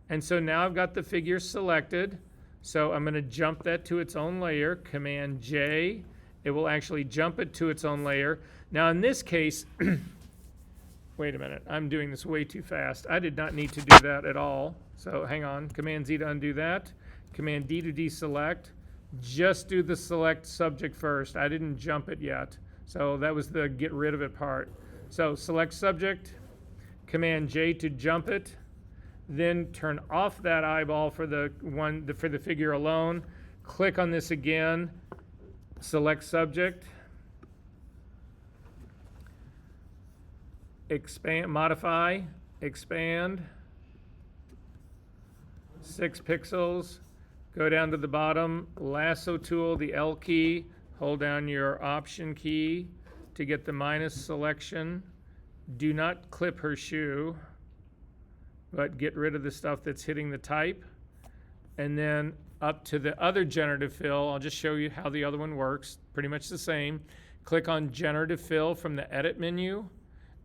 And so now I've got the figure selected. So I'm going to jump that to its own layer, Command-J. It will actually jump it to its own layer. Now in this case, wait a minute, I'm doing this way too fast. I did not need to do that at all. So hang on, Command-Z to undo that. Command-D to deselect. Just do the select subject first. I didn't jump it yet. So that was the get rid of it part. So select subject, Command-J to jump it, then turn off that eyeball for the figure alone. Click on this again, select subject, expand, modify, expand, 6 pixels. Go down to the bottom, lasso tool, the L key, hold down your Option key to get the minus selection. Do not clip her shoe, but get rid of the stuff that's hitting the type. And then up to the other generative fill, I'll just show you how the other one works, pretty much the same. Click on generative fill from the edit menu,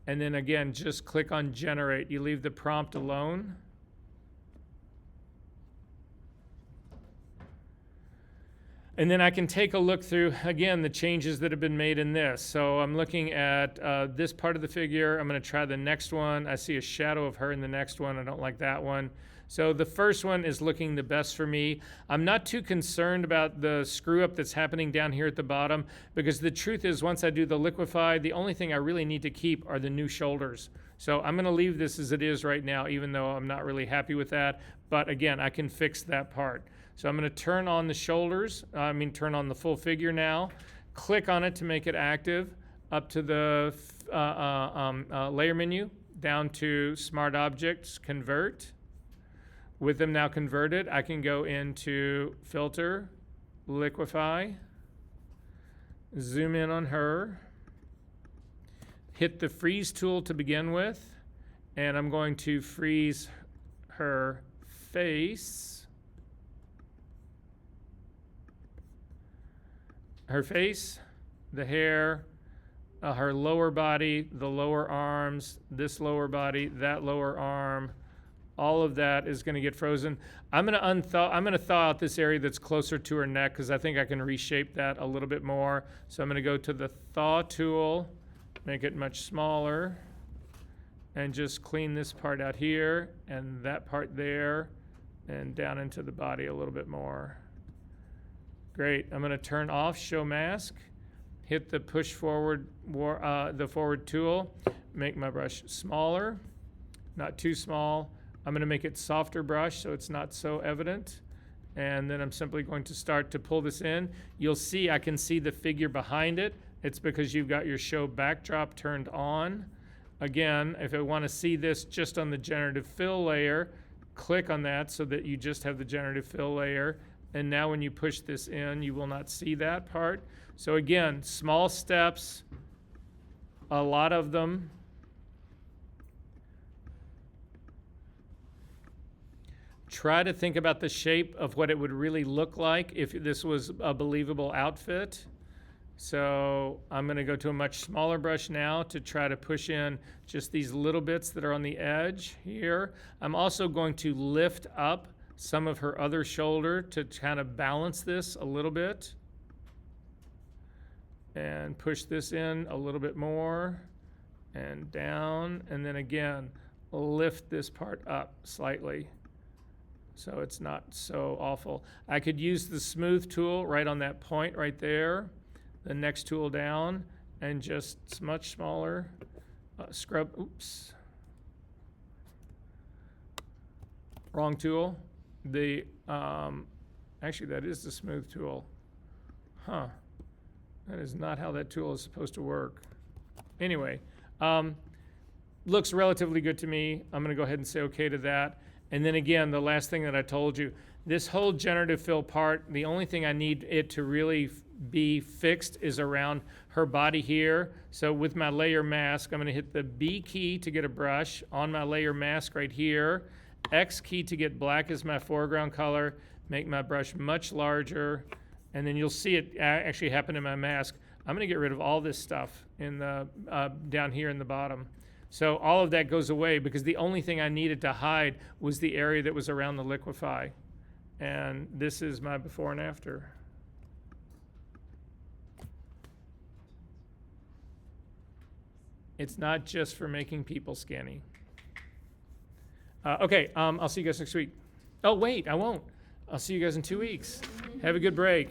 and then again, just click on generate. You leave the prompt alone. And then I can take a look through, again, the changes that have been made in this. So I'm looking at this part of the figure. I'm going to try the next one. I see a shadow of her in the next one. I don't like that one. So the first one is looking the best for me. I'm not too concerned about the screw up that's happening down here at the bottom, because the truth is once I do the Liquify, the only thing I really need to keep are the new shoulders. So I'm going to leave this as it is right now, even though I'm not really happy with that. But again, I can fix that part. So I'm going to turn on the shoulders, turn on the full figure now. Click on it to make it active, up to the layer menu, down to Smart Objects, Convert. With them now converted, I can go into Filter, Liquify, zoom in on her, hit the Freeze tool to begin with, and I'm going to freeze her face. Her face, the hair, her lower body, the lower arms, this lower body, that lower arm, all of that is gonna get frozen. I'm gonna thaw out this area that's closer to her neck because I think I can reshape that a little bit more. So I'm gonna go to the thaw tool, make it much smaller, and just clean this part out here and that part there and down into the body a little bit more. Great, I'm gonna turn off show mask, hit the push forward, the forward tool, make my brush smaller, not too small. I'm gonna make it softer brush so it's not so evident. And then I'm simply going to start to pull this in. You'll see, I can see the figure behind it. It's because you've got your show backdrop turned on. Again, if I wanna see this just on the generative fill layer, click on that so that you just have the generative fill layer. And now when you push this in, you will not see that part. So again, small steps, a lot of them. Try to think about the shape of what it would really look like if this was a believable outfit. So I'm gonna go to a much smaller brush now to try to push in just these little bits that are on the edge here. I'm also going to lift up some of her other shoulder to kind of balance this a little bit. And push this in a little bit more and down. And then again, lift this part up slightly so it's not so awful. I could use the smooth tool right on that point right there, the next tool down, and just much smaller scrub, oops. Wrong tool. The, actually that is the smooth tool. Huh, that is not how that tool is supposed to work. Anyway, looks relatively good to me. I'm gonna go ahead and say okay to that. And then again, the last thing that I told you, this whole generative fill part, the only thing I need it to really be fixed is around her body here. So with my layer mask, I'm gonna hit the B key to get a brush on my layer mask right here, X key to get black as my foreground color, make my brush much larger, and then you'll see it actually happen in my mask. I'm gonna get rid of all this stuff in the, down here in the bottom. So all of that goes away because the only thing I needed to hide was the area that was around the liquify. And this is my before and after. It's not just for making people skinny. Okay, I'll see you guys next week. Oh, wait, I won't. I'll see you guys in 2 weeks. Have a good break.